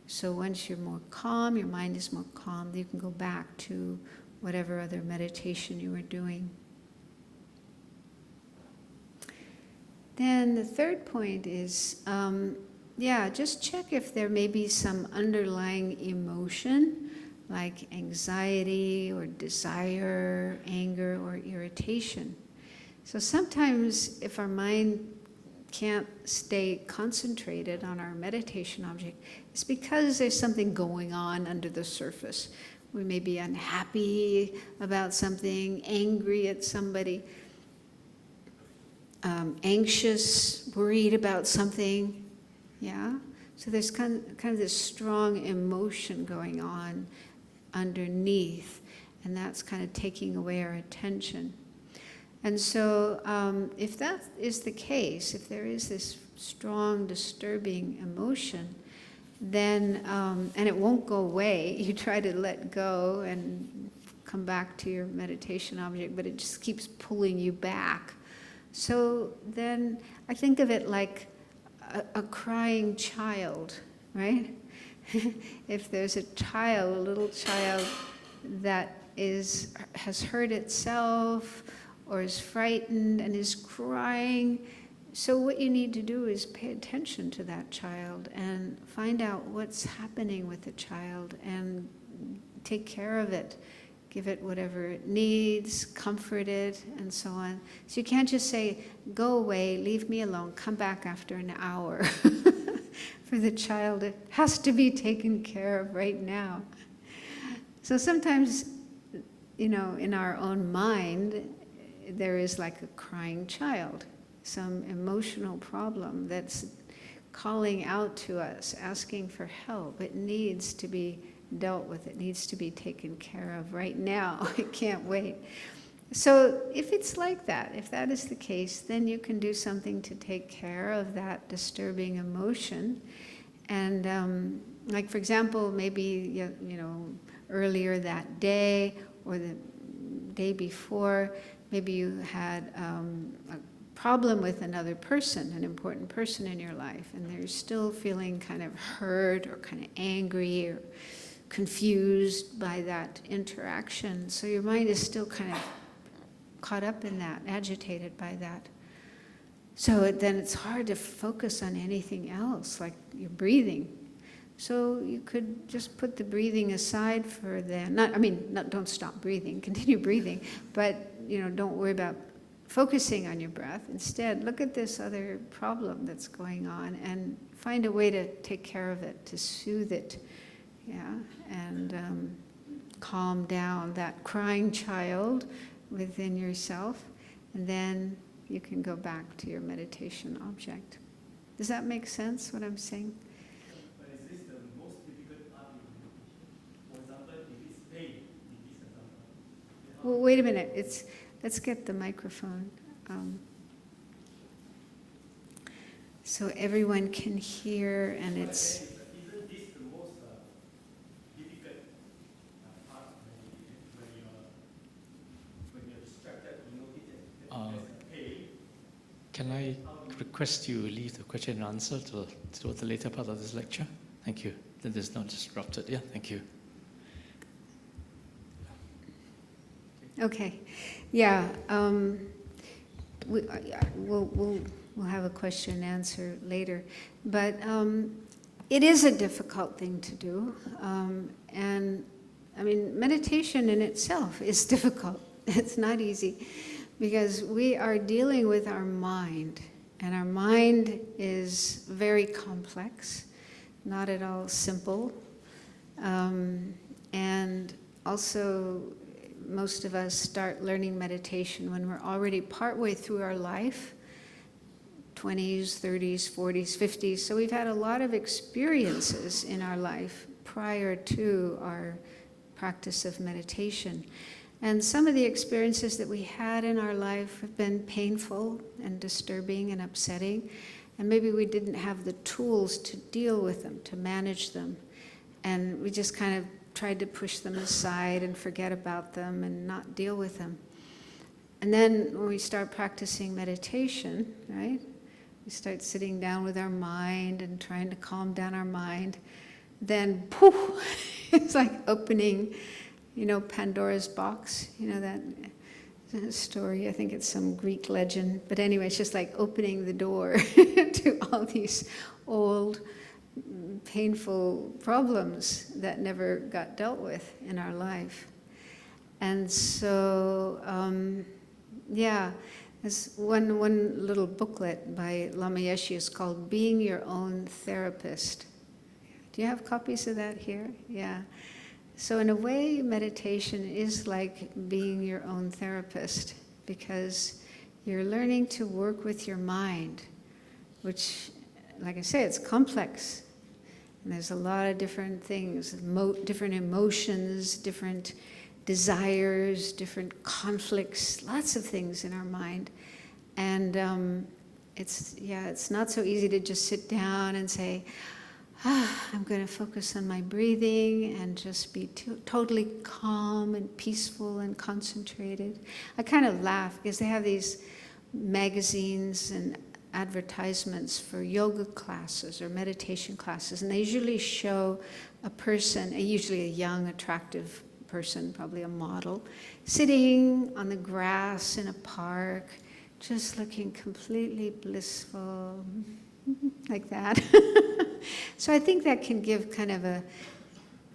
So once you're more calm, your mind is more calm, you can go back to whatever other meditation you were doing. Then the third point is, just check if there may be some underlying emotion, like anxiety or desire, anger or irritation. So sometimes if our mind can't stay concentrated on our meditation object, it's because there's something going on under the surface. We may be unhappy about something, angry at somebody, anxious, worried about something, yeah? So there's kind of this strong emotion going on underneath, and that's kind of taking away our attention. And so if that is the case, if there is this strong, disturbing emotion, then, and it won't go away, you try to let go and come back to your meditation object, but it just keeps pulling you back. So then I think of it like a crying child, right? If there's a child, a little child that has hurt itself or is frightened and is crying, so what you need to do is pay attention to that child and find out what's happening with the child and take care of it. Give it whatever it needs, comfort it, and so on. So you can't just say, go away, leave me alone, come back after an hour. For the child, it has to be taken care of right now. So sometimes, in our own mind, there is like a crying child, some emotional problem that's calling out to us, asking for help. It needs to be dealt with, it needs to be taken care of right now. It can't wait. So if it's like that, if that is the case, then you can do something to take care of that disturbing emotion. And like for example, maybe earlier that day or the day before, maybe you had a problem with another person, an important person in your life, and they're still feeling kind of hurt or kind of angry or confused by that interaction. So your mind is still kind of caught up in that, agitated by that. So then it's hard to focus on anything else, like your breathing. So you could just put the breathing aside for then. Don't stop breathing, continue breathing, but don't worry about focusing on your breath. Instead, look at this other problem that's going on and find a way to take care of it, to soothe it. Yeah, and calm down that crying child within yourself, and then you can go back to your meditation object. Does that make sense, what I'm saying? But is this the most difficult Well, wait a minute. Let's get the microphone. So everyone can hear, and it's... Isn't this the most difficult part when you're distracted, you notice that there's a pain? Can I request you leave the question and answer to the later part of this lecture? Thank you. Then it's not disrupted. Yeah, thank you. Okay. Yeah. We'll have a question and answer later. But it is a difficult thing to do. And I mean, meditation in itself is difficult. It's not easy because we are dealing with our mind. And our mind is very complex, not at all simple. And also, most of us start learning meditation when we're already partway through our life, 20s, 30s, 40s, 50s. So we've had a lot of experiences in our life prior to our practice of meditation. And some of the experiences that we had in our life have been painful and disturbing and upsetting. And maybe we didn't have the tools to deal with them, to manage them. And we just kind of tried to push them aside and forget about them and not deal with them. And then when we start practicing meditation, right? We start sitting down with our mind and trying to calm down our mind. Then, poof, it's like opening, Pandora's box. That story, I think it's some Greek legend. But anyway, it's just like opening the door to all these old, painful problems that never got dealt with in our life. And so, there's one little booklet by Lama Yeshe is called Being Your Own Therapist. Do you have copies of that here? Yeah. So in a way, meditation is like being your own therapist because you're learning to work with your mind, which, like I say, it's complex. And there's a lot of different things, different emotions, different desires, different conflicts, lots of things in our mind. And it's not so easy to just sit down and say, I'm going to focus on my breathing and just be totally calm and peaceful and concentrated. I kind of laugh because they have these magazines and advertisements for yoga classes or meditation classes, and they usually show a person, usually a young, attractive person, probably a model, sitting on the grass in a park, just looking completely blissful, like that. So I think that can give kind of a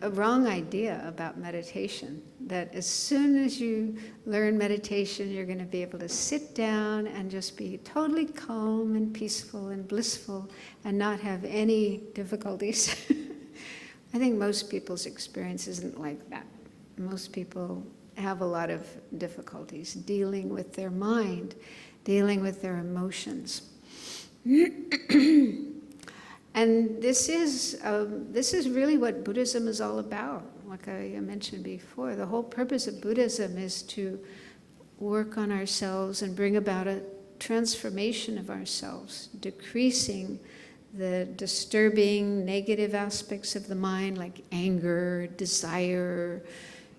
wrong idea about meditation, that as soon as you learn meditation, you're going to be able to sit down and just be totally calm and peaceful and blissful and not have any difficulties. I think most people's experience isn't like that. Most people have a lot of difficulties dealing with their mind, dealing with their emotions. And this is really what Buddhism is all about. Like I mentioned before, the whole purpose of Buddhism is to work on ourselves and bring about a transformation of ourselves, decreasing the disturbing negative aspects of the mind like anger, desire,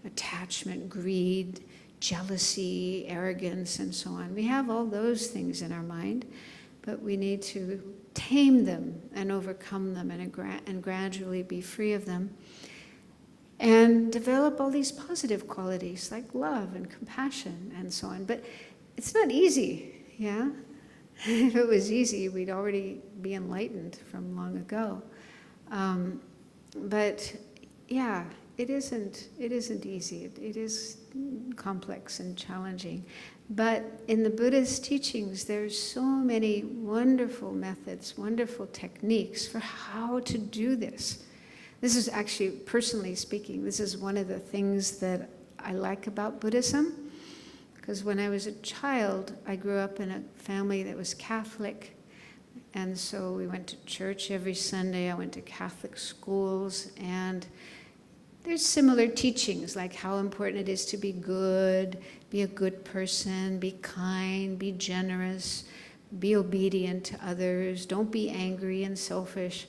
attachment, greed, jealousy, arrogance, and so on. We have all those things in our mind, but we need to tame them and overcome them and gradually be free of them and develop all these positive qualities like love and compassion and so on. But it's not easy, yeah? If it was easy, we'd already be enlightened from long ago. But yeah, it isn't easy. It is complex and challenging. But in the Buddha's teachings, there's so many wonderful methods, wonderful techniques for how to do this. This is actually, personally speaking, this is one of the things that I like about Buddhism. Because when I was a child, I grew up in a family that was Catholic. And so we went to church every Sunday. I went to Catholic schools. And there's similar teachings, like how important it is to be good, be a good person, be kind, be generous, be obedient to others, don't be angry and selfish.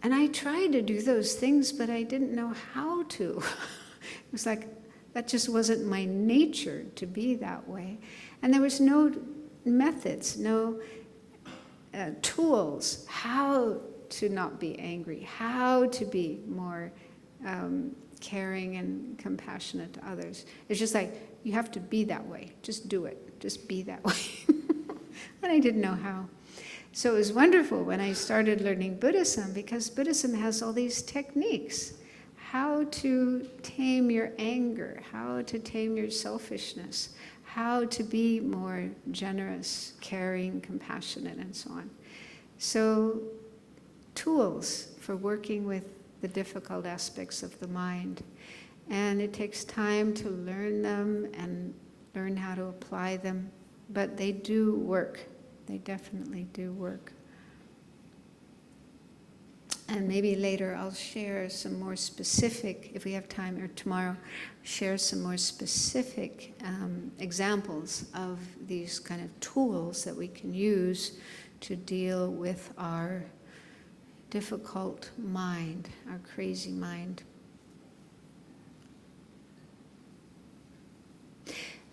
And I tried to do those things, but I didn't know how to. It was like, that just wasn't my nature to be that way. And there was no methods, no tools, how to not be angry, how to be more caring and compassionate to others. It's just like, you have to be that way. Just do it. Just be that way. And I didn't know how. So it was wonderful when I started learning Buddhism, because Buddhism has all these techniques. How to tame your anger, how to tame your selfishness, how to be more generous, caring, compassionate, and so on. So, tools for working with the difficult aspects of the mind. And it takes time to learn them and learn how to apply them, but they do work. They definitely do work. And maybe later I'll share some more specific, if we have time, or tomorrow, share some more specific examples of these kind of tools that we can use to deal with our difficult mind, our crazy mind.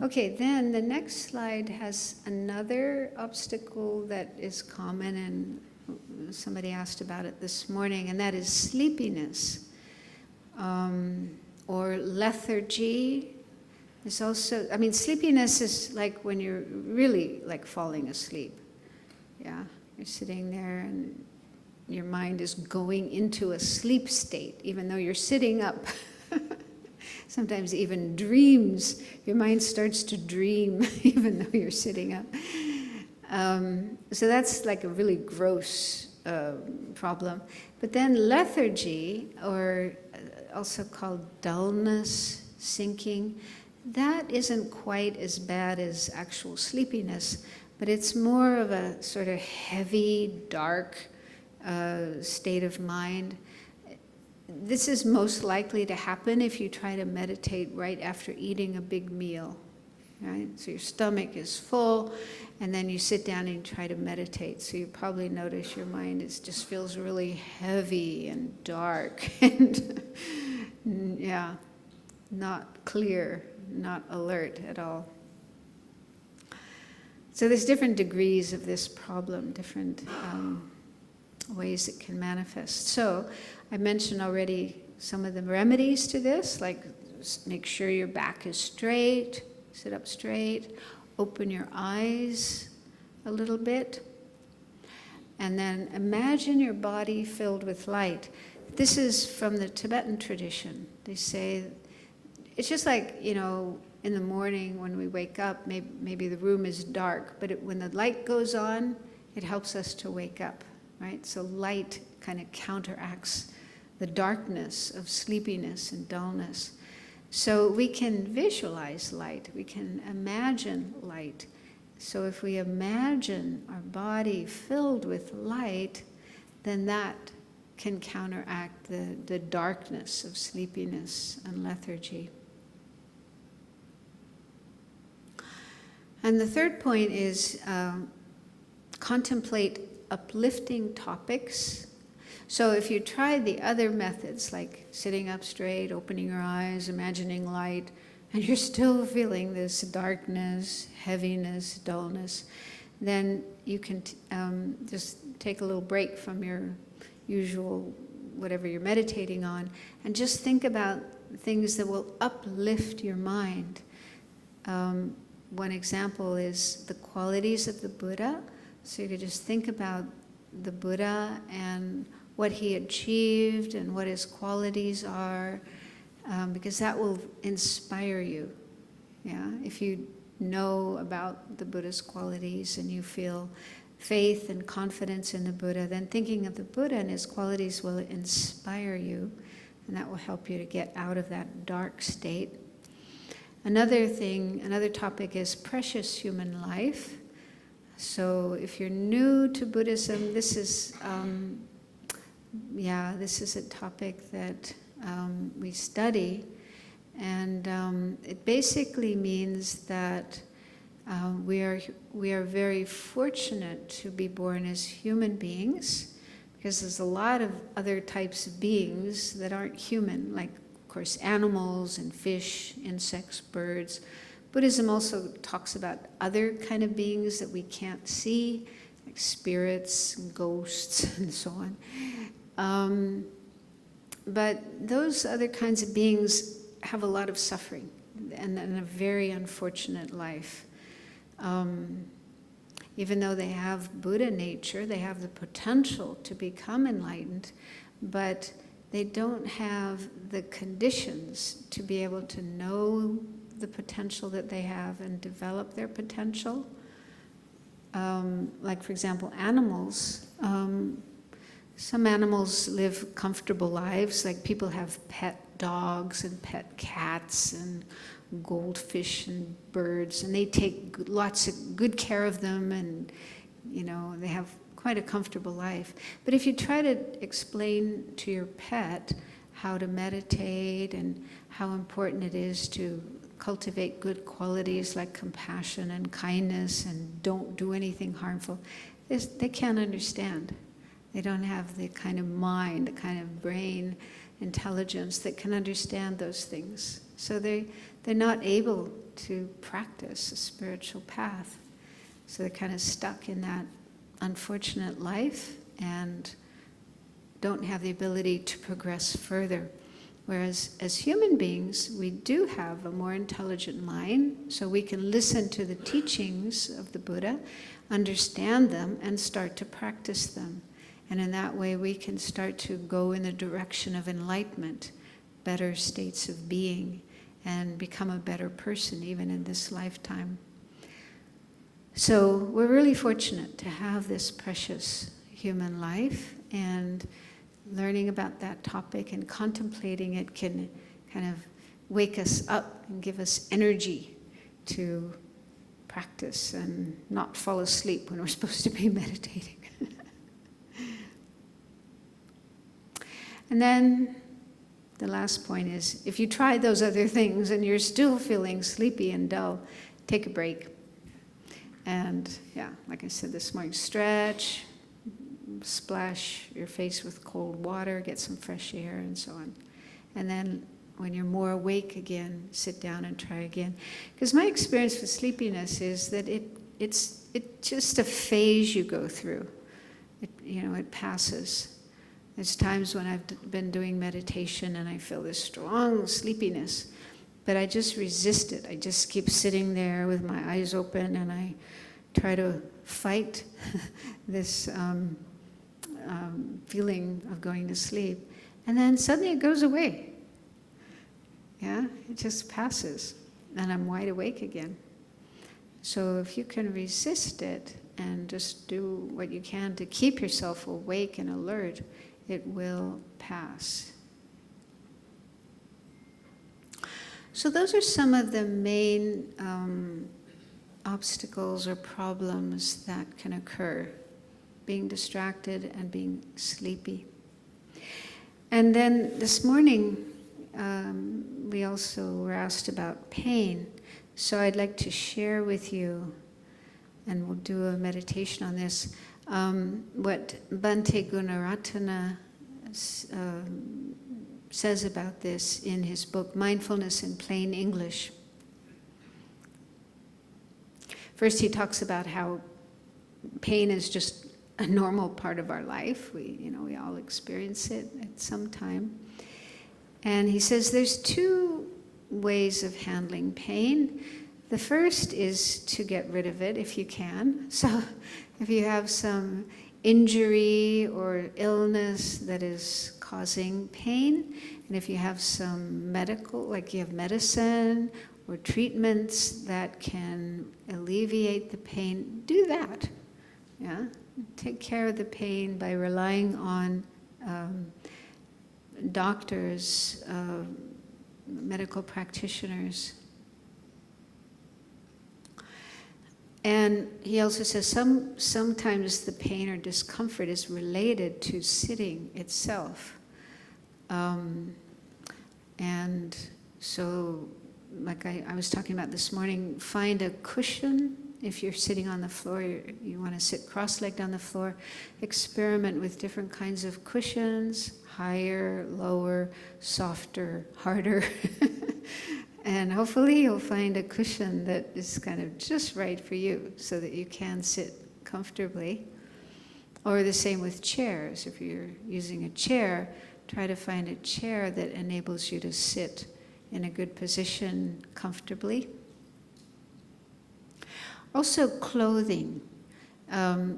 Okay, then the next slide has another obstacle that is common, and somebody asked about it this morning, and that is sleepiness, or lethargy. It's also, I mean, sleepiness is like when you're really like falling asleep. Yeah, you're sitting there and your mind is going into a sleep state, even though you're sitting up. Sometimes even dreams, your mind starts to dream even though you're sitting up. So that's like a really gross problem. But then lethargy, or also called dullness, sinking, that isn't quite as bad as actual sleepiness, but it's more of a sort of heavy, dark state of mind. This is most likely to happen if you try to meditate right after eating a big meal, right? So your stomach is full, and then you sit down and you try to meditate. So you probably notice your mind just feels really heavy and dark and, yeah, not clear, not alert at all. So there's different degrees of this problem, different ways it can manifest. So I mentioned already some of the remedies to this, like make sure your back is straight, sit up straight, open your eyes a little bit, and then imagine your body filled with light. This is from the Tibetan tradition. They say, it's just like, you know, in the morning when we wake up, maybe the room is dark, but when the light goes on, it helps us to wake up, right? So light kind of counteracts the darkness of sleepiness and dullness. So we can visualize light, we can imagine light. So if we imagine our body filled with light, then that can counteract the darkness of sleepiness and lethargy. And the third point is contemplate uplifting topics. So if you try the other methods, like sitting up straight, opening your eyes, imagining light, and you're still feeling this darkness, heaviness, dullness, then you can just take a little break from your usual whatever you're meditating on, and just think about things that will uplift your mind. One example is the qualities of the Buddha. So you could just think about the Buddha and what he achieved and what his qualities are, because that will inspire you. Yeah, if you know about the Buddha's qualities and you feel faith and confidence in the Buddha, then thinking of the Buddha and his qualities will inspire you, and that will help you to get out of that dark state. Another topic is precious human life. So if you're new to Buddhism, this is a topic that we study. And it basically means that we are very fortunate to be born as human beings, because there's a lot of other types of beings that aren't human, like, of course, animals and fish, insects, birds. Buddhism also talks about other kind of beings that we can't see, like spirits and ghosts and so on. But those other kinds of beings have a lot of suffering and a very unfortunate life. Even though they have Buddha nature, they have the potential to become enlightened, but they don't have the conditions to be able to know the potential that they have and develop their potential. Like, for example, animals. Some animals live comfortable lives, like people have pet dogs and pet cats and goldfish and birds, and they take lots of good care of them, and they have quite a comfortable life. But if you try to explain to your pet how to meditate and how important it is to cultivate good qualities like compassion and kindness and don't do anything harmful, they can't understand. They don't have the kind of mind, the kind of brain intelligence that can understand those things. So they're not able to practice a spiritual path. So they're kind of stuck in that unfortunate life and don't have the ability to progress further. Whereas as human beings, we do have a more intelligent mind, so we can listen to the teachings of the Buddha, understand them, and start to practice them. And in that way, we can start to go in the direction of enlightenment, better states of being, and become a better person even in this lifetime. So we're really fortunate to have this precious human life, and learning about that topic and contemplating it can kind of wake us up and give us energy to practice and not fall asleep when we're supposed to be meditating. And then the last point is, if you try those other things and you're still feeling sleepy and dull, take a break. And like I said this morning, stretch, splash your face with cold water, get some fresh air, and so on. And then when you're more awake again, sit down and try again. Because my experience with sleepiness is that it's just a phase you go through. It passes. There's times when I've been doing meditation and I feel this strong sleepiness, but I just resist it. I just keep sitting there with my eyes open, and I try to fight this feeling of going to sleep. And then suddenly it goes away. It just passes, and I'm wide awake again. So if you can resist it and just do what you can to keep yourself awake and alert, it will pass. So those are some of the main obstacles or problems that can occur: being distracted and being sleepy. And then this morning, we also were asked about pain. So I'd like to share with you, and we'll do a meditation on this, what Bhante Gunaratana says about this in his book, Mindfulness in Plain English. First, he talks about how pain is just a normal part of our life. We all experience it at some time. And he says there's two ways of handling pain. The first is to get rid of it if you can. So if you have some injury or illness that is causing pain, and if you have some medical, like you have medicine or treatments that can alleviate the pain, do that. Take care of the pain by relying on doctors, medical practitioners. And he also says sometimes the pain or discomfort is related to sitting itself. And so, like I was talking about this morning, find a cushion. If you're sitting on the floor, you want to sit cross-legged on the floor, experiment with different kinds of cushions, higher, lower, softer, harder. And hopefully you'll find a cushion that is kind of just right for you so that you can sit comfortably. Or the same with chairs. If you're using a chair, try to find a chair that enables you to sit in a good position comfortably. Also, clothing.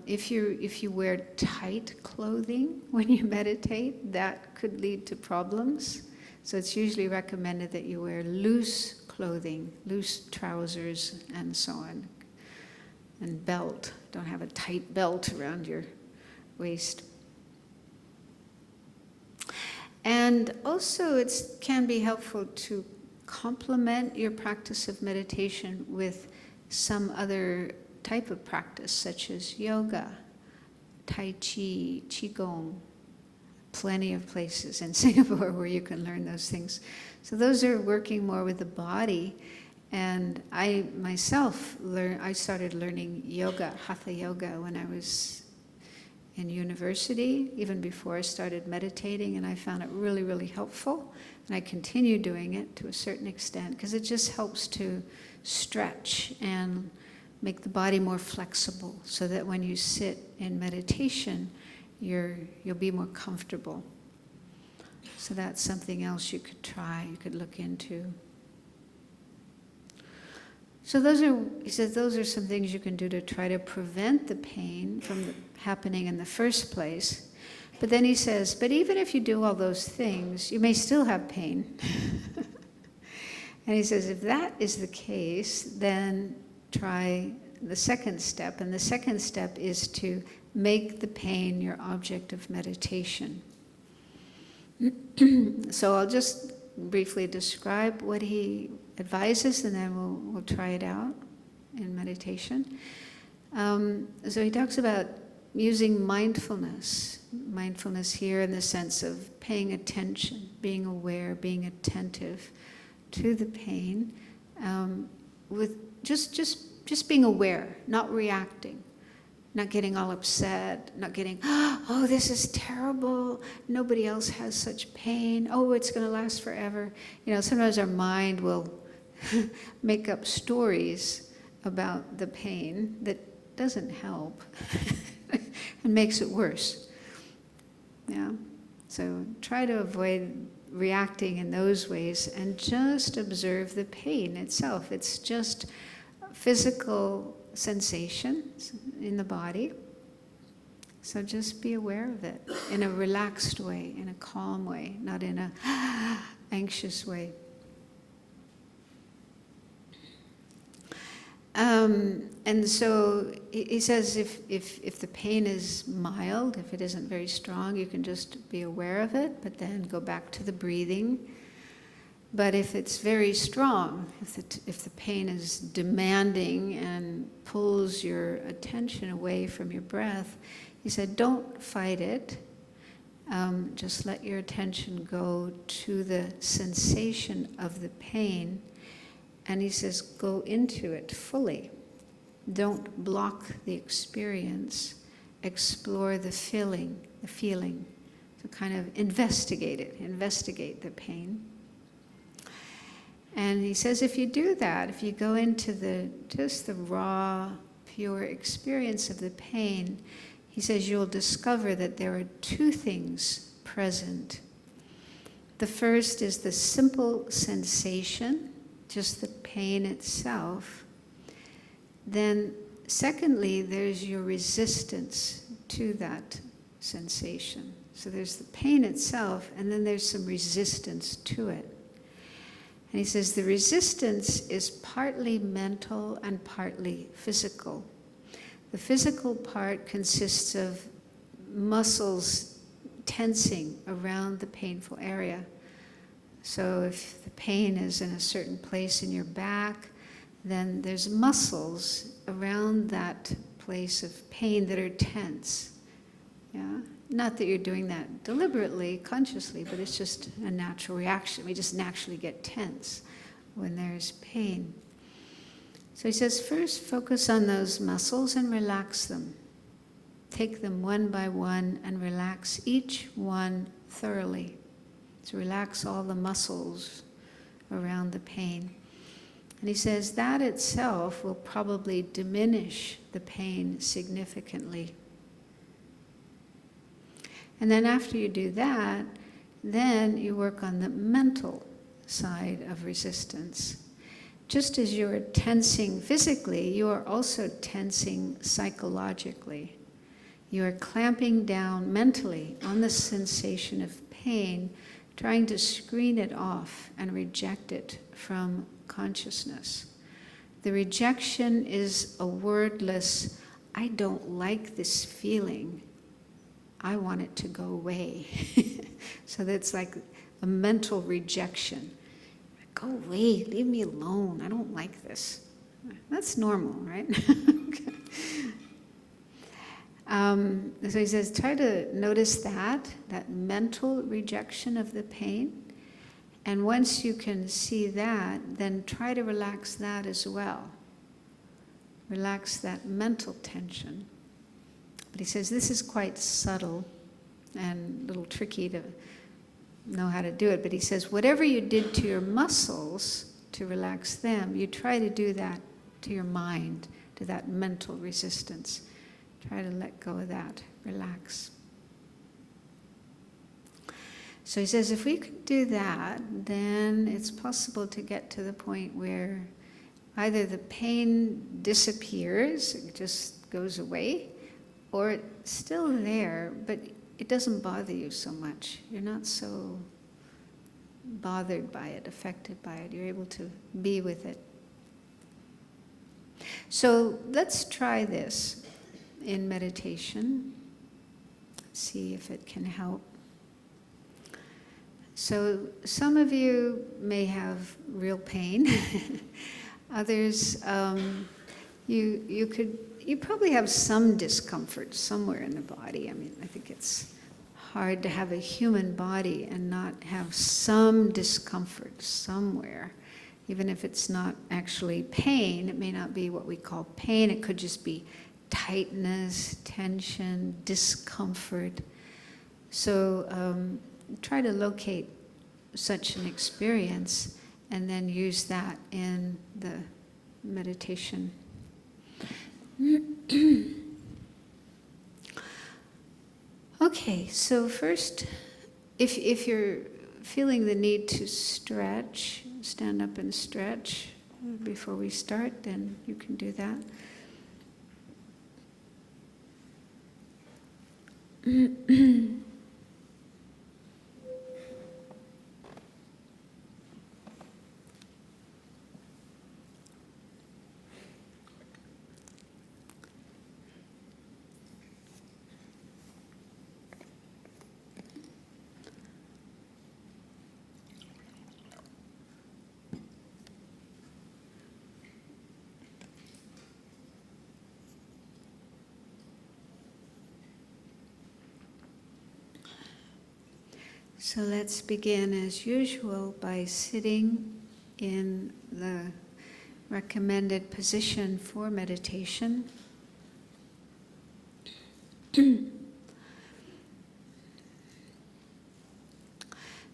If you wear tight clothing when you meditate, that could lead to problems. So it's usually recommended that you wear loose clothing, loose trousers, and so on. And belt. Don't have a tight belt around your waist. And also, it can be helpful to complement your practice of meditation with some other type of practice, such as yoga, Tai Chi, Qigong. Plenty of places in Singapore where you can learn those things. So those are working more with the body. And I myself I started learning yoga, Hatha yoga, when I was in university, even before I started meditating, and I found it really, really helpful. And I continue doing it to a certain extent, because it just helps to stretch and make the body more flexible, so that when you sit in meditation, you'll be more comfortable. So that's something else you could try, you could look into. So he says those are some things you can do to try to prevent the pain from happening in the first place. But then he says, but even if you do all those things, you may still have pain. And he says, if that is the case, then try the second step. And the second step is to make the pain your object of meditation. So I'll just briefly describe what he advises, and then we'll try it out in meditation. So he talks about using mindfulness here in the sense of paying attention, being aware, being attentive to the pain, with just being aware, not reacting, not getting all upset, not getting, oh, this is terrible, nobody else has such pain, oh, it's going to last forever. Sometimes our mind will make up stories about the pain that doesn't help and makes it worse. Yeah. So try to avoid reacting in those ways and just observe the pain itself. It's just physical sensations in the body. So just be aware of it in a relaxed way, in a calm way, not in a anxious way. And so he says if the pain is mild, if it isn't very strong, you can just be aware of it, but then go back to the breathing. But if it's very strong, if the pain is demanding and pulls your attention away from your breath, he said, don't fight it. Just let your attention go to the sensation of the pain. And he says, go into it fully. Don't block the experience. Explore the feeling. So kind of investigate the pain. And he says if you do that, if you go into just the raw, pure experience of the pain, he says you'll discover that there are two things present. The first is the simple sensation, just the pain itself. Then, secondly, there's your resistance to that sensation. So there's the pain itself, and then there's some resistance to it. And he says the resistance is partly mental and partly physical. The physical part consists of muscles tensing around the painful area. So if the pain is in a certain place in your back, then there's muscles around that place of pain that are tense. Yeah? Not that you're doing that deliberately, consciously, but it's just a natural reaction. We just naturally get tense when there's pain. So he says, first focus on those muscles and relax them. Take them one by one and relax each one thoroughly. So relax all the muscles around the pain. And he says that itself will probably diminish the pain significantly. And then after you do that, then you work on the mental side of resistance. Just as you're tensing physically, you are also tensing psychologically. You are clamping down mentally on the sensation of pain, trying to screen it off and reject it from consciousness. The rejection is a wordless, I don't like this feeling. I want it to go away. So that's like a mental rejection. Go away, leave me alone, I don't like this. That's normal, right? Okay. So he says, try to notice that mental rejection of the pain. And once you can see that, then try to relax that as well. Relax that mental tension. But he says this is quite subtle and a little tricky to know how to do it. But he says whatever you did to your muscles to relax them, you try to do that to your mind, to that mental resistance. Try to let go of that, relax. So he says if we could do that, then it's possible to get to the point where either the pain disappears, it just goes away, or it's still there, but it doesn't bother you so much. You're not so bothered by it, affected by it. You're able to be with it. So let's try this in meditation. See if it can help. So some of you may have real pain. Others, you probably have some discomfort somewhere in the body. I mean, I think it's hard to have a human body and not have some discomfort somewhere. Even if it's not actually pain, it may not be what we call pain. It could just be tightness, tension, discomfort. So try to locate such an experience and then use that in the meditation. Okay, so first, if you're feeling the need to stretch, stand up and stretch before we start, then you can do that. So let's begin as usual by sitting in the recommended position for meditation.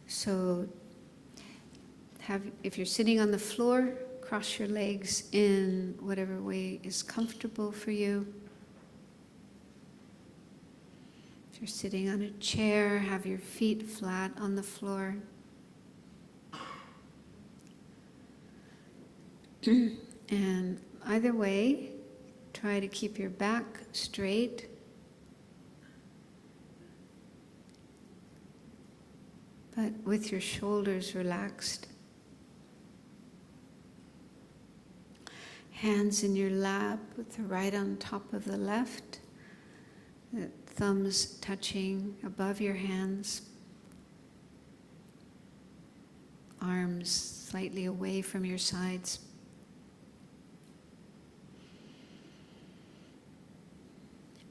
So if you're sitting on the floor, cross your legs in whatever way is comfortable for you. If you're sitting on a chair, have your feet flat on the floor. And either way, try to keep your back straight. But with your shoulders relaxed. Hands in your lap with the right on top of the left. The thumbs touching above your hands. Arms slightly away from your sides.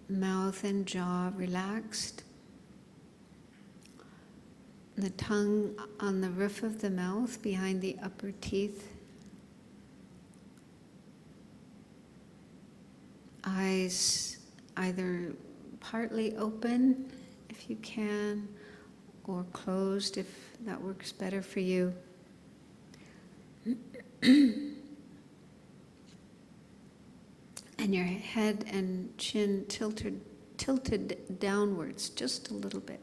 Mouth and jaw relaxed. The tongue on the roof of the mouth, behind the upper teeth. Eyes either partly open, if you can, or closed, if that works better for you. And your head and chin tilted downwards just a little bit.